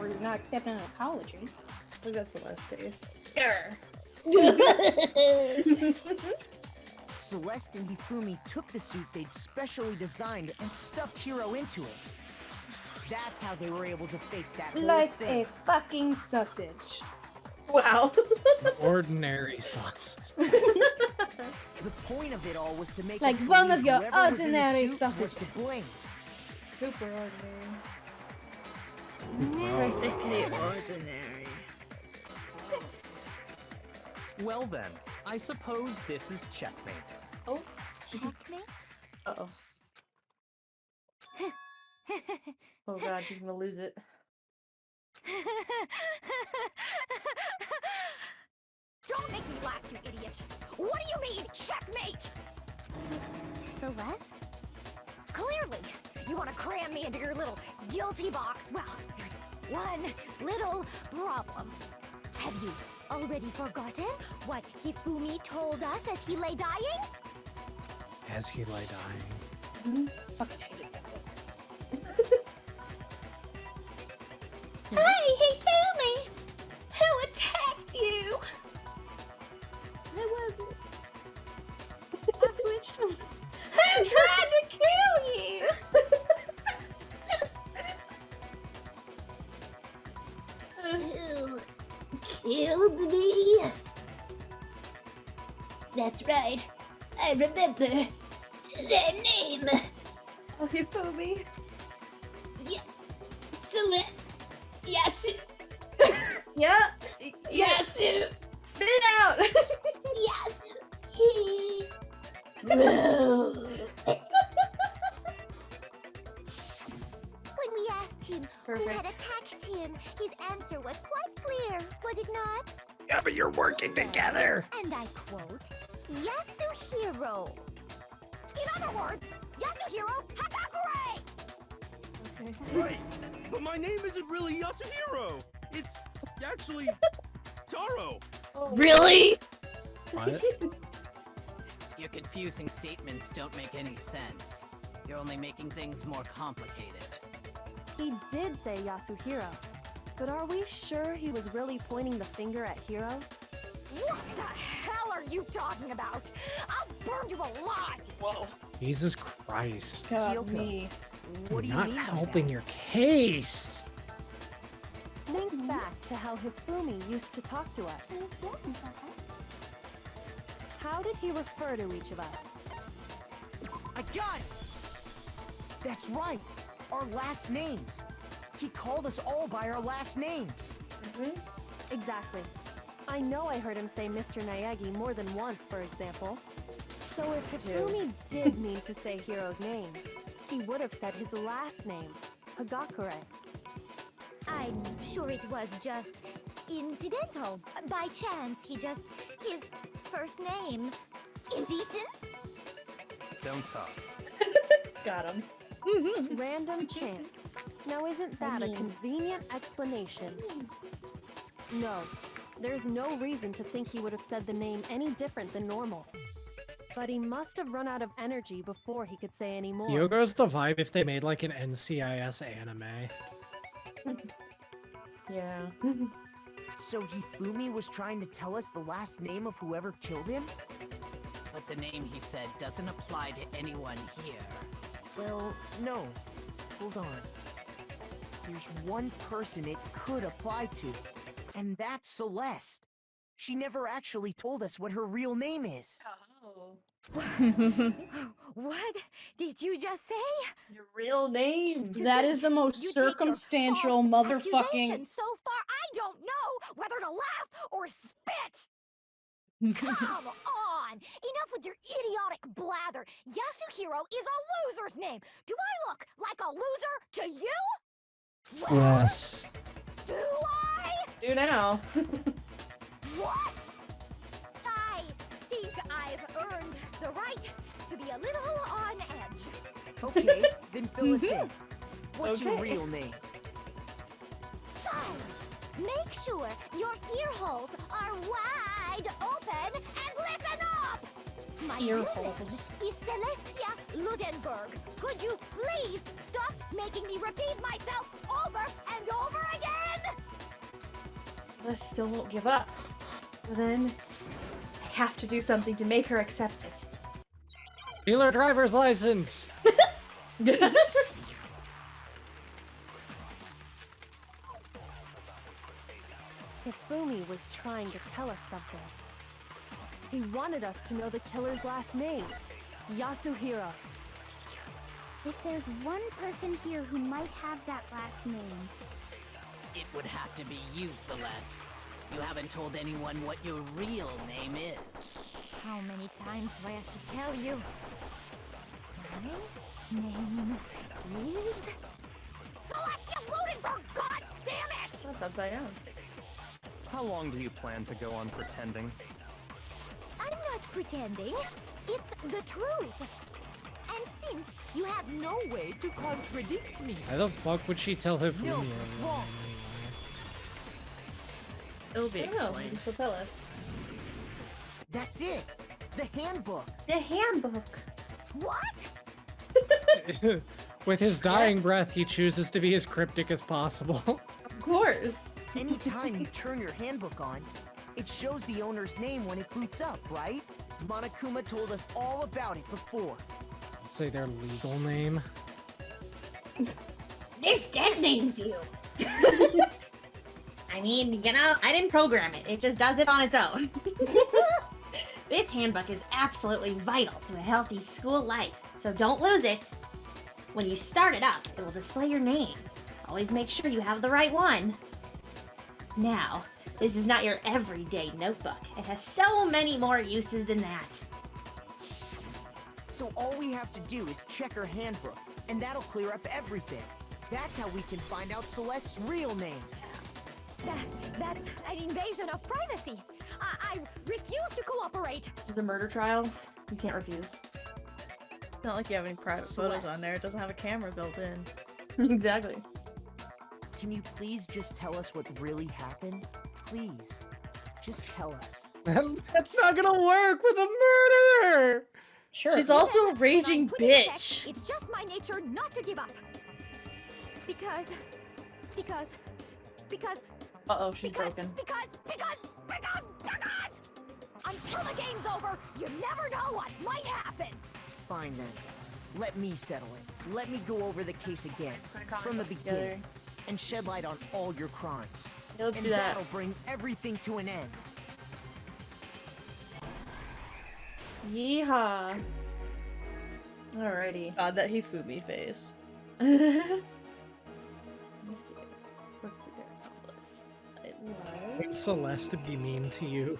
We're not accepting an apology. Look at Celeste's face. Celeste and Hifumi took the suit they'd specially designed and stuffed Hiro into it. That's how they were able to fake that whole Like thing. a fucking sausage. Wow. Ordinary sauce. The point of it all was to make Like us one believe of your whoever was in the ordinary suit was to sausages. blame. Super ordinary. Perfectly ordinary. Well then, I suppose this is checkmate. Oh. Checkmate? Uh-oh. Oh god, she's gonna lose it. Don't make me laugh, you idiot. What do you mean, checkmate? Celeste? Clearly, You want to cram me into your little guilty box? Well, there's one little problem. Have you already forgotten what Hifumi told us as he lay dying? As he lay dying. Fucking hated that book. Hey, Hifumi! Who attacked you? I wasn't. I switched him. Who tried to kill you? Killed me? That's right. I remember their name. Oh, Hifumi. Yasu. Yeah. Yasu. Spit it out. Yasu. When we asked him who had Perfect. attacked him, his answer was quite clear, was it not? Yeah, but you're working together. And I quote, Yasuhiro. In other words, Yasuhiro Hakakure! Right, but my name isn't really Yasuhiro. It's actually Taro. Really? What? Your confusing statements don't make any sense. You're only making things more complicated. He did say Yasuhiro, but are we sure he was really pointing the finger at Hiro? What the hell are you talking about? I'll burn you alive! Whoa. Jesus Christ. God, me. What do you Not mean by helping that? your case. Think back to how Hifumi used to talk to us. How did he refer to each of us? I got it! That's right! Our last names! He called us all by our last names! Exactly. I know I heard him say Mr. Naegi more than once, for example. So if Hifumi did mean to say Hiro's name, he would have said his last name, Hagakure. I'm sure it was just incidental. By chance, his first name. Indecent? Don't talk. Got him. Random chance. Now isn't that a convenient explanation? No, there's no reason to think he would have said the name any different than normal. But he must have run out of energy before he could say any more. Yogo's the vibe if they made like an NCIS anime. Yeah. So Hifumi was trying to tell us the last name of whoever killed him? But the name he said doesn't apply to anyone here. Well, no. Hold on. There's one person it could apply to, and that's Celeste. She never actually told us what her real name is. Oh. What did you just say? Your real name. That is the most You take your circumstantial false motherfucking. accusation. So far, I don't know whether to laugh or spit. Come on! Enough with your idiotic blather. Yasuhiro is a loser's name. Do I look like a loser to you? Well, Yes. do I? Do now. What? I think I've earned the right to be a little on edge. Okay, then fill us in. What's your Okay. real name? Fine. Make sure your ear holes are wide open and listen up! My Ear real name holes. is Celestia Ludenberg. Could you please stop making me repeat myself over and over again? Celeste still won't give up. Then I have to do something to make her accept it. Dealer driver's license. Hifumi was trying to tell us something. He wanted us to know the killer's last name, Yasuhiro. If there's one person here who might have that last name, It would have to be you, Celeste. You haven't told anyone what your real name is. how many times do I have to tell you? My name is Celestia Ludenberg! God damn it! That's upside down. How long do you plan to go on pretending? I'm not pretending. It's the truth. And since you have no way to contradict me, Why the fuck would she tell Hifumi? No, that's wrong. It'll be I don't know. explained. She'll tell us. That's it. The handbook. The handbook. what? With his dying breath, he chooses to be as cryptic as possible. Of course. Anytime you turn your handbook on, it shows the owner's name when it boots up, right? Monokuma told us all about it before. Let's say their legal name. This dead names you. I mean, you know, I didn't program it. It just does it on its own. This handbook is absolutely vital to a healthy school life, so don't lose it. When you start it up, it will display your name. Always make sure you have the right one. Now, this is not your everyday notebook. It has so many more uses than that. So all we have to do is check her handbook, and that'll clear up everything. That's how we can find out Celeste's real name. That's an invasion of privacy. I refuse to cooperate. This is a murder trial. You can't refuse. It's not like you have any private photos on there. It doesn't have a camera built in. Exactly. Can you please just tell us what really happened? Please. Just tell us. That's not gonna work with a murderer! Sure. She's also a When raging I put in check, bitch. it's just my nature not to give up. Because Uh-oh, she's broken. because until the game's over, you never know what might happen. Fine then. Let me settle it. Let me go over the case again, from the beginning, and shed light on all your crimes. Yeah, let's and do that. that'll bring everything to an end. Yeehaw. Alrighty. God, that Hifumi face. Let's get it. It Wait, Celeste to be mean to you.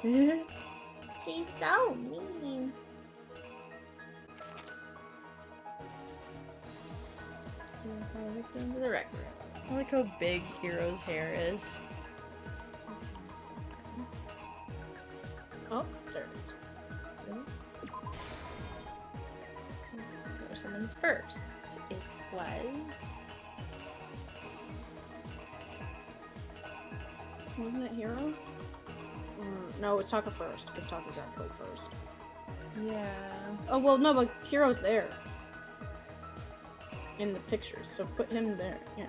was. He's so mean. Victim to the record. I like how big Hero's hair is. Oh, there it is. There's someone first. It was. Wasn't it Hero? No, it was Taka first, because Taka got killed first. Yeah. Oh, well, no, but Hero's there. In the pictures, so put him there. Yeah.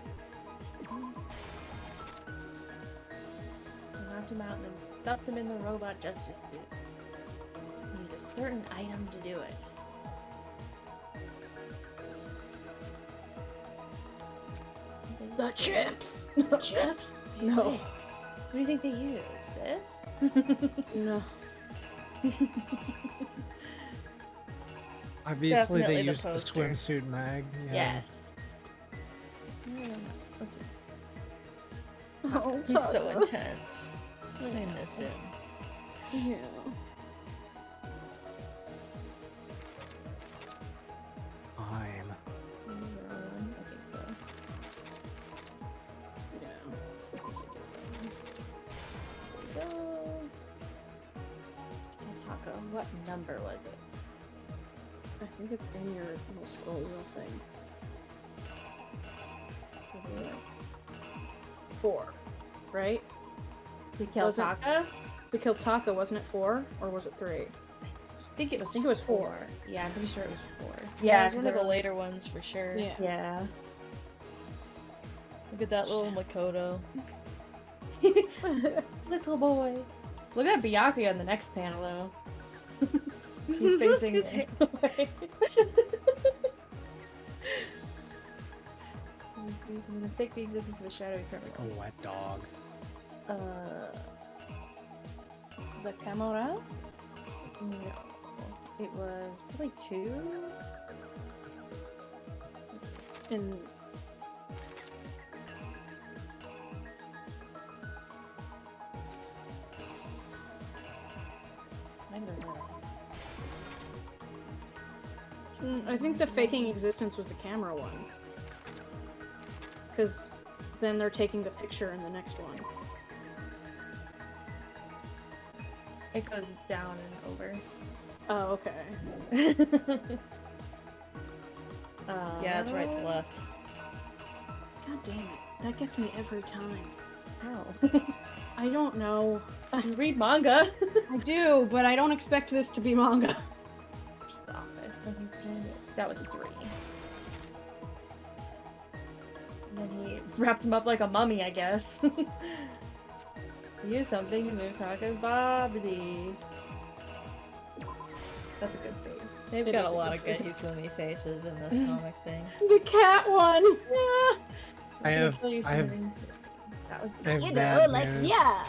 Knocked him out and then stuffed him in the robot justice suit. Use a certain item to do it. The chips! Chips? No. What do you think they use? This? No. Obviously, Definitely they the used the poster. swimsuit mag. Yeah. Yes. Let's just... Oh, He's so Taka. intense. I miss him. Yeah. I'm. I think so. Yeah. There we go. Taco. What number was it? I think it's in your little scroll wheel thing. 4, right? We killed Taka? We killed Taka, wasn't it 4? Or was it 3? I think it was 4. Yeah, I'm pretty sure it was 4. Yeah, it's one of the later ones for sure. Yeah. Yeah. Look at that little Makoto. Little boy. Look at Byakuya on the next panel, though. He's facing His the way. The fake the existence of a shadowy current. A wet dog. The Camera? No. It was probably 2. In... I don't know. I think the faking existence was the camera one. Because then they're taking the picture in the next one. It goes down and over. Oh, okay. Yeah, it's right to left. God damn it. That gets me every time. How? I don't know. You read manga. I do, but I don't expect this to be manga. His office. That was 3. And then he wrapped him up like a mummy, I guess. Use something to move Taka's body. That's a good face. They've got a lot of good Hifumi faces in this comic thing. The cat one! Yeah. I have That was bad news. yeah.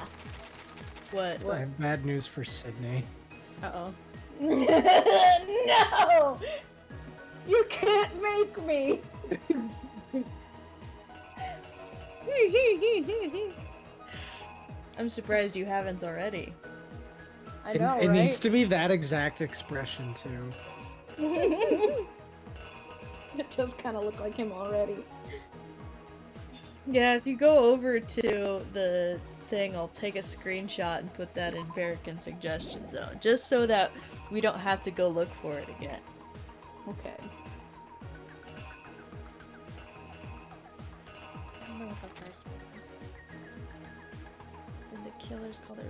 What? I have bad news for Sydney. Uh-oh. No! You can't make me! I'm surprised you haven't already. I know, It right? needs to be that exact expression too. It does kind of look like him already. Yeah, if you go over to the thing, I'll take a screenshot and put that in Verican Suggestion Zone, just so that we don't have to go look for it again. Okay. I don't know what the first one is. And the killer's called it.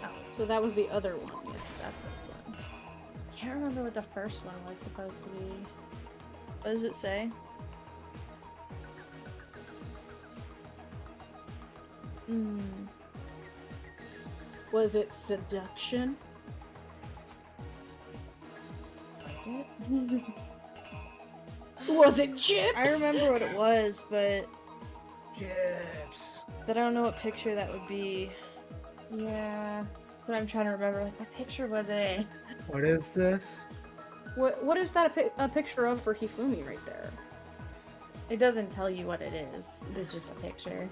Oh, So that was the other one. yes, that's this one. Can't remember what the first one was supposed to be. What does it say? Was it seduction? Was it? Was it chips? I remember what it was, but Chips. I don't know what picture that would be. Yeah. That's what I'm trying to remember. Like, what picture was it? What is this? What is that a picture of for Hifumi right there? It doesn't tell you what it is. It's just a picture.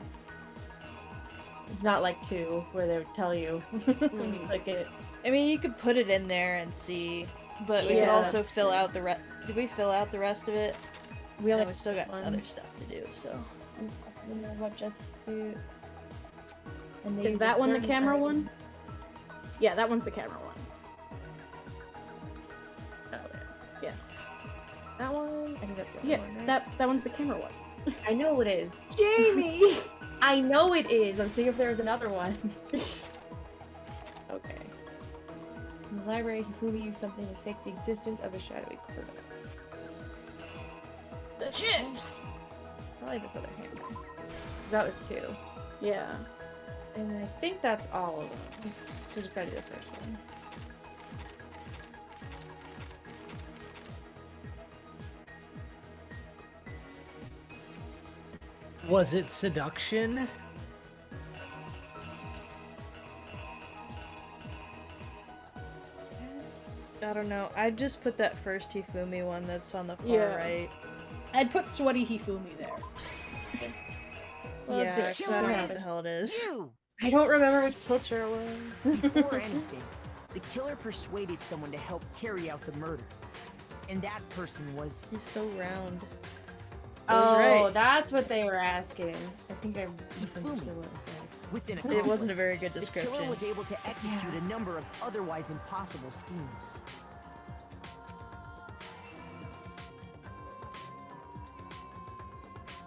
It's not like 2, where they would tell you when you click it. I mean, you could put it in there and see, but we could Yeah, also that's fill true. out the rest. Did we fill out the rest of it? We only No, we still got one. other stuff to do, so. In the web justice suit. And they Is use that a one the certain camera item. one? Yeah, that one's the camera one. Oh, yeah. Yes. That one? I think that's the other Yeah, one, right? that one's the camera one. I know it is. Jamie! I know it is. I'm seeing if there's another one. Okay. In the library, Hifumi used something to fake the existence of a shadowy criminal. The chips! Probably this other hand. That was 2. Yeah. And I think that's all of them. We just gotta do the first one. Was it seduction? I don't know. I'd just put that first Hifumi one that's on the far Yeah. right. I'd put sweaty Hifumi there. Well, Yeah, Dick, 'cause I don't know what killers. the hell it is. You! I don't remember which picture it was. Before anything, the killer persuaded someone to help carry out the murder. And that person was... He's so round. Oh, right. that's what they were asking. I think I misunderstood what it said. With an It wasn't a accomplice, very good the description. killer was able to execute a number of otherwise impossible schemes.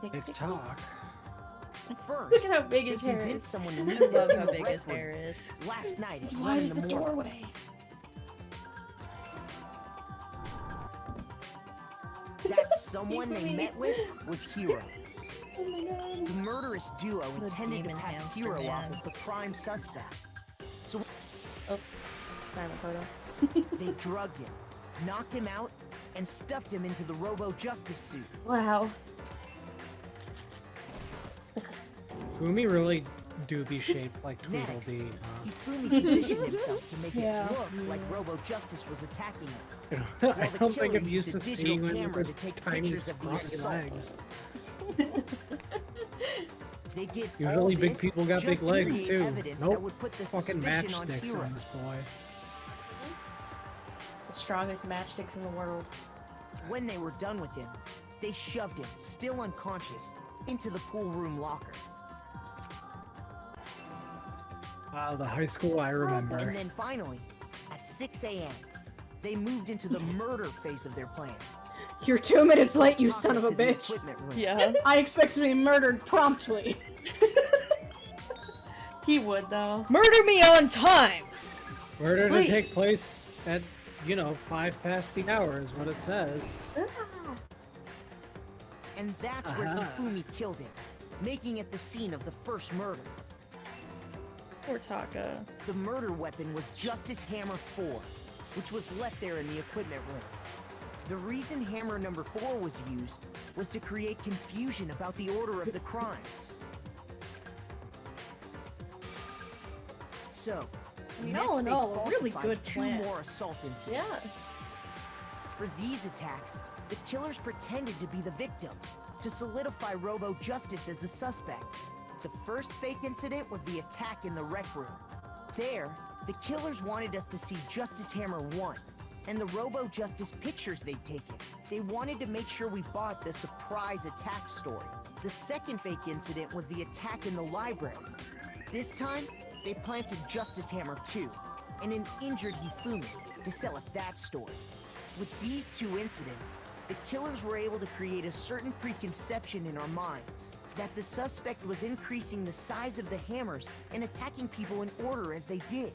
TikTok. First, Look at how big they his hair convinced is. someone to I meet love them how in the big Red his Room hair is. last night As at wide 1 as in the the morning. doorway. That someone they Hifumi. met with was Hiro. Oh my god. The murderous duo The intended to demon pass hamster Hiro off man. as the prime suspect. So Sorry, my photo. they drugged him, knocked him out, and stuffed him into the Robo-Justice suit. Wow. Fumi really do be shaped like Next, Tweedledee, Hifumi positioned himself to make Yeah. it look like Robo-Justice was attacking him. huh? While I the don't think killer I'm used to used a digital seeing one camera with to take tiny pictures of the scrawny assault. legs. They did Usually all big this people got just big to legs create too. evidence that Nope. would put the Fucking suspicion on matchsticks Hiro. on this boy. The strongest matchsticks in the world. When they were done with him, they shoved him, still unconscious, into the pool room locker. Wow, the high school I remember. And then finally, at 6 a.m., they moved into the murder phase of their plan. You're 2 minutes late, you Taka son of a to the bitch. equipment room. Yeah. I expect to be murdered promptly. He would, though. Murder me on time! Murder to Please. take place at, 5 past the hour is what it says. And that's where Aha. Hifumi killed him, making it the scene of the first murder. Poor Taka. The murder weapon was Justice Hammer 4, which was left there in the equipment room. The reason Hammer number 4 was used was to create confusion about the order of the crimes. So, mean, next all in they all, a really falsified good 2 plan. more assault incidents. Yeah. For these attacks, the killers pretended to be the victims to solidify Robo Justice as the suspect. The first fake incident was the attack in the rec room. There, the killers wanted us to see Justice Hammer 1 and the Robo Justice pictures they'd taken. They wanted to make sure we bought the surprise attack story. The second fake incident was the attack in the library. This time, they planted Justice Hammer 2 and an injured Hifumi to sell us that story. With these 2 incidents, the killers were able to create a certain preconception in our minds that the suspect was increasing the size of the hammers and attacking people in order as they did.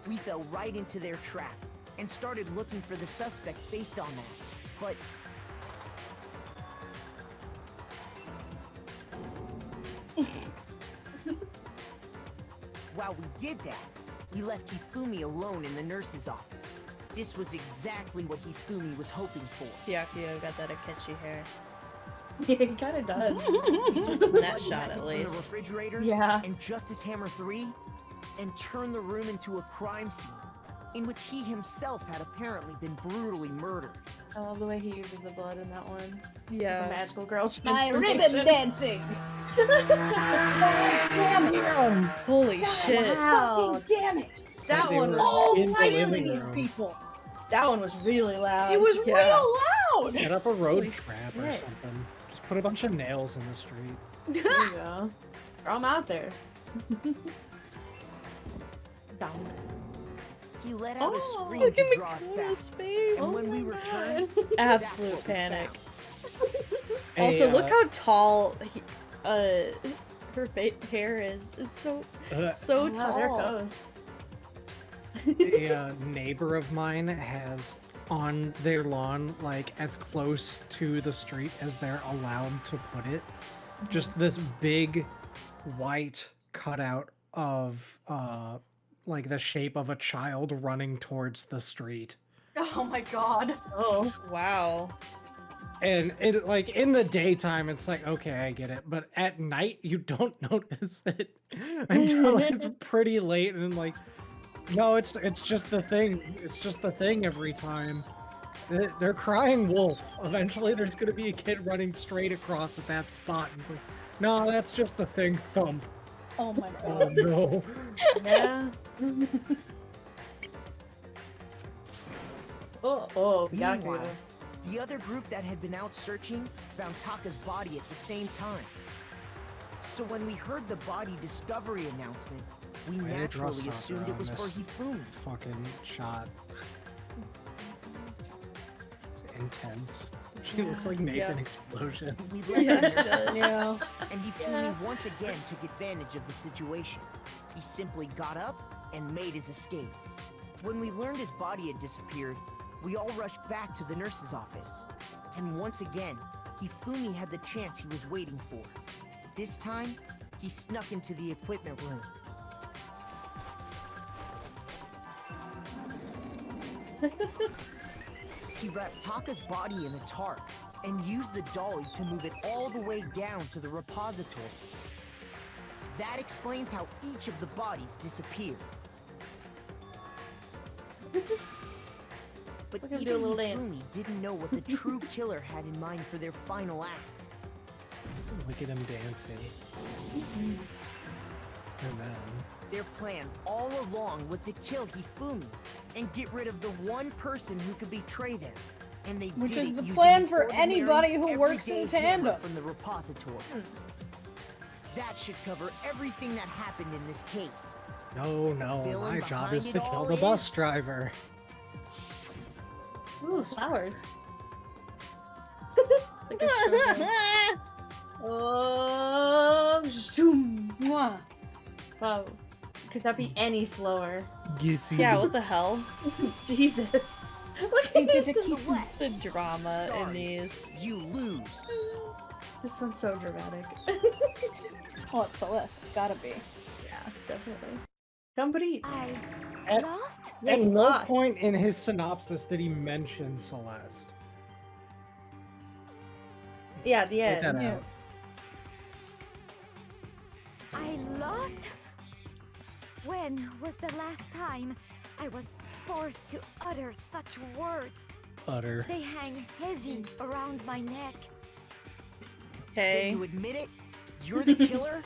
We fell right into their trap and started looking for the suspect based on that. But while we did that, we left Hifumi alone in the nurse's office. This was exactly what Hifumi was hoping for. Byakuya got that Akechi hair. Yeah, he kind of does. He took the That blood shot, packet at from least. the refrigerator Yeah. and Justice Hammer 3 and turned the room into a crime scene in which he himself had apparently been brutally murdered. I love the way he uses the blood in that one. Yeah. The magical girl My transformation. ribbon dancing! Damn it! Holy God, shit. Wow. Fucking damn it! That They one were was Oh, in the really, living these room. people! that one was really loud. It was Yeah. real loud! Set up a road Holy trap or shit. something. Just put a bunch of nails in the street. There you go. Throw 'em out there. Down. He let out a scream Look to at draw us back. Mikura's face. And when we returned, Absolute that's what we panic. found. Also, Hey, look how tall her hair is. It's so Oh, tall. there it goes. A neighbor of mine has on their lawn, like as close to the street as they're allowed to put it, just this big white cutout of like the shape of a child running towards the street. Oh my god. Oh. Wow. And it like in the daytime it's like okay, I get it, but at night you don't notice it until it's pretty late and like no, it's just the thing. It's just the thing every time. They're crying wolf. Eventually there's gonna be a kid running straight across at that spot and it's like, no, that's just the thing, thump. Oh my Oh god. no. Yeah. oh, yeah. Meanwhile, the other group that had been out searching found Taka's body at the same time. So when we heard the body discovery announcement, we Way to draw naturally assumed it was for Sakura Hifumi. Fucking shot. It's intense. She looks like Nathan Explosion. We left Yeah, the it nurse's does. office, Yeah. and Hifumi once again took advantage of the situation. He simply got up and made his escape. When we learned his body had disappeared, we all rushed back to the nurse's office. And once again, Hifumi had the chance he was waiting for. This time, he snuck into the equipment room. He wrapped Taka's body in a tarp and used the dolly to move it all the way down to the repository. That explains how each of the bodies disappeared. But Look at him even do a little Hifumi dance. didn't know what the true killer had in mind for their final act. Look at him dancing. And then Their plan all along was to kill Hifumi and get rid of the one person who could betray them. And they Which did is it the using plan an for ordinary, anybody who works in everyday hammer tandem. from the repository. That should cover everything that happened in this case. no, villain my job behind is to it kill all the bus is- driver. Ooh, flowers. Like a showdown. Oh, zoom. Mwah. Wow. Could that be any slower? Yeah, what the hell? Jesus. Look at It's a this. The drama in Sorry, these. you lose. This one's so dramatic. Well, it's Celeste. It's gotta be. Yeah, definitely. Company. I At, lost? Yeah, at you no lost. point in his synopsis did he mention Celeste. Yeah, the Point end. that Yeah. out. I lost? When was the last time I was forced to utter such words? Utter. They hang heavy around my neck. Then Hey. you admit it? You're the killer?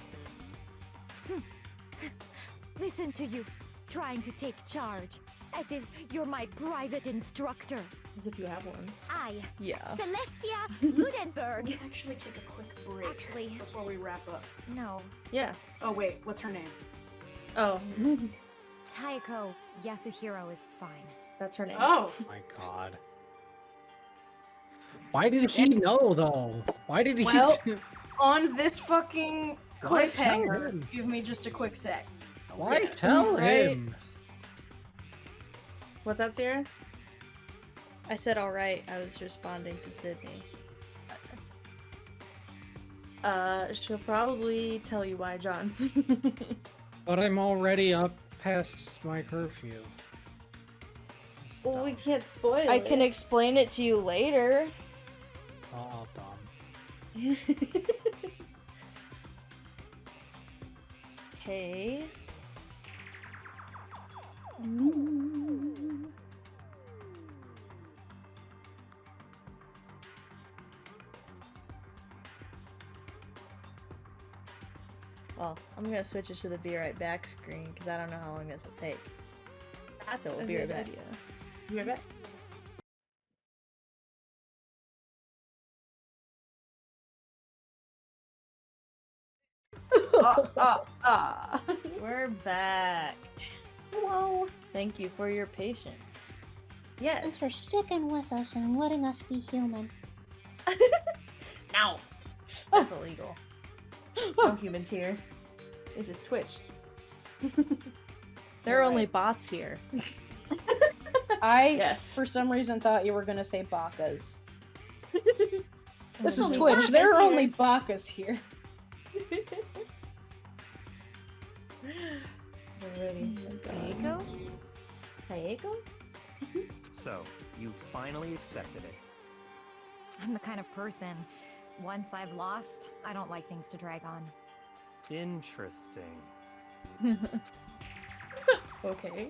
Listen to you, trying to take charge, as if you're my private instructor. As if you have one. I, Yeah. Celestia Can Ludenberg. we actually take a quick break Actually, before we wrap up? no. Yeah. Oh wait, what's her name? Oh. Taiko Yasuhiro is fine. That's her name. Oh, My God. Why did he know though? Why did he? Well, on this fucking Why tell cliffhanger, him? give me just a quick sec. Why Yeah. tell Right. him? What's that, Sierra? I said alright, I was responding to Sydney. She'll probably tell you why, John. But I'm already up past my curfew. Well, we can't spoil I can explain it to you later. It's all dumb. Hey. Well, I'm gonna switch it to the be right back screen because I don't know how long this will take. That's So we'll a be right good back. idea. Be right back. We're back. Whoa. Thank you for your patience. Thanks for Yes. sticking with us and letting us be human. Now. That's illegal. No humans here. This is Twitch. There are only bots here. I, Yes. for some reason, thought you were gonna say Bakas. This is only Twitch. Bakas There are here. only Bakas here. We're ready. Taiko? Taiko? So, you finally accepted it. I'm the kind of person, once I've lost, I don't like things to drag on. Interesting. Okay.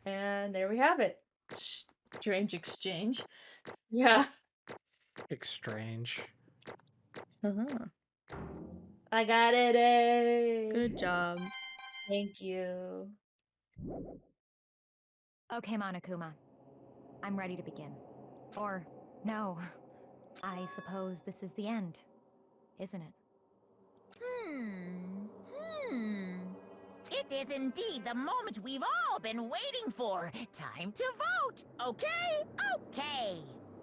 And there we have it. Strange exchange. Yeah. Exchange. Uh-huh. I got it. Good job. Thank you. Okay, Monokuma. I'm ready to begin. Or, no. I suppose this is the end, isn't it? It is indeed the moment we've all been waiting for. Time to vote, okay? Okay.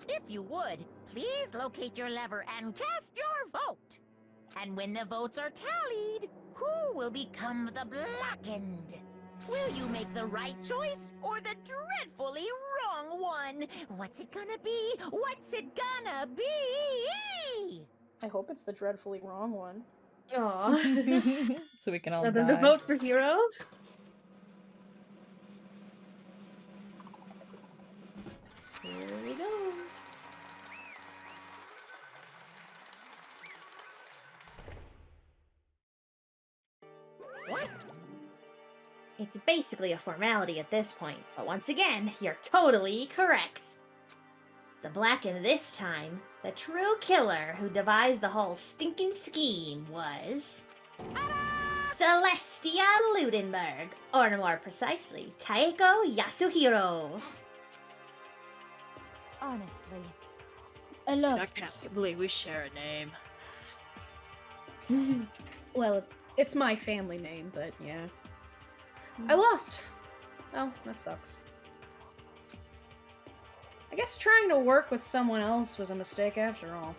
If you would, please locate your lever and cast your vote. And when the votes are tallied, who will become the Blackened? Will you make the right choice or the dreadfully wrong one? What's it gonna be? What's it gonna be? I hope it's the dreadfully wrong one. Aw. So we can all Nothing to die. vote for Hero? Here we go. What? It's basically a formality at this point, but once again, you're totally correct. The Blackened this time, the true killer who devised the whole stinking scheme was... Celestia Ludenberg, or more precisely, Taiko Yasuhiro. Honestly, I I lost. can't believe we share a name. Well, it's my family name, but yeah. I lost. Well, that sucks. I guess trying to work with someone else was a mistake after all.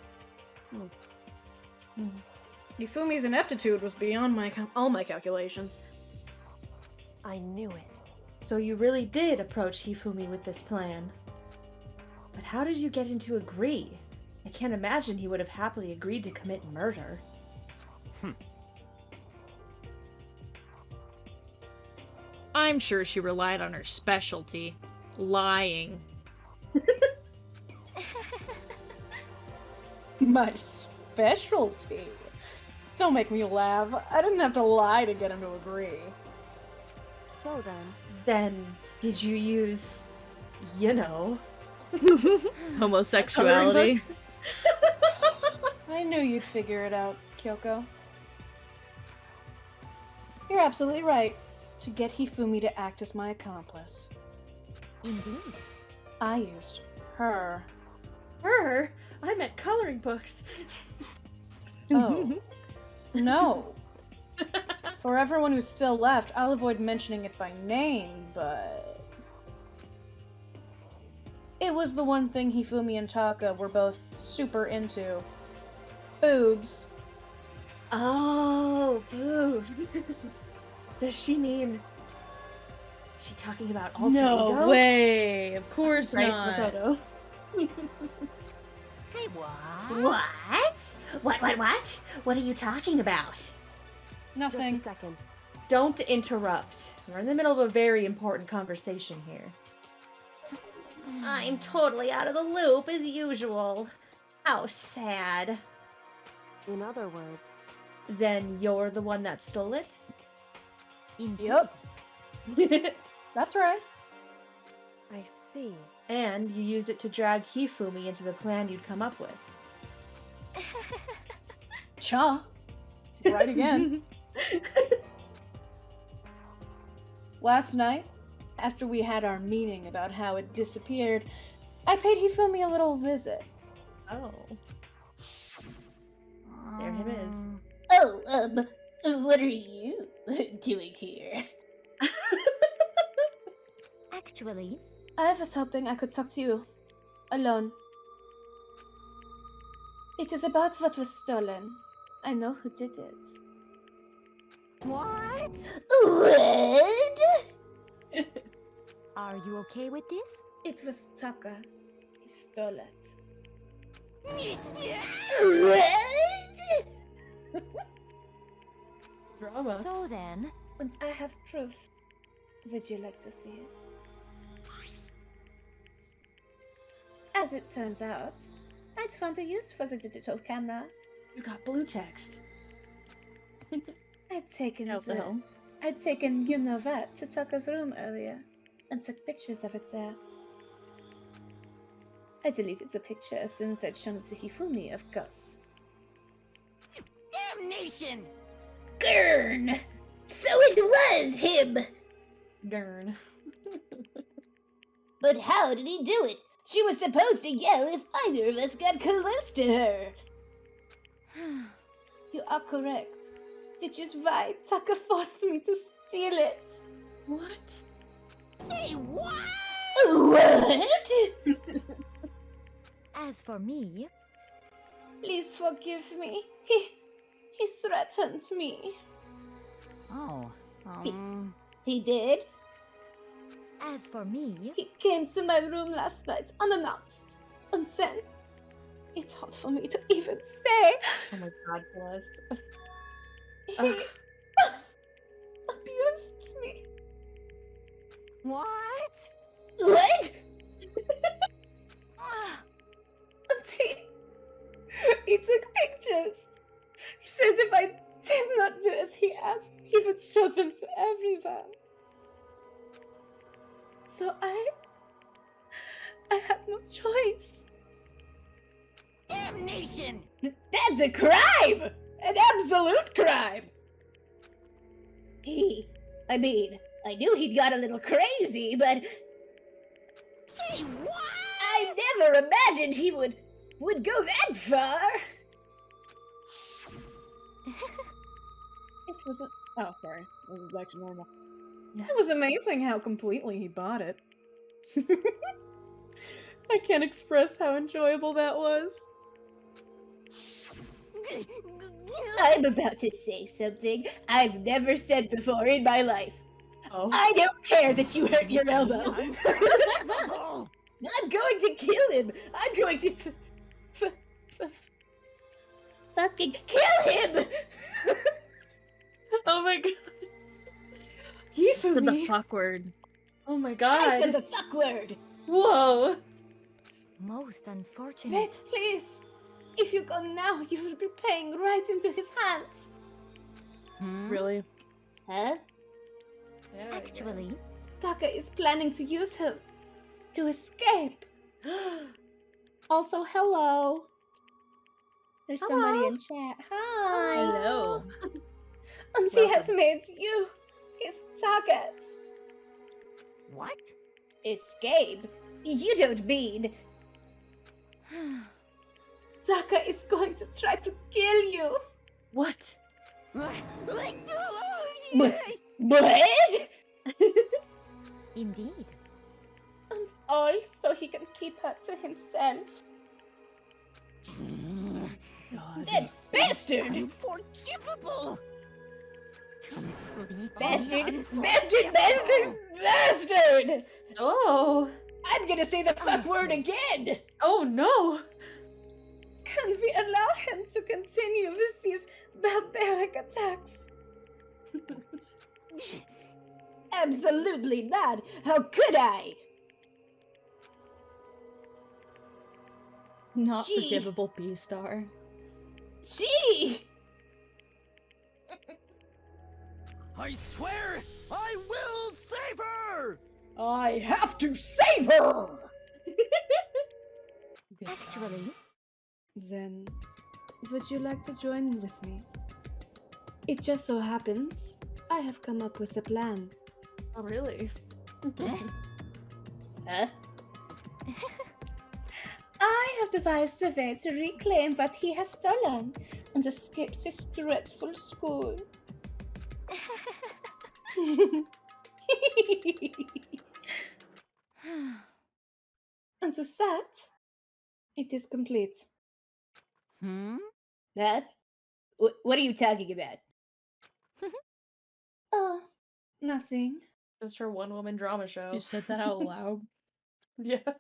Yufumi's ineptitude was beyond all my calculations. I knew it. So you really did approach Hifumi with this plan. But how did you get him to agree? I can't imagine he would have happily agreed to commit murder. I'm sure she relied on her specialty, lying. My specialty? Don't make me laugh. I didn't have to lie to get him to agree. So then... Then, did you use, you know... homosexuality? I knew you'd figure it out, Kyoko. You're absolutely right. To get Hifumi to act as my accomplice. Indeed. I used her. Her? I meant coloring books. Oh. No. For everyone who's still left, I'll avoid mentioning it by name, but... It was the one thing Hifumi and Taka were both super into. Boobs. Oh, boobs. Does she mean... Is she talking about alter ego? No way! Of course Bryce not. Makoto. Say what? What? What are you talking about? Nothing. Just a second. Don't interrupt. We're in the middle of a very important conversation here. I'm totally out of the loop as usual. How sad. In other words... Then you're the one that stole it? Yep. That's right. I see. And you used it to drag Hifumi into the plan you'd come up with. Cha. Right again. Last night, after we had our meeting about how it disappeared, I paid Hifumi a little visit. Oh. There him is. Oh, what are you doing here? Actually, I was hoping I could talk to you. Alone. It is about what was stolen. I know who did it. What? What? are you okay with this? It was Taka. He stole it. What? Drama. So then... And I have proof. Would you like to see it? As it turns out, I'd found a use for the digital camera. You got blue text. I'd taken How the hell? I'd taken you know what to Taka's room earlier and took pictures of it there. I deleted the picture as soon as I'd shown it to Hifumi, of course. Damnation! Gurn! So it was him! Gurn. But how did he do it? She was supposed to yell if either of us got close to her. You are correct. Which is why Taka forced me to steal it. What? Say what? What? As for me... Please forgive me. He threatened me. Oh. He did? As for me... He came to my room last night unannounced. And then... It's hard for me to even say. Oh my god, Celeste. He abused me. What? What? And he took pictures. He said if I did not do as he asked, he would show them to everyone. So I had no choice. Damnation! That's a crime! An absolute crime! I knew he'd got a little crazy, but Say what? I never imagined he would go that far. It was oh, sorry. This is back to normal. It was amazing how completely he bought it. I can't express how enjoyable that was. I'm about to say something I've never said before in my life. Oh. I don't care that you hurt your elbow. Unforgivable! I'm going to kill him. I'm going to fucking kill him. Oh my god. He said the fuck word. Oh my god. I said the fuck word. Whoa. Most unfortunate. Wait, please. If you go now, you will be paying right into his hands. Really? Huh? Actually, Taka is planning to use him to escape. Also, hello. There's somebody in chat. Hi. Hello. And he has made you his target. What? Escape? You don't mean... Taka is going to try to kill you. What? What? indeed. And all so he can keep her to himself. That bastard! Unforgivable! Bastard! Bastard! Bastard! Bastard! Oh. I'm gonna say the fuck word again! Oh no. Can we allow him to continue with these barbaric attacks? Absolutely not! How could I? Not Gee. forgivable B-star. Gee! I swear I will save her! I have to save her! Actually, Then, would you like to join with me? It just so happens I have come up with a plan. Oh, really? Huh? I have devised a way to reclaim what he has stolen and escape this dreadful school. And with that, it is complete. That? What are you talking about? Oh, nothing. Just her one-woman drama show. You said that out loud? Yeah.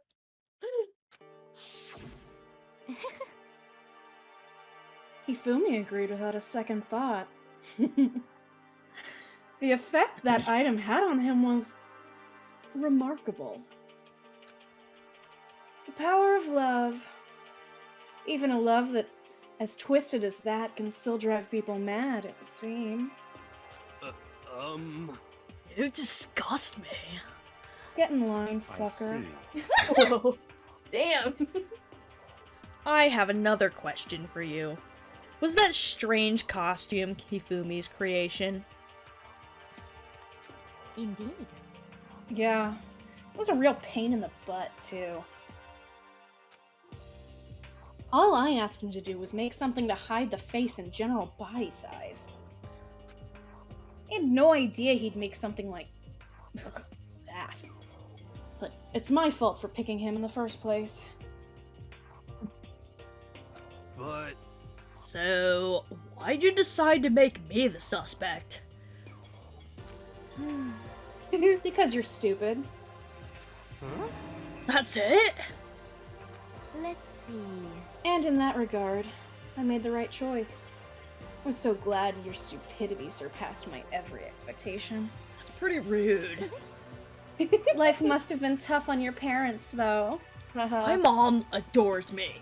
Hifumi agreed without a second thought. The effect that item had on him was remarkable. The power of love. Even a love that, as twisted as that, can still drive people mad, it would seem. You disgust me. Get in line, fucker. Whoa. Damn. I have another question for you. Was that strange costume Hifumi's creation? indeed. Yeah, it was a real pain in the butt, too. All I asked him to do was make something to hide the face and general body size. I had no idea he'd make something like that. But it's my fault for picking him in the first place. But... So, why'd you decide to make me the suspect? Because you're stupid. Huh? That's it? Let's see. And in that regard, I made the right choice. I'm so glad your stupidity surpassed my every expectation. That's pretty rude. Life must have been tough on your parents, though. My mom adores me.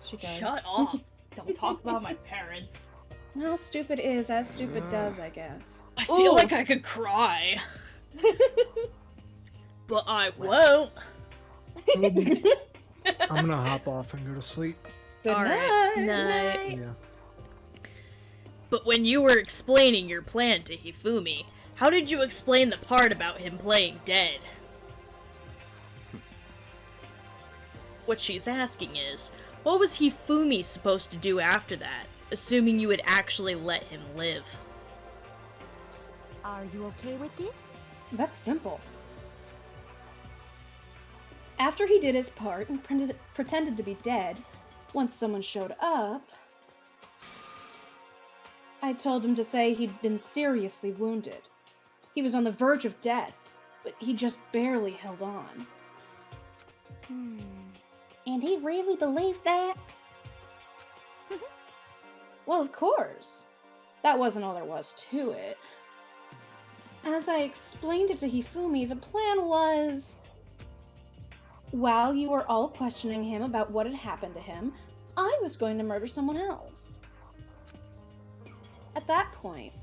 She does. Shut up. Don't talk about my parents. Well, stupid is as stupid does, I guess. I feel like I could cry. But I won't. I'm gonna hop off and go to sleep. Alright, night. Yeah. But when you were explaining your plan to Hifumi, how did you explain the part about him playing dead? What she's asking is, what was Hifumi supposed to do after that, assuming you would actually let him live? Are you okay with this? That's simple. After he did his part and pretended to be dead, once someone showed up, I told him to say he'd been seriously wounded. He was on the verge of death, but he just barely held on. And he really believed that? Well, of course. That wasn't all there was to it. As I explained it to Hifumi, the plan was... While you were all questioning him about what had happened to him, I was going to murder someone else. At that point,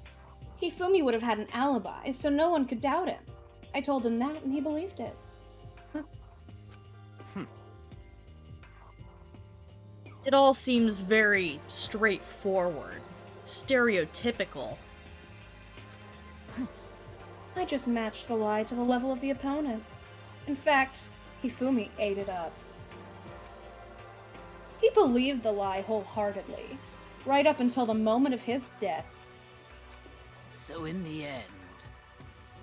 Hifumi would have had an alibi, so no one could doubt him. I told him that, and he believed it. It all seems very straightforward, stereotypical. I just matched the lie to the level of the opponent. In fact, Hifumi ate it up. He believed the lie wholeheartedly, right up until the moment of his death. So in the end...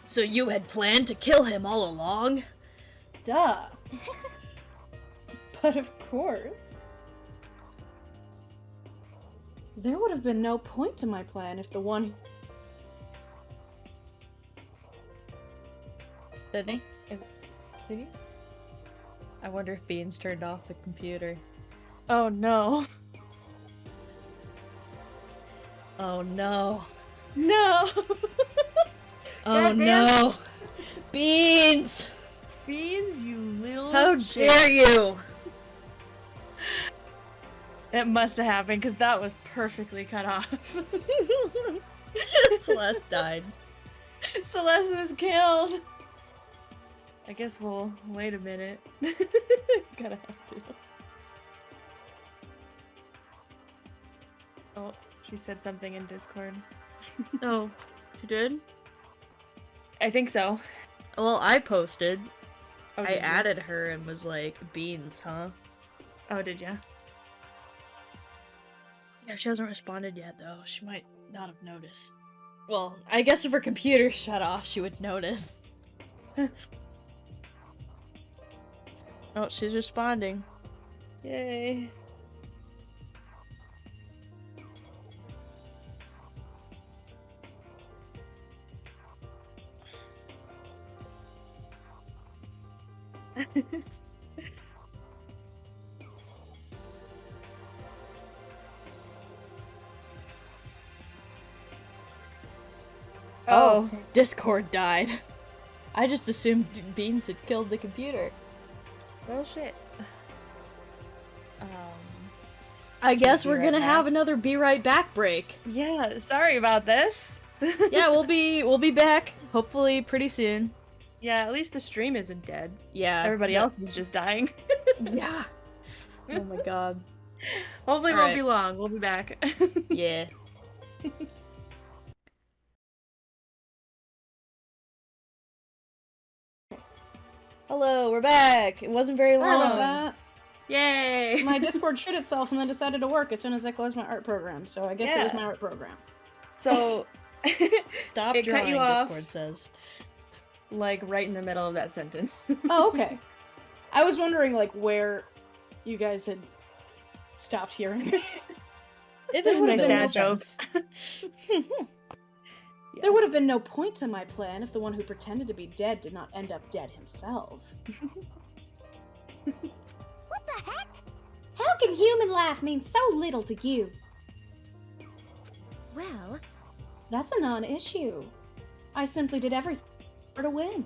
So you had planned to kill him all along? Duh. But of course. There would have been no point to my plan if the one... Sydney? Sydney? I wonder if Beans turned off the computer. Oh no. Oh no. No! Oh no! Beans! Beans, you little How shit. dare you! It must have happened, because that was perfectly cut off. Celeste died. Celeste was killed! I guess we'll wait a minute. Gotta have to. Oh, she said something in Discord. Oh, she did? I think so. Well, I posted. Oh, I did you? added her and was like, Beans, huh? Oh, did ya? Yeah, she hasn't responded yet, though. She might not have noticed. Well, I guess if her computer shut off, she would notice. Oh, she's responding. Yay. Oh, Discord died. I just assumed Beans had killed the computer. Well, shit. I guess Be we're right gonna back. have another Be Right Back break. Yeah, sorry about this. Yeah, we'll be back, hopefully pretty soon. Yeah, at least the stream isn't dead. Yeah. Everybody else is just dying. Yeah. Oh my god. Hopefully it All won't right. be long. We'll be back. Yeah. Hello, we're back. It wasn't very Sorry long. about that. Yay! My Discord shut itself and then decided to work as soon as I closed my art program, so I guess it was Yeah. my art program. So, Stop it drawing, cut you off, Discord says. like, right in the middle of that sentence. Oh, okay. I was wondering, like, where you guys had stopped hearing me. It There was would have nice been dad no jokes. There would have been no point to my plan if the one who pretended to be dead did not end up dead himself. What the heck? How can human life mean so little to you? Well, That's a non-issue. I simply did everything to win.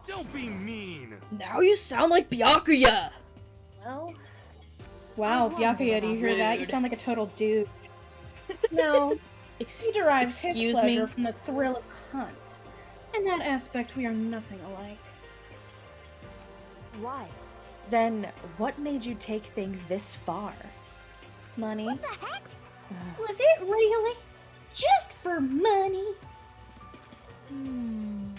Don't be mean. Now you sound like Byakuya! Well... Wow, Byakuya, do you hear that? You Rude. sound like a total dude. No, he derives his excuse me? pleasure from the thrill of the hunt. In that aspect, we are nothing alike. why? Then, what made you take things this far? Money. What the heck? Was it really? Just for money?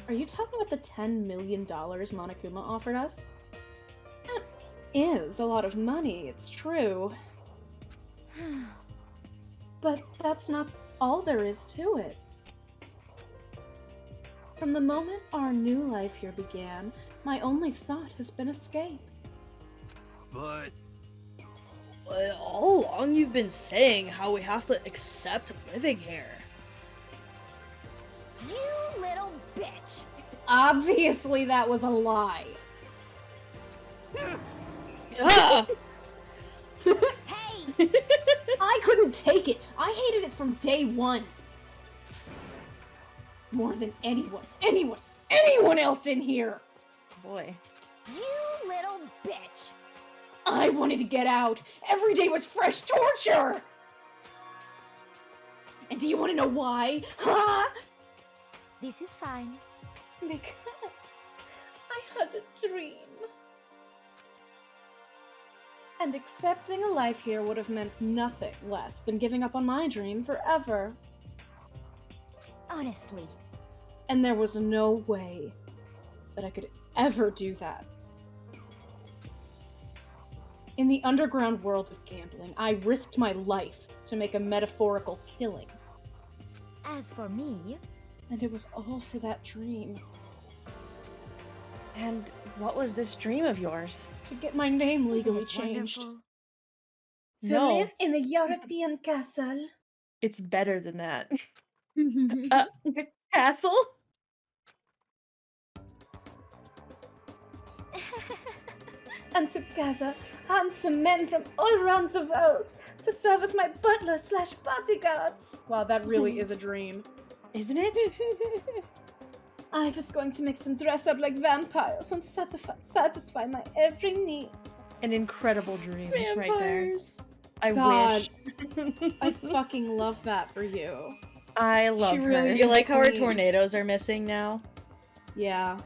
Are you talking about the $10 million Monokuma offered us? That is a lot of money, it's true. But that's not all there is to it. From the moment our new life here began, my only thought has been escape. But All along you've been saying how we have to accept living here. You little bitch! Obviously that was a lie. Ah! Hey! I couldn't take it. I hated it from day one. More than anyone else in here. Boy. You little bitch! I wanted to get out. Every day was fresh torture. And do you want to know why? Huh? This is fine. Because I had a dream. And accepting a life here would have meant nothing less than giving up on my dream forever. Honestly. And there was no way that I could ever do that. In the underground world of gambling, I risked my life to make a metaphorical killing. As for me... And it was all for that dream. And what was this dream of yours? To get my name legally changed. To No. live in a European castle. It's better than that. Castle? And to gather handsome men from all around the world to serve as my butler / bodyguards. Wow, that really is a dream. Isn't it? I was going to make them dress up like vampires and satisfy my every need. An incredible dream right there. Vampires. I God. wish. I fucking love that for you. I love her. really Do you like how our Queen. tornadoes are missing now? Yeah.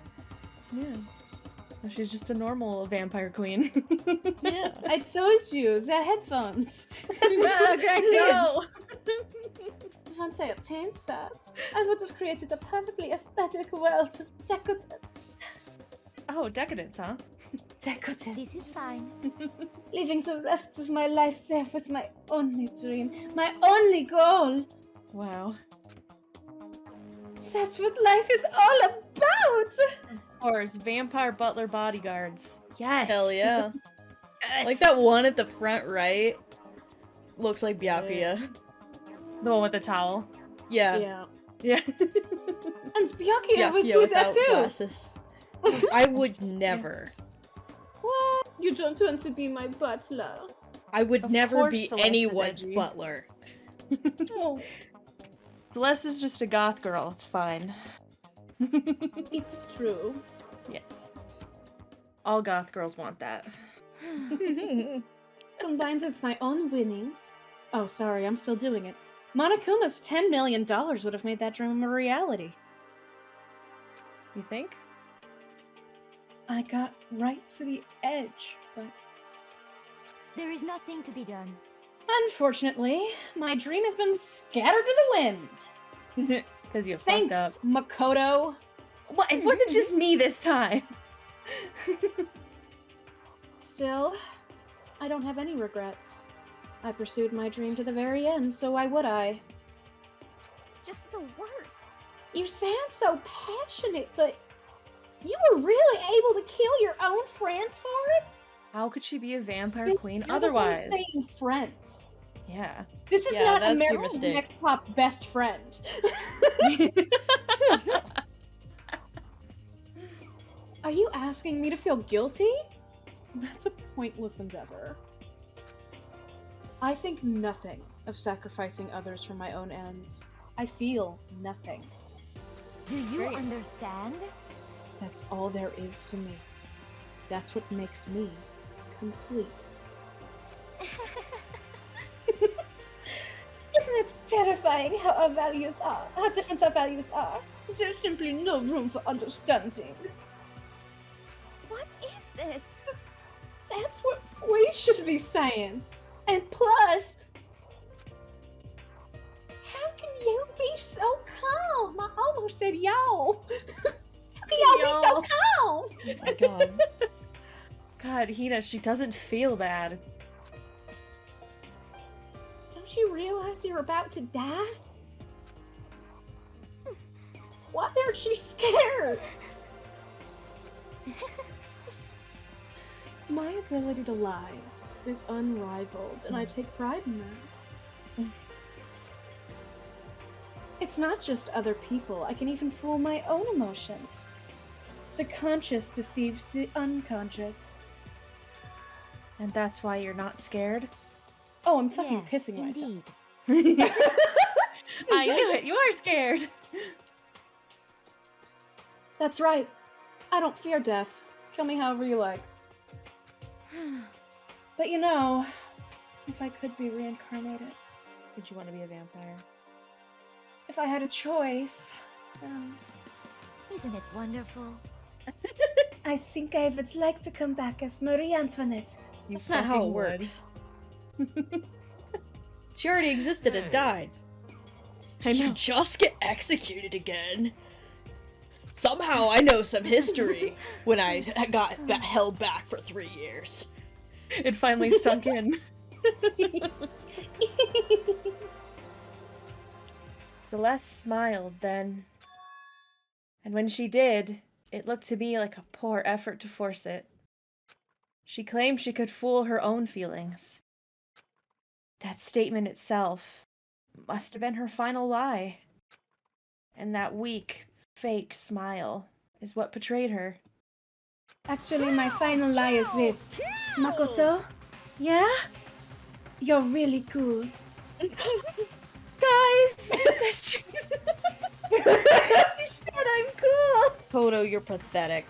Yeah. She's just a normal vampire queen. Yeah. I told you, they're headphones. No! Once I obtained certs, I would have created a perfectly aesthetic world of decadence. Oh, decadence, huh? Decadence. This is fine. Living the rest of my life there was my only dream, my only goal. Wow. That's what life is all about! Of course, vampire butler bodyguards. Yes! Hell yeah. Yes! Like that one at the front right. Looks like Byakuya. The one with the towel. Yeah. Yeah. Yeah. And Byakuya would Byakuya do that without too. glasses. I would never. What? You don't want to be my butler. I would Of never course be Celeste is anyone's edgy. butler. Oh, Celeste is just a goth girl. It's fine. it's true. Yes. All goth girls want that. Combined with my own winnings. Oh, sorry, I'm still doing it. Monokuma's $10 million would have made that dream a reality. You think? I got right to the edge, but There is nothing to be done. unfortunately, my dream has been scattered to the wind. Because you fucked up. Thanks, Makoto. What? It wasn't just me this time. Still, I don't have any regrets. I pursued my dream to the very end, so why would I? Just the worst. You sound so passionate, but you were really able to kill your own friends for it? How could she be a vampire queen You're the one otherwise? saying friends. Yeah. This is Yeah, not that's your America's mistake. Next Top best friend. Are you asking me to feel guilty? That's a pointless endeavor. I think nothing of sacrificing others for my own ends. I feel nothing. Do you understand? That's all there is to me. That's what makes me complete. Isn't it terrifying how our values are, how different our values are? There's simply no room for understanding. What is this? That's what we should be saying. And plus, how can you be so calm? I almost said y'all. How can y'all be so calm? Oh my god. God, Hina, she doesn't feel bad. Don't you realize you're about to die? Why aren't you scared? My ability to lie is unrivaled, and I take pride in that. It's not just other people. I can even fool my own emotions. The conscious deceives the unconscious. And that's why you're not scared? Oh, I'm fucking Yes, pissing myself. indeed. I knew it. You are scared. That's right. I don't fear death. Kill me however you like. But you know, if I could be reincarnated, Would you want to be a vampire? if I had a choice, Isn't it wonderful? I think I would like to come back as Marie Antoinette. That's not how it works. She already existed and died. I know. You just get executed again. Somehow I know some history when I got held back for 3 years. It finally sunk in. Celeste smiled then. And when she did, it looked to me like a poor effort to force it. She claimed she could fool her own feelings. That statement itself must have been her final lie. And that weak, fake smile is what betrayed her. Actually, my final lie is this. Makoto, Yeah? you're really cool. Guys! She said I'm cool! Toto, you're pathetic.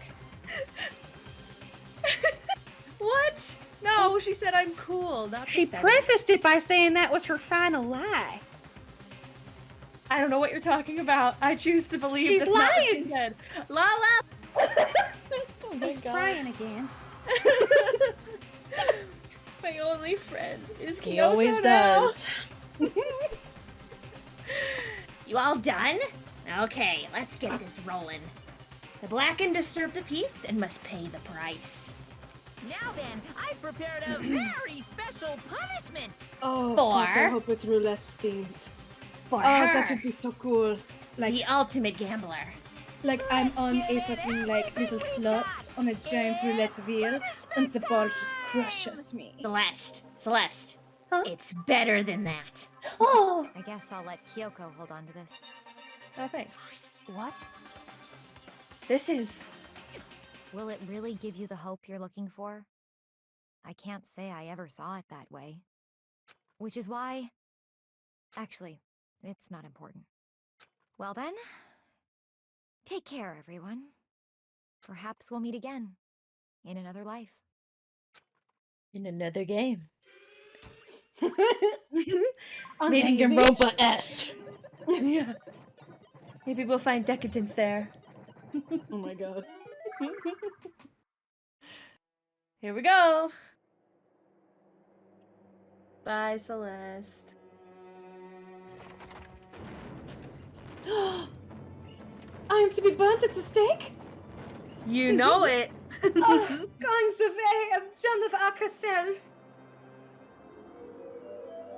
What? No, she said I'm cool. Not She pathetic. prefaced it by saying that was her final lie. I don't know what you're talking about. I choose to believe She's that's not what she lying. said. Lala! He's crying again. My only friend is Kyoko He always now. does. You all done? Okay, let's get this rolling. The Blackened disturbed the peace and must pay the price. Now then, I've prepared a very special punishment. Oh, For? fuck, I hope it's roulette themed. For Oh, her, that would be so cool. Like, the ultimate gambler. like I'm on a fucking like little slot on a giant roulette wheel, and the ball just crushes me. Celeste, Huh? it's better than that. Oh, I guess I'll let Kyoko hold on to this. Oh, thanks. What? This is... Will it really give you the hope you're looking for? I can't say I ever saw it that way. Which is why... Actually, it's not important. Well then, take care, everyone. Perhaps we'll meet again. In another life. In another game. On Meeting the Europa S. Yeah. Maybe we'll find decadence there. Oh my god. Here we go. Bye, Celeste. I am to be burnt at the stake? You know it. Oh, going the way of Joan of Arc herself.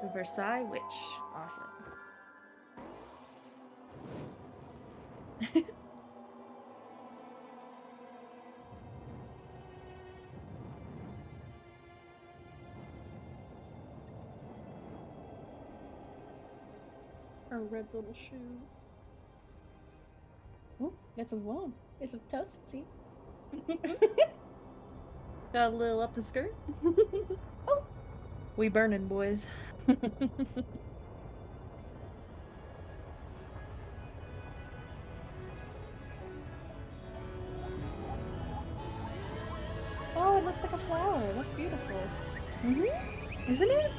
The Versailles Witch. Awesome. Her red little shoes. Oh, it's a warm. It's a toasty. Got a little up the skirt. Oh. We burning, boys. Oh, it looks like a flower. That's beautiful. Mm-hmm. Isn't it?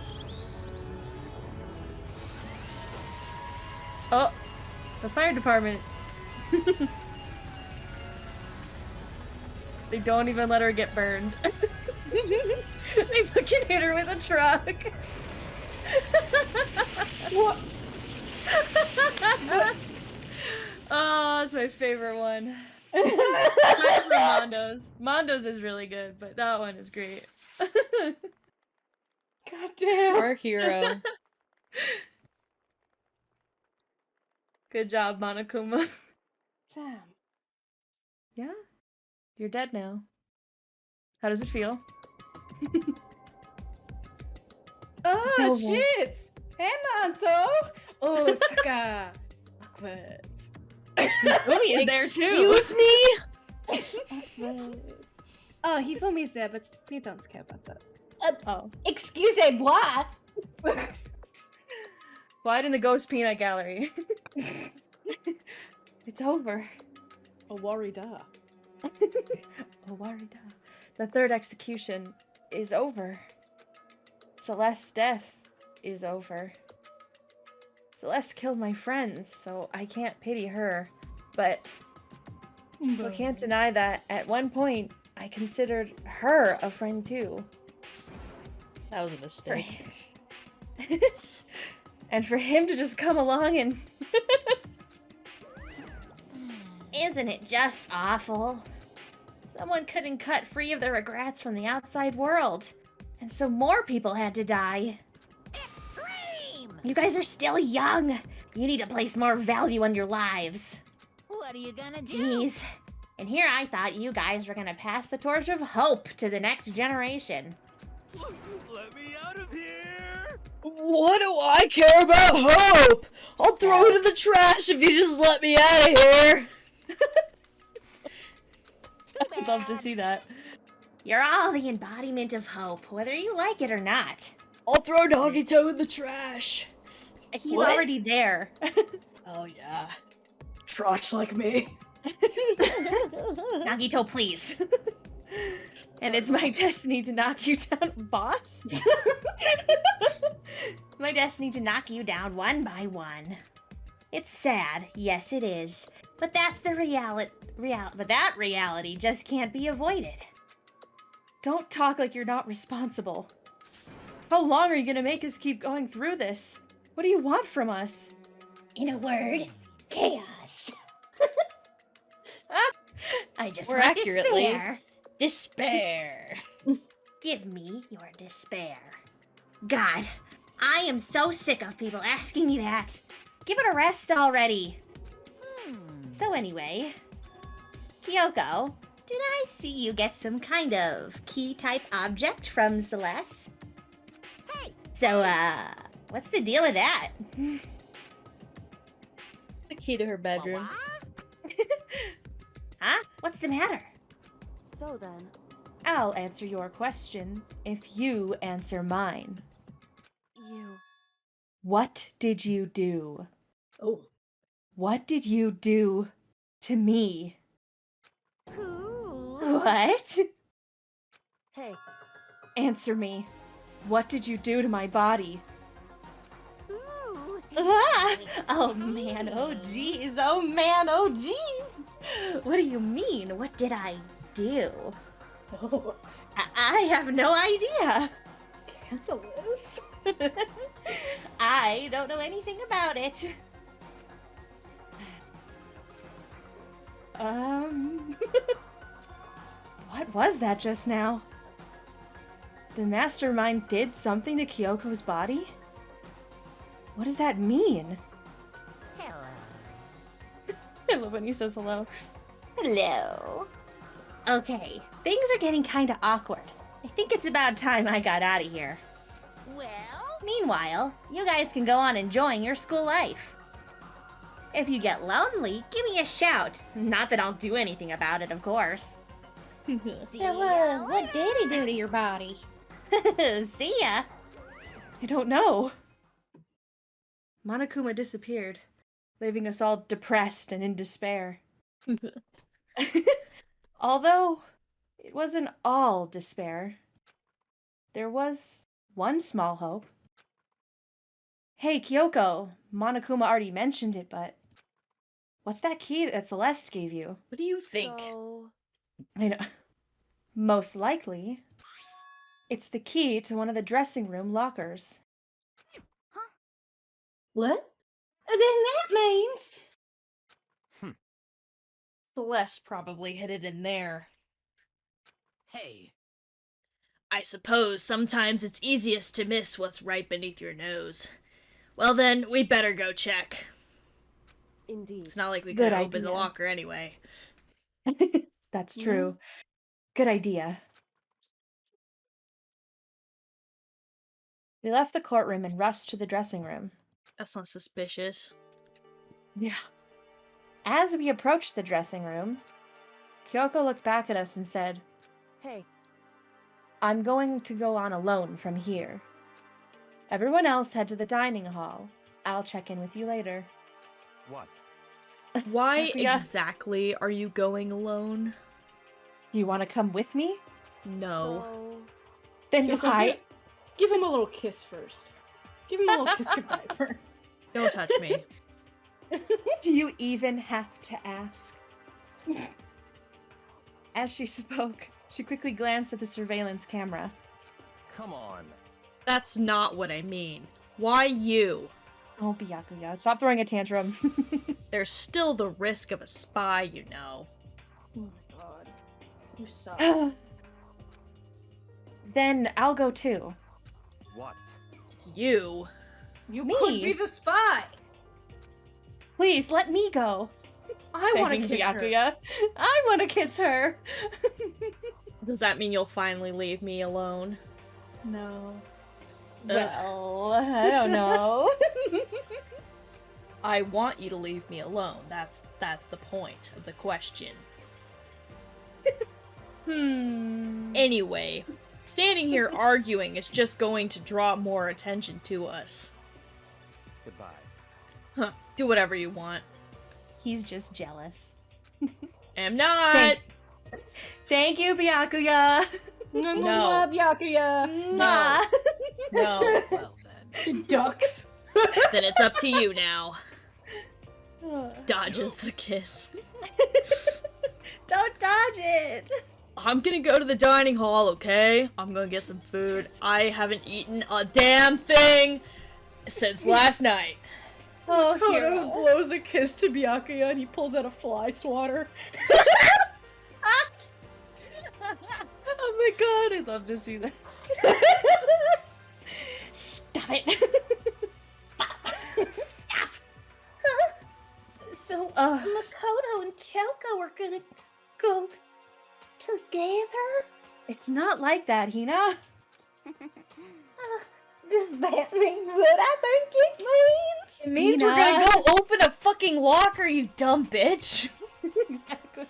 Oh, the fire department. They don't even let her get burned. They fucking hit her with a truck. What? Oh, that's my favorite one. Aside from Mondo's. Mondo's is really good, but that one is great. God damn. Our hero. Good job, Monokuma. Damn. Yeah? You're dead now. How does it feel? Oh over. shit! Hey Manto! Oh Taka! Backwards. Fumi is there too. Excuse me? Backwards. Oh, Hifumi's there, but we don't care about that. Oh. Excusez-moi! Wide in the Ghost Peanut Gallery. It's over. Awarida. Awarida. The third execution is over. Celeste's death is over. Celeste killed my friends, so I can't pity her. But so can't deny that at one point I considered her a friend too. That was a mistake. And for him to just come along and Isn't it just awful? Someone couldn't cut free of their regrets from the outside world, and so more people had to die. Extreme! You guys are still young. You need to place more value on your lives. What are you gonna do? Jeez. And here I thought you guys were gonna pass the torch of hope to the next generation. Let me out of here! What do I care about hope? I'll throw it in the trash if you just let me out of here. I'd love to see that. You're all the embodiment of hope, whether you like it or not. I'll throw Nagito in the trash. He's What? already there. Oh yeah. Trash like me. Nagito, please. And it's my destiny to knock you down, boss. My destiny to knock you down one by one. It's sad, yes it is, but that's the but that reality just can't be avoided. Don't talk like you're not responsible. How long are you gonna make us keep going through this? What do you want from us? In a word, chaos. I just More want accurately, despair. despair. Give me your despair. God, I am so sick of people asking me that. Give it a rest already. So anyway, Kyoko, did I see you get some kind of key-type object from Celeste? Hey! So, what's the deal with that? The key to her bedroom. Huh? What's the matter? So then, I'll answer your question if you answer mine. you... What did you do? Oh. What did you do to me? What? Hey, Answer me. What did you do to my body? Ah! Oh man, oh jeez, oh man, oh jeez. What do you mean? What did I do? Oh. I have no idea. Scandalous. I don't know anything about it. What was that just now? The mastermind did something to Kyoko's body? What does that mean? Hello. I love when he says hello. Hello. Okay, things are getting kinda awkward. I think it's about time I got out of here. Well, Meanwhile, you guys can go on enjoying your school life. If you get lonely, give me a shout. Not that I'll do anything about it, of course. So, what did he do to your body? See ya. I don't know. Monokuma disappeared, leaving us all depressed and in despair. Although, it wasn't all despair. There was one small hope. Hey, Kyoko, Monokuma already mentioned it, but what's that key that Celeste gave you? What do you think? So... I know. Most likely, it's the key to one of the dressing room lockers. What? Then that means... Celeste probably hid it in there. Hey, I suppose sometimes it's easiest to miss what's right beneath your nose. Well then, we better go check. Indeed. It's not like we Good could open the idea. locker anyway. That's true. Good idea. We left the courtroom and rushed to the dressing room. That's not suspicious. Yeah. As we approached the dressing room, Kyoko looked back at us and said, Hey, I'm going to go on alone from here. Everyone else head to the dining hall. I'll check in with you later. What? Why Yeah. exactly are you going alone? Do you want to come with me? No. so... Then Kyoko, why? Give him a little kiss first. Give him a little kiss goodbye first. Don't touch me. Do you even have to ask? As she spoke, she quickly glanced at the surveillance camera. Come on. That's not what I mean. Why you? Oh, Byakuya, stop throwing a tantrum. There's still the risk of a spy, you know. Oh my god. You suck. Then I'll go too. What? You? You Me? could be the spy. Please, let me go. I want to Begging kiss her. Byakuya. I want to kiss her. Does that mean you'll finally leave me alone? No. Well, I don't know. I want you to leave me alone. That's the point of the question. Anyway, standing here arguing is just going to draw more attention to us. Goodbye. Huh. Do whatever you want. He's just jealous. Am not! Thank you, Byakuya. No. Byakuya. No. No. Well then. Ducks. Then it's up to you now. Dodges the kiss. Don't dodge it. I'm gonna go to the dining hall, okay? I'm gonna get some food. I haven't eaten a damn thing since last night. Oh, Kodo hero. blows a kiss to Byakuya and he pulls out a fly swatter. Oh my god, I'd love to see that. Stop it. So, Makoto and Kyoko are gonna go together? It's not like that, Hina. Does that mean what I think it means? It means Hina. we're gonna go open a fucking locker, you dumb bitch. Exactly.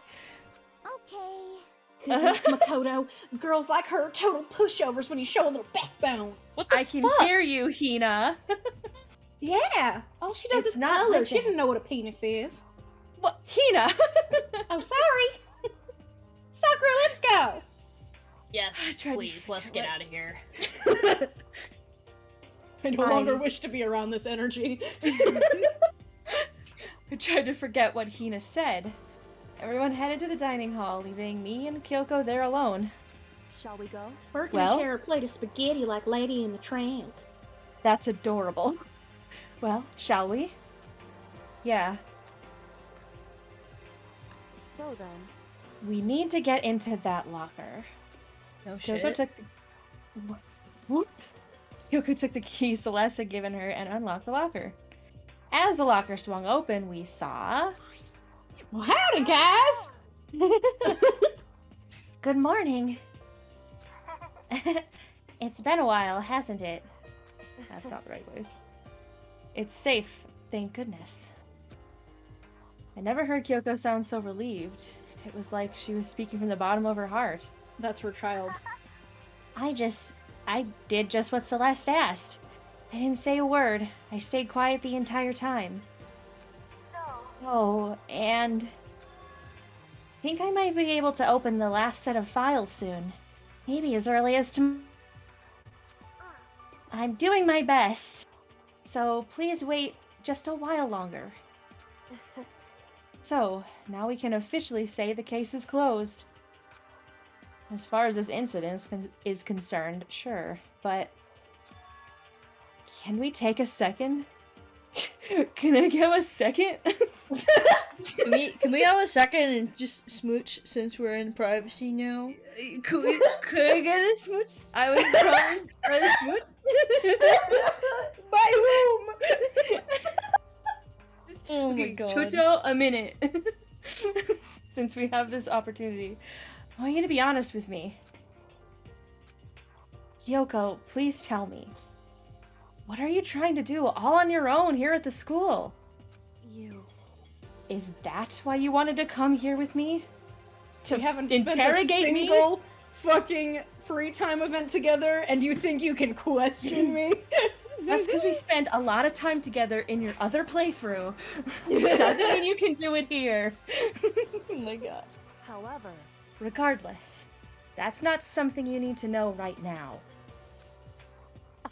Okay. Good luck, Makoto. Girls like her are total pushovers when you show a little backbone. What the I can fuck? hear you, Hina. Yeah. All she does It's is not color. like She that. didn't know what a penis is. What? Hina! Oh, sorry. Sakura, let's go. Yes, tried to please, let's get out of here. I no longer wish to be around this energy. I tried to forget what Hina said. Everyone headed to the dining hall, leaving me and Kyoko there alone. Shall we go? We're gonna Well? share a plate of spaghetti like Lady in the Tramp. That's adorable. Well, shall we? Yeah. So then, We need to get into that locker. No Kyoko shit. took the... What? Kyoko took the key Celeste had given her and unlocked the locker. As the locker swung open, we saw... Well, howdy, guys. Good morning. It's been a while, hasn't it? That's not the right voice. It's safe, thank goodness. I never heard Kyoko sound so relieved. It was like she was speaking from the bottom of her heart. That's her child. I did just what Celeste asked. I didn't say a word. I stayed quiet the entire time. Oh, and... I think I might be able to open the last set of files soon. Maybe as early as tomorrow. I'm doing my best. So please wait just a while longer. So, now we can officially say the case is closed. As far as this incident is concerned, sure, but... Can we take a second? Can I give a second? Can we have a second and just smooch since we're in privacy now? Could I get a smooch? I was promised a smooch. By whom? Oh my Okay, god. Chuto, a minute. Since we have this opportunity, I want you to be honest with me. Kyoko, please tell me. What are you trying to do all on your own here at the school? Is that why you wanted to come here with me? To We haven't interrogate spent a me? single fucking free time event together, and you think you can question me? That's because we spent a lot of time together in your other playthrough. Doesn't mean you can do it here. Oh my god. However, Regardless, that's not something you need to know right now.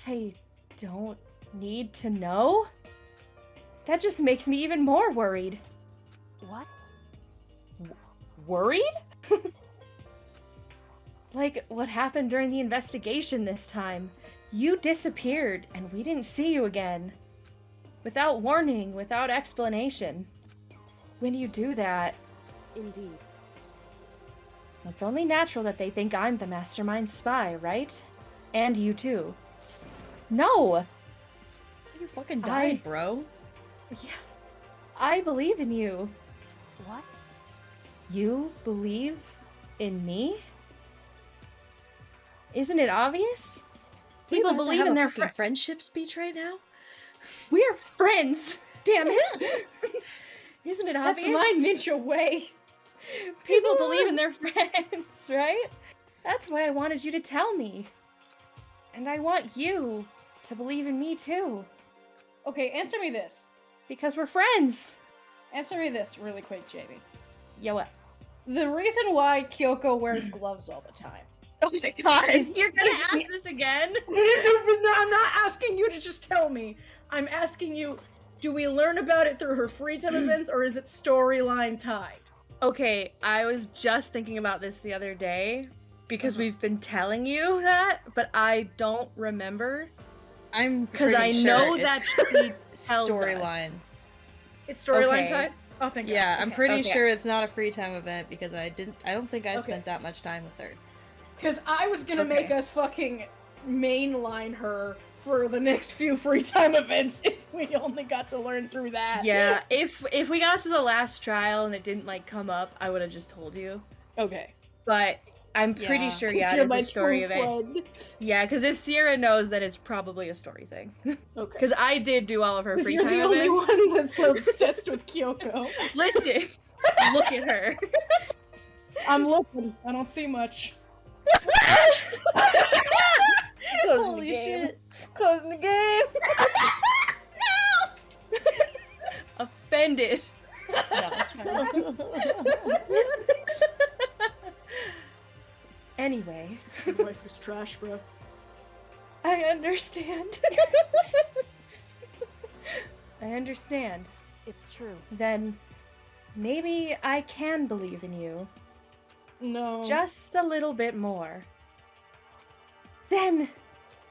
I don't need to know? That just makes me even more worried. what? Worried? Like what happened during the investigation this time. You disappeared and we didn't see you again. Without warning, without explanation. When you do that, Indeed. it's only natural that they think I'm the mastermind spy, right? And you too. No! You fucking died, bro. Yeah. I believe in you. What? You believe in me? Isn't it obvious? People believe in their friendship speech right now. We're friends. Damn it! Isn't it obvious? That's my ninja way. People believe in their friends, right? That's why I wanted you to tell me. And I want you to believe in me too. Okay, answer me this. Because we're friends. Answer me this really quick, Jamie. Yo, what? The reason why Kyoko wears gloves all the time. Oh my god, you're gonna is- ask this again? No, I'm not asking you to just tell me. I'm asking you, do we learn about it through her free time events, or is it storyline tied? Okay, I was just thinking about this the other day because we've been telling you that, but I don't remember. I'm because I pretty know sure that it's she tells storyline. us. It's storyline Okay. tied? Oh, thank God. Yeah, I'm Okay. pretty Okay. sure it's not a free time event because I don't think I Okay. spent that much time with her. Because I was gonna Okay. make us fucking mainline her for the next few free time events if we only got to learn through that. Yeah, if we got to the last trial and it didn't like come up, I would have just told you. Okay. But I'm pretty Yeah. sure, 'Cause yeah, you're it's my a story true event. friend. Yeah, because if Sierra knows, then it's probably a story thing. Okay. Because I did do all of her Because free you're time the only events. one that's obsessed with Kyoko. Listen, look at her. I'm looking. I don't see much. Holy shit! Closing the game. No. Offended. No, it's fine. Anyway, Your wife is trash, bro. I understand. I understand. It's true. Then maybe I can believe in you. No. Just a little bit more. Then,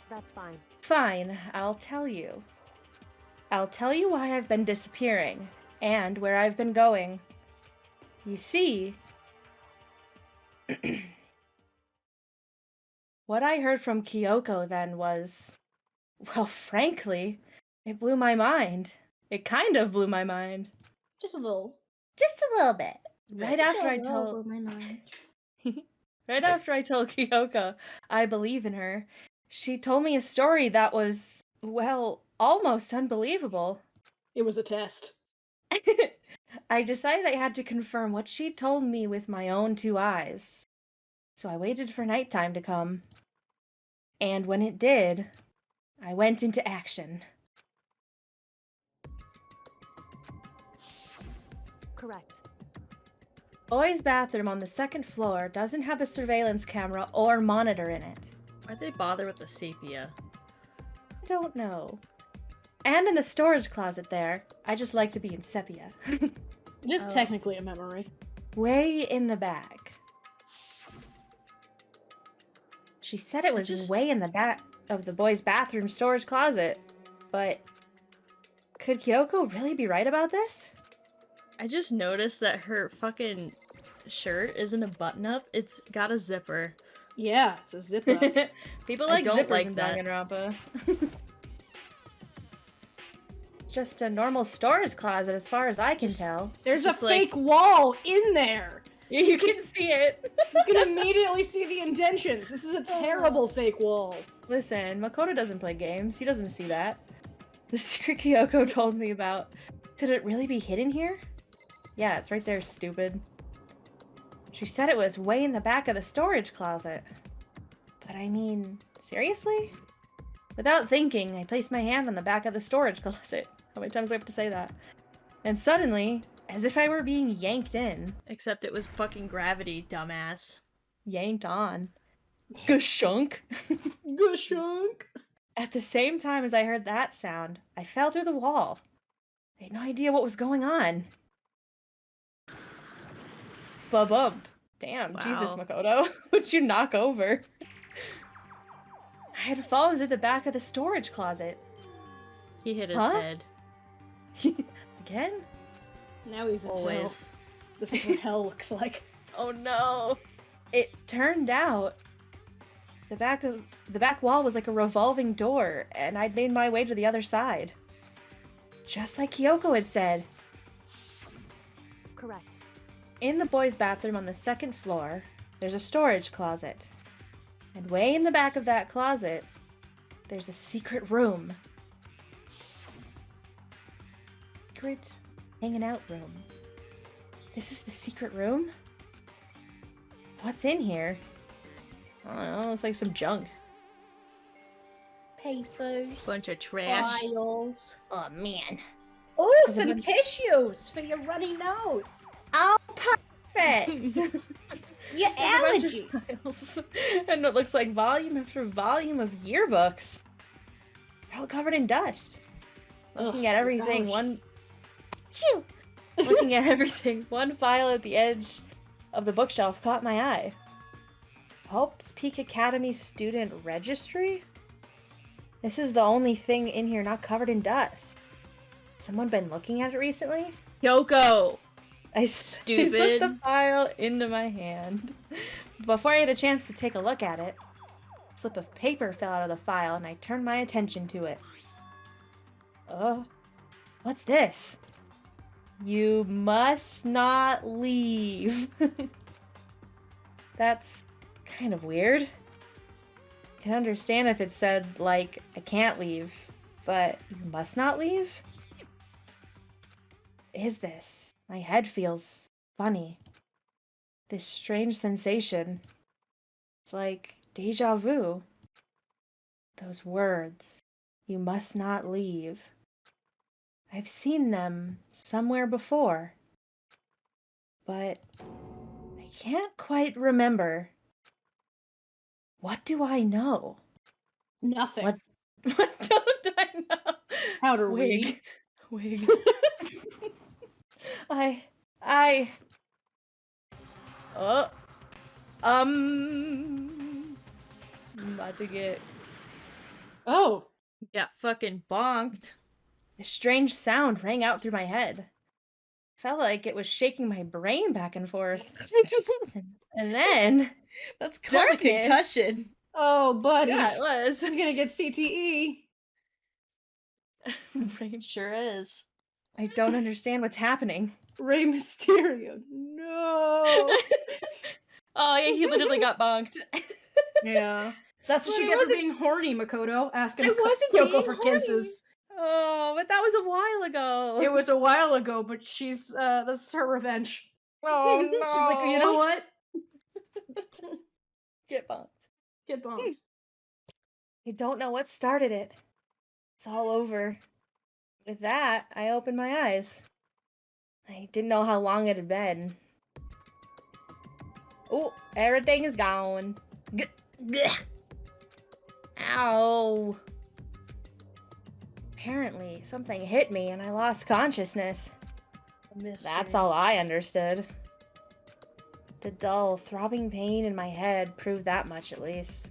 That's fine. fine, I'll tell you. I'll tell you why I've been disappearing, and where I've been going. You see, what I heard from Kyoko then was, well, frankly, it blew my mind. It kind of blew my mind. Just a little. Just a little bit. Right after I told my mind. Right after I told Kyoko I believe in her, she told me a story that was, well, almost unbelievable. It was a test. I decided I had to confirm what she told me with my own two eyes. So I waited for nighttime to come. And when it did, I went into action. Correct. Boys' bathroom on the second floor doesn't have a surveillance camera or monitor in it. Why'd they bother with the sepia? I don't know. And in the storage closet there, I just like to be in sepia. It is Oh. technically a memory. Way in the back. She said it was way in the back of the boys' bathroom storage closet. But could Kyoko really be right about this? I just noticed that her fucking shirt isn't a button-up, it's got a zipper. Yeah, it's a zip up. People I like don't zippers like in that. Danganronpa. just a normal storage closet as far as I can tell. There's a Just like- fake wall in there. You can see it. You can immediately see the indentions. This is a terrible fake wall. Listen, Makoto doesn't play games. He doesn't see that. The secret Kyoko told me about. Could it really be hidden here? Yeah, it's right there, stupid. She said it was way in the back of the storage closet. But I mean, seriously? Without thinking, I placed my hand on the back of the storage closet. How many times do I have to say that? And suddenly, as if I were being yanked in. Except it was fucking gravity, dumbass. Yanked on. Gashunk. Gashunk. At the same time as I heard that sound, I fell through the wall. I had no idea what was going on. Ba-bump. Damn, Jesus, Wow. Makoto. What'd you knock over? I had fallen through the back of the storage closet. He hit his Huh? head. Again? Now he's in hell. Always. This is what hell looks like. Oh no. It turned out the back wall was like a revolving door, and I'd made my way to the other side. Just like Kyoko had said. Correct. In the boys' bathroom on the second floor, there's a storage closet. And way in the back of that closet, there's a secret room. Secret hanging out room. This is the secret room? What's in here? I don't know, looks like some junk. Papers. Bunch of trash. Files. Oh man. Oh, some tissues for your runny nose. Oh, perfect! Your There's a bunch of allergy. files. And it looks like volume after volume of yearbooks. They're all covered in dust. Looking at everything, one... Chew! Looking at everything, one file at the edge of the bookshelf caught my eye. Hope's Peak Academy Student Registry? This is the only thing in here not covered in dust. Someone been looking at it recently? Yoko! I Stupid. slipped the file into my hand. Before I had a chance to take a look at it, a slip of paper fell out of the file and I turned my attention to it. What's this? You must not leave. That's kind of weird. I can understand if it said, like, I can't leave, but you must not leave? Is this? My head feels funny. This strange sensation. It's like deja vu. Those words. You must not leave. I've seen them somewhere before. But I can't quite remember. What do I know? Nothing. What don't I know? How to read. Wig. I'm about to get... Oh. Got fucking bonked. A strange sound rang out through my head. Felt like it was shaking my brain back and forth. And then... That's called a darkness. concussion. Oh, buddy. Yeah, it was. You're gonna get CTE. Brain sure is. I don't understand what's happening. Rey Mysterio. No. Oh, yeah, he literally got bonked. Yeah. That's what But you it get for wasn't- being horny, Makoto. Asking I wasn't Kyoko being for horny. kisses. Oh, but that was a while ago. It was a while ago, but she's that's her revenge. Oh, no. She's like, you know what? Get bonked. Get bombed. I don't know what started it. It's all over. With that, I opened my eyes. I didn't know how long it had been. Oh, everything is gone. Ow. Apparently, something hit me and I lost consciousness. That's all I understood. The dull, throbbing pain in my head proved that much, at least.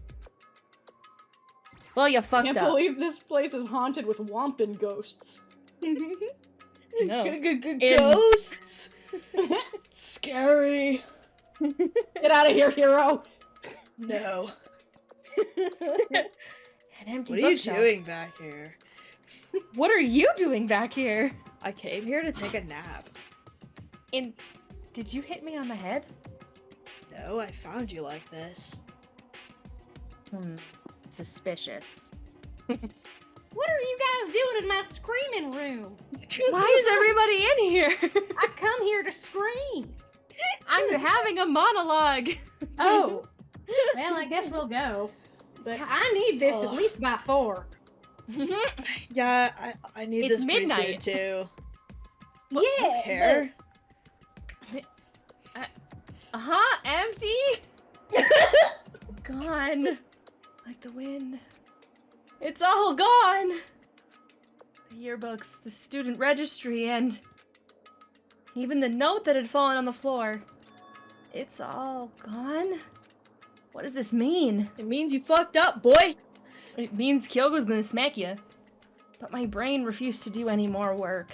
Well, you I fucked can't up. believe this place is haunted with wampin ghosts. No. Ghosts! Scary. Get out of here, hero! No. An empty What are you bookshelf. doing back here? What are you doing back here? I came here to take a nap. And did you hit me on the head? No, I found you like this. Suspicious. What are you guys doing in my screaming room? Why is everybody in here? I come here to scream. I'm having a monologue. Oh. Well, I guess we'll go. But I need this at least by 4. Yeah, I need It's this pretty soon, midnight. too. Yeah. I don't care. Empty? Gone. Like the wind. It's all gone. The yearbooks, the student registry, and even the note that had fallen on the floor. It's all gone? What does this mean? It means you fucked up, boy. It means Kyogo's gonna smack you. But my brain refused to do any more work.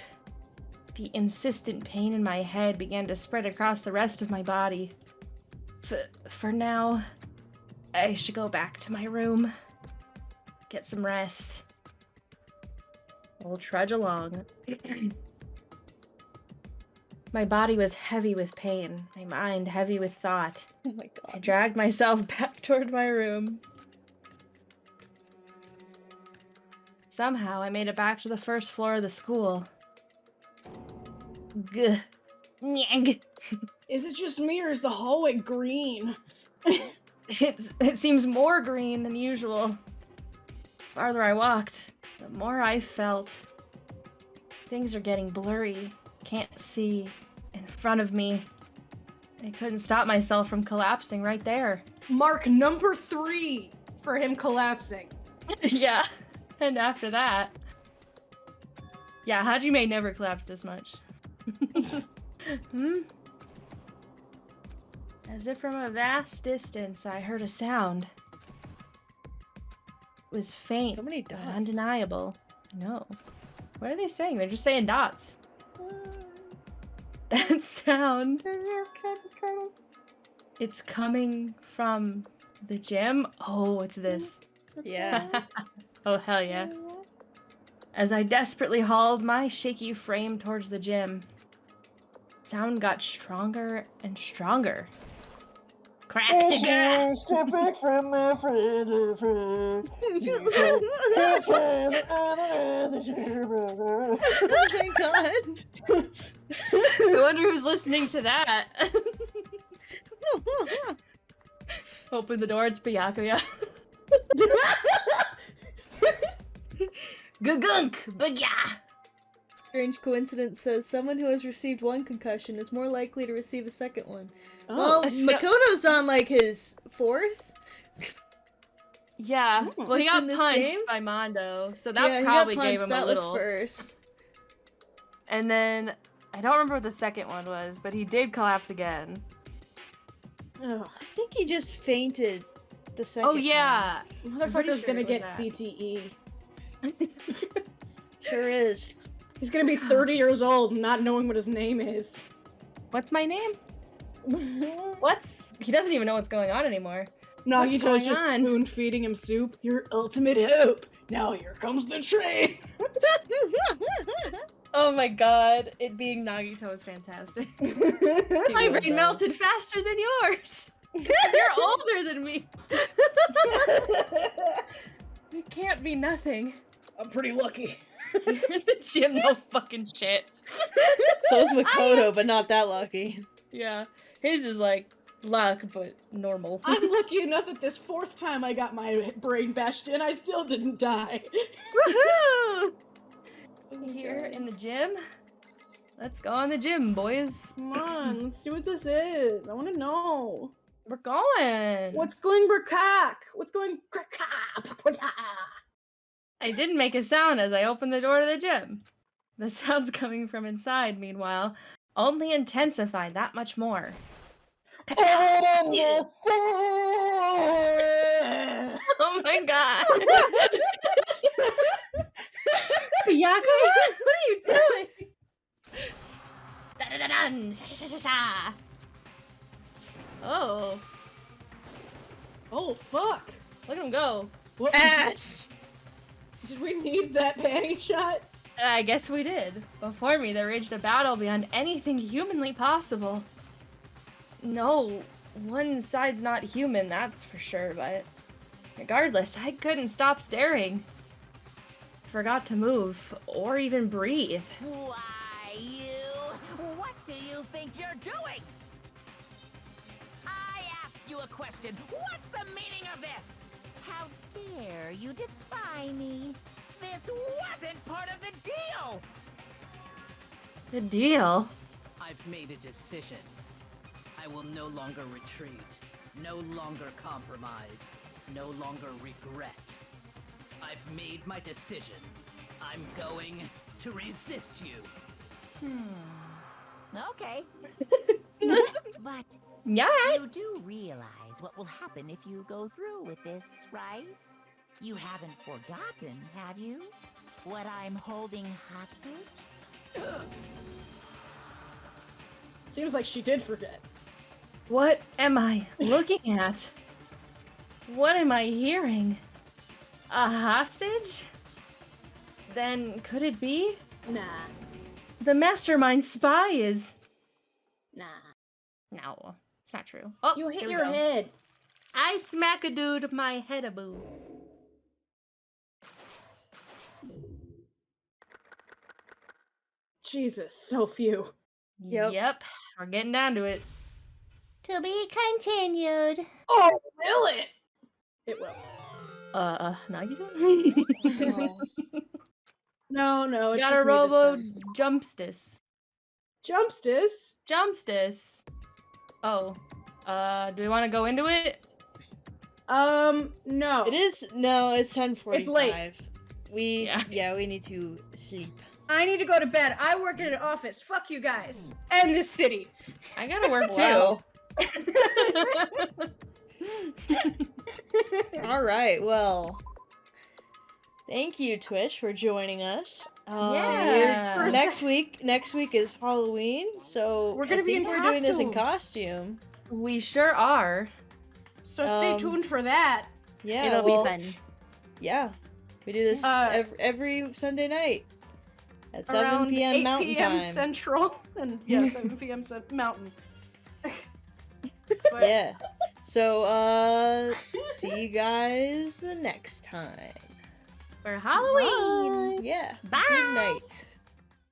The insistent pain in my head began to spread across the rest of my body. For now, I should go back to my room. Get some rest. We'll trudge along. My body was heavy with pain, my mind heavy with thought. Oh my god. I dragged myself back toward my room. Somehow, I made it back to the first floor of the school. Gah. Nyang. Is it just me or is the hallway green? It seems more green than usual. The farther I walked, the more I felt. Things are getting blurry. Can't see. In front of me. I couldn't stop myself from collapsing right there. Mark number 3 for him collapsing. Yeah. And after that... Yeah, Hajime never collapsed this much. As if from a vast distance, I heard a sound. It was faint, So many but dots. undeniable. No. What are they saying? They're just saying dots. That sound. It's coming from the gym. Oh, it's this. Yeah. Oh, hell yeah. As I desperately hauled my shaky frame towards the gym, sound got stronger and stronger. Crack the girl! Step back from my friend. Oh my god. I wonder who's listening to that. Open the door, it's Byakuya. Gugunk! Bagya! Strange coincidence says someone who has received 1 concussion is more likely to receive a second one. Oh. Well, Makoto's on like his 4th. Yeah, well, he Just got in this punched game? by Mondo, so that Yeah, he got probably gave punched. him That a little. was first. And then, I don't remember what the second one was, but he did collapse again. Ugh. I think he just fainted the second Oh yeah! Motherfucker's sure gonna it was get that. CTE. Sure is. He's gonna be 30 years old not knowing what his name is. What's my name? He doesn't even know what's going on anymore. What's Nagito's going just on? spoon feeding him soup. Your ultimate hope. Now here comes the train. Oh my god, it being Nagito is fantastic. My brain melted faster than yours. You're older than me. It can't be nothing. I'm pretty lucky. You're in the gym, no fucking shit. So is Makoto, but not that lucky. Yeah, his is like luck, but normal. I'm lucky enough that this 4th time I got my brain bashed in, I still didn't die. Woohoo! Here in the gym. Let's go in the gym, boys. Come on, let's see what this is. I want to know. We're going. What's going berkak? What's going crack? I didn't make a sound as I opened the door to the gym. The sounds coming from inside, meanwhile, only intensified that much more. Oh my god! Byakuya, what are you doing? Da-da-da-dun, sha-sha-sha-sha-sha. Oh. Oh, fuck. Look at him go. Ass! Did we need that panty shot? I guess we did. Before me, there raged a battle beyond anything humanly possible. No, one side's not human, that's for sure, but regardless, I couldn't stop staring. Forgot to move, or even breathe. Why, what do you think you're doing? I asked you a question. What's the meaning of this? How dare you defy me? This wasn't part of the deal! The deal? I've made a decision. I will no longer retreat, no longer compromise, no longer regret. I've made my decision. I'm going to resist you. Okay. But yeah, you do realize what will happen if you go through with this, right? You haven't forgotten, have you? What I'm holding hostage? Seems like she did forget. What am I looking at? What am I hearing? A hostage? Then could it be? Nah. The mastermind spy is... Nah. No, it's not true. Oh, You hit here we your go. head. I smack a dude my head a boo. Jesus, so few. Yep, we're getting down to it. To be continued. Oh, will it? It will. No, you don't. No, it Got just a me this robo time. jumpstis. Jumpstis? Jumpstis. Oh, do we want to go into it? No. It is no, it's 10:45. It's late. We we need to sleep. I need to go to bed. I work in an office. Fuck you guys. And this city. I gotta work Wow. too. All right. Well, thank you, Twitch, for joining us. Yeah. Next week is Halloween, so We're gonna I be think in we're doing this in costumes. costume. We sure are. So stay tuned for that. Yeah, It'll well, be fun. Yeah, we do this every Sunday night at 7 Around p.m. 8 Mountain p.m. Time. Central. And yeah, 7 p.m. Mountain. Yeah. So, see you guys next time. For Halloween. Yeah. Bye. Good night.